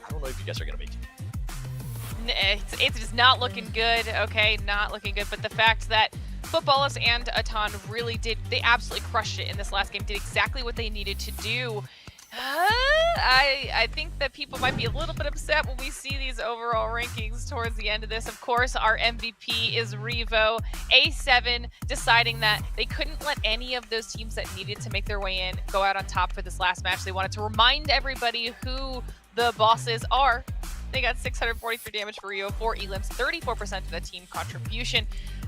don't know if you guys are going to make it. It's just not looking good, okay? Not looking good. But the fact that Footballers and Aton really they absolutely crushed it in this last game, did exactly what they needed to do. I think that people might be a little bit upset when we see these overall rankings towards the end of this. Of course, our MVP is Revo. A7 deciding that they couldn't let any of those teams that needed to make their way in go out on top for this last match. They wanted to remind everybody who the bosses are. They got 643 damage for Rio, 4 elims, 34% of the team contribution.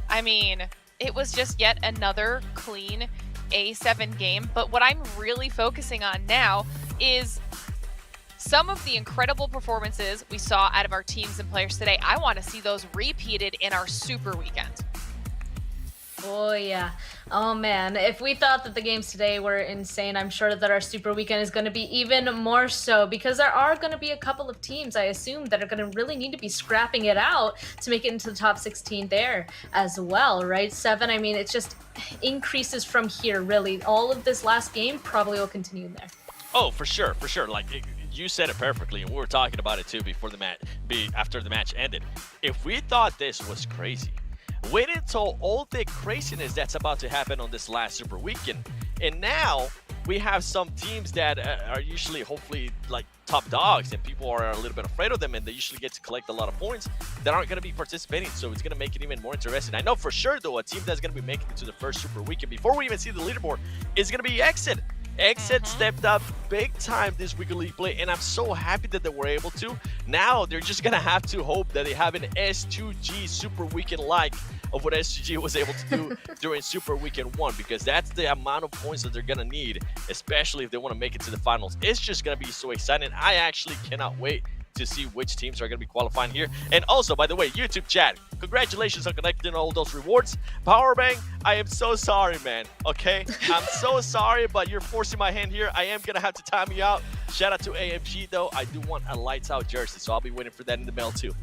I mean, it was just yet another clean A7 game, but what I'm really focusing on now is some of the incredible performances we saw out of our teams and players today. I want to see those repeated in our Super Weekend. Oh yeah. Oh man, if we thought that the games today were insane, I'm sure that our Super Weekend is going to be even more so, because there are going to be a couple of teams, I assume, that are going to really need to be scrapping it out to make it into the top 16 there as well, right, 7? I mean, it just increases from here, really. All of this last game probably will continue in there. Oh, for sure, for sure. Like, you said it perfectly, and we were talking about it too before the match, after the match ended. If we thought this was crazy, wait until all the craziness that's about to happen on this last Super Weekend. And now we have some teams that are usually, hopefully, like top dogs, and people are a little bit afraid of them, and they usually get to collect a lot of points that aren't going to be participating. So it's going to make it even more interesting. I know for sure, though, a team that's going to be making it to the first Super Weekend before we even see the leaderboard is going to be Exit. Exit stepped up big time this week of League Play, and I'm so happy that they were able to. Now they're just gonna have to hope that they have an S2G Super Weekend like of what S2G was able to do during Super Weekend 1, because that's the amount of points that they're gonna need, especially if they want to make it to the finals. It's just gonna be so exciting. I actually cannot wait to see which teams are going to be qualifying here. And also, by the way, YouTube chat, congratulations on collecting all those rewards. Powerbang, I am so sorry, man, okay? I'm so sorry, but you're forcing my hand here. I am going to have to time you out. Shout out to AMG, though. I do want a lights out jersey, so I'll be waiting for that in the mail, too.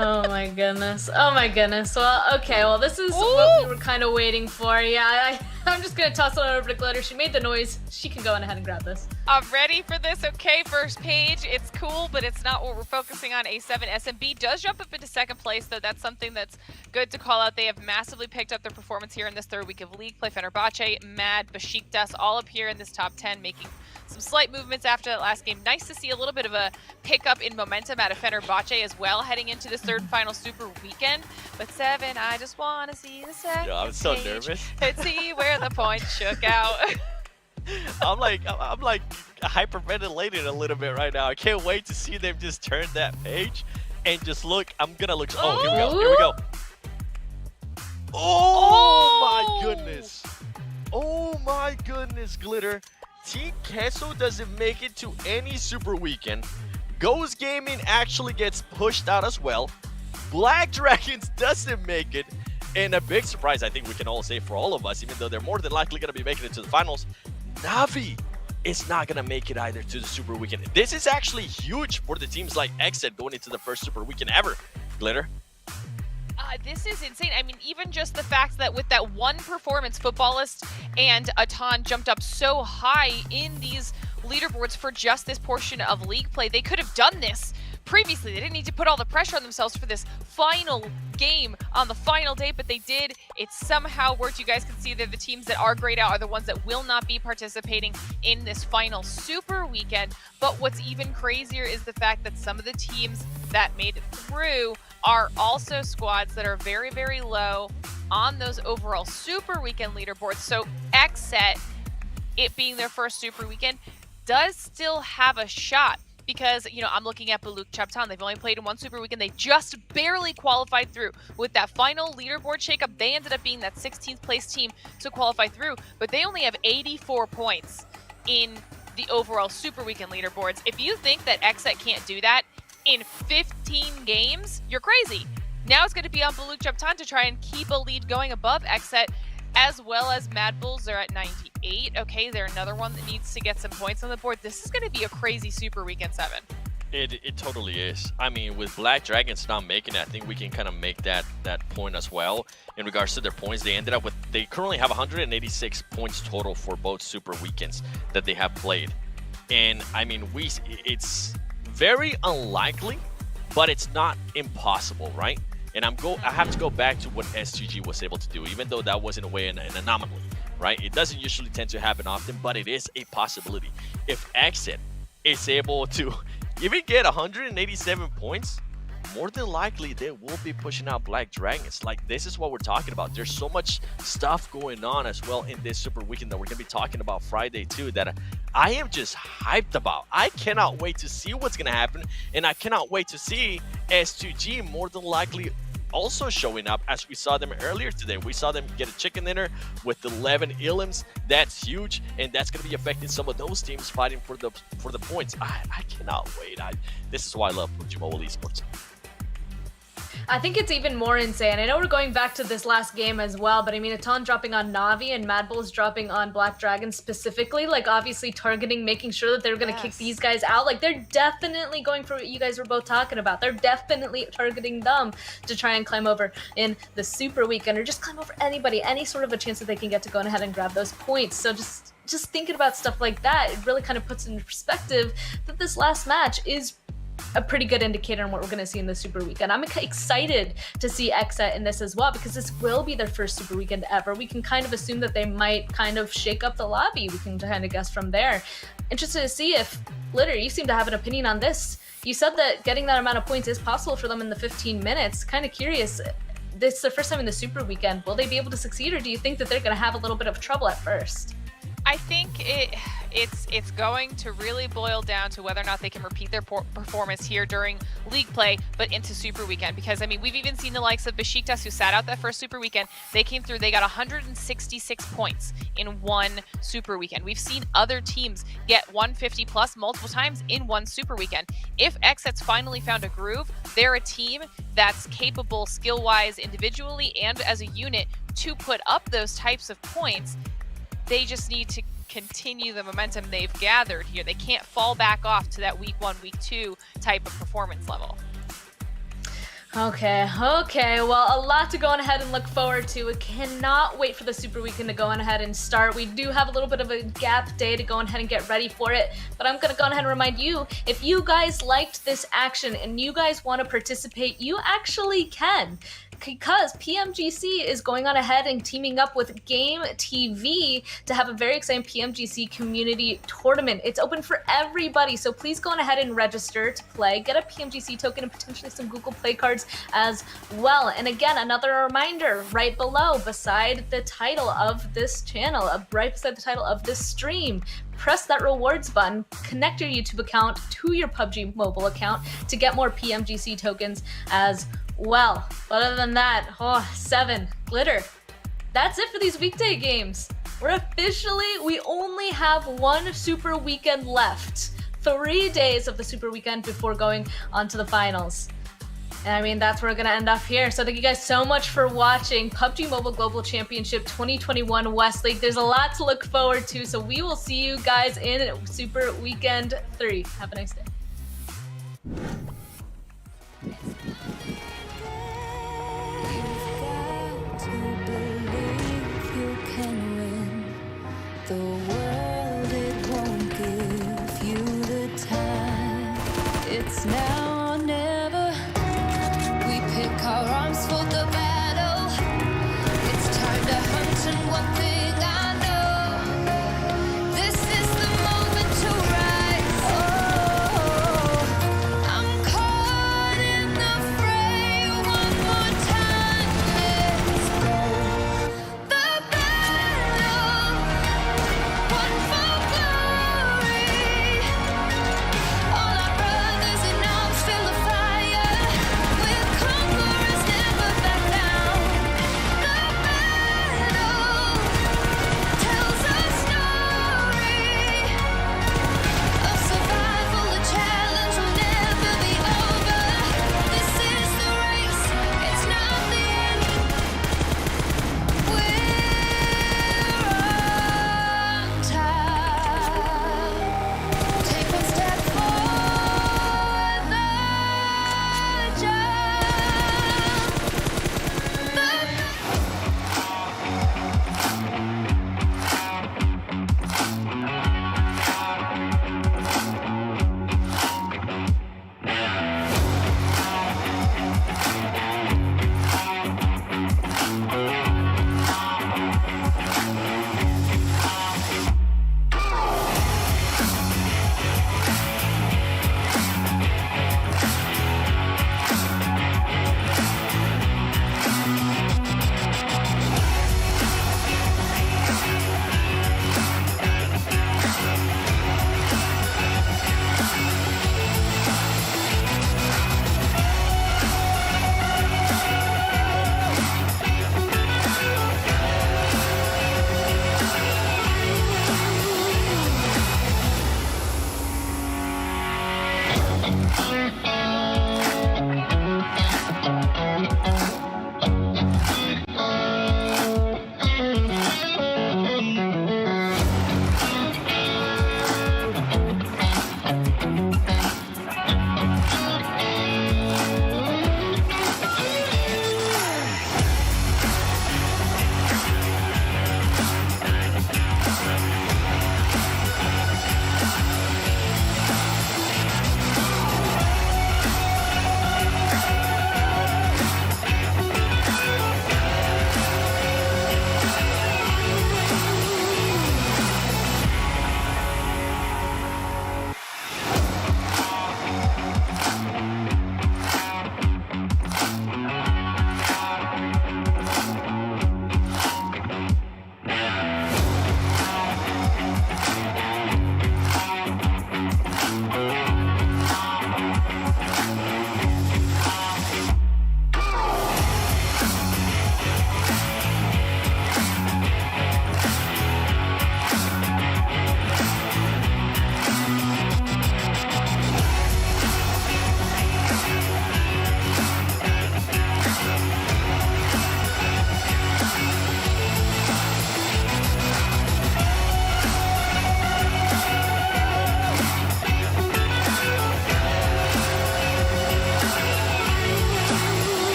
Oh my goodness. Oh my goodness. Well, okay. Well, this is what we were kind of waiting for. Yeah, I'm just going to toss it over to Glitter. She made the noise. She can go on ahead and grab this. I'm ready for this. Okay, first page. It's cool, but it's not what we're focusing on. A7 SMB does jump up into second place, though. That's something that's good to call out. They have massively picked up their performance here in this third week of League Play. Fenerbahce, Mad, Besiktas, all up here in this top 10, making some slight movements after that last game. Nice to see a little bit of a pickup in momentum out of Fenerbahce as well, heading into this third final Super Weekend. But 7, I just want to see the second Yo, I'm so page. nervous. Let's see where the points shook out. I'm like hyperventilating a little bit right now. I can't wait to see them just turn that page and just look. I'm gonna look. Oh, here we go. Here we go. Oh my goodness. Oh my goodness, Glitter. Team Queso doesn't make it to any Super Weekend. Ghost Gaming actually gets pushed out as well. Black Dragons doesn't make it. And a big surprise, I think we can all say for all of us, even though they're more than likely going to be making it to the finals, Navi is not going to make it either to the Super Weekend. This is actually huge for the teams like Exit going into the first Super Weekend ever. Glitter? This is insane. I mean, even just the fact that with that one performance, Footballist and Atan jumped up so high in these leaderboards for just this portion of League Play. They could have done this previously. They didn't need to put all the pressure on themselves for this final game on the final day, but they did. It somehow worked. You guys can see that the teams that are grayed out are the ones that will not be participating in this final super weekend. But what's even crazier is the fact that some of the teams that made it through are also squads that are very, very low on those overall super weekend leaderboards. So XSET, it being their first super weekend, does still have a shot. Because, you know, I'm looking at Baluk Chaptan. They've only played in one super weekend. They just barely qualified through. With that final leaderboard shakeup, they ended up being that 16th place team to qualify through. But they only have 84 points in the overall super weekend leaderboards. If you think that XSET can't do that in 15 games, you're crazy. Now it's going to be on Baluk Chaptan to try and keep a lead going above XSET, as well as Mad Bulls. They're at 98. Okay, they're another one that needs to get some points on the board. This is going to be a crazy Super Weekend 7. It totally is. I mean, with Black Dragons not making it, I think we can kind of make that point as well. In regards to their points, they currently have 186 points total for both Super Weekends that they have played. And I mean, it's very unlikely, but it's not impossible, right? And I have to go back to what SGG was able to do, even though that was in a way an anomaly, right? It doesn't usually tend to happen often, but it is a possibility. If XSET is able to even get 187 points, more than likely they will be pushing out Black Dragons. Like, this is what we're talking about. There's so much stuff going on as well in this Super Weekend that we're going to be talking about Friday too, that I am just hyped about. I cannot wait to see what's going to happen, and I cannot wait to see S2G more than likely also showing up, as we saw them earlier today. We saw them get a chicken dinner with 11 elims. That's huge, and that's going to be affecting some of those teams fighting for the points. I cannot wait. This is why I love PUBG Mobile Esports. I think it's even more insane. I know we're going back to this last game as well, but I mean, Atan dropping on Na'Vi and Mad Bulls dropping on Black Dragon specifically, like obviously targeting, making sure that they're going to kick these guys out. Like, they're definitely going for what you guys were both talking about. They're definitely targeting them to try and climb over in the Super Weekend, or just climb over anybody, any sort of a chance that they can get to go ahead and grab those points. So just thinking about stuff like that, it really kind of puts into perspective that this last match is a pretty good indicator on what we're going to see in the Super Weekend. I'm excited to see XSET in this as well, because this will be their first Super Weekend ever. We can kind of assume that they might kind of shake up the lobby. We can kind of guess from there. Interested to see if, Litter, you seem to have an opinion on this. You said that getting that amount of points is possible for them in the 15 minutes. Kind of curious. This is the first time in the Super Weekend. Will they be able to succeed, or do you think that they're going to have a little bit of trouble at first? I think it's going to really boil down to whether or not they can repeat their performance here during league play, but into Super Weekend. Because, I mean, we've even seen the likes of Besiktas, who sat out that first Super Weekend. They came through, they got 166 points in one Super Weekend. We've seen other teams get 150 plus multiple times in one Super Weekend. If XSET's finally found a groove, they're a team that's capable skill-wise, individually, and as a unit to put up those types of points. They just need to continue the momentum they've gathered here. They can't fall back off to that week 1, week 2 type of performance level. Okay, well, a lot to go on ahead and look forward to. We cannot wait for the Super Weekend to go on ahead and start. We do have a little bit of a gap day to go on ahead and get ready for it, but I'm going to go on ahead and remind you, if you guys liked this action and you guys want to participate, you actually can. Because PMGC is going on ahead and teaming up with Game TV to have a very exciting PMGC community tournament. It's open for everybody, so please go on ahead and register to play. Get a PMGC token and potentially some Google Play cards as well. And again, another reminder right below, beside the title of this channel, right beside the title of this stream, press that rewards button, connect your YouTube account to your PUBG Mobile account to get more PMGC tokens as well. But other than that, 7, Glitter. That's it for these weekday games. We only have one Super Weekend left. 3 days of the Super Weekend before going on to the finals. And I mean, that's where we're going to end off here. So thank you guys so much for watching PUBG Mobile Global Championship 2021 West League. There's a lot to look forward to, so we will see you guys in Super Weekend 3. Have a nice day. The world, it won't give you the time. It's now or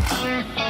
Thank you.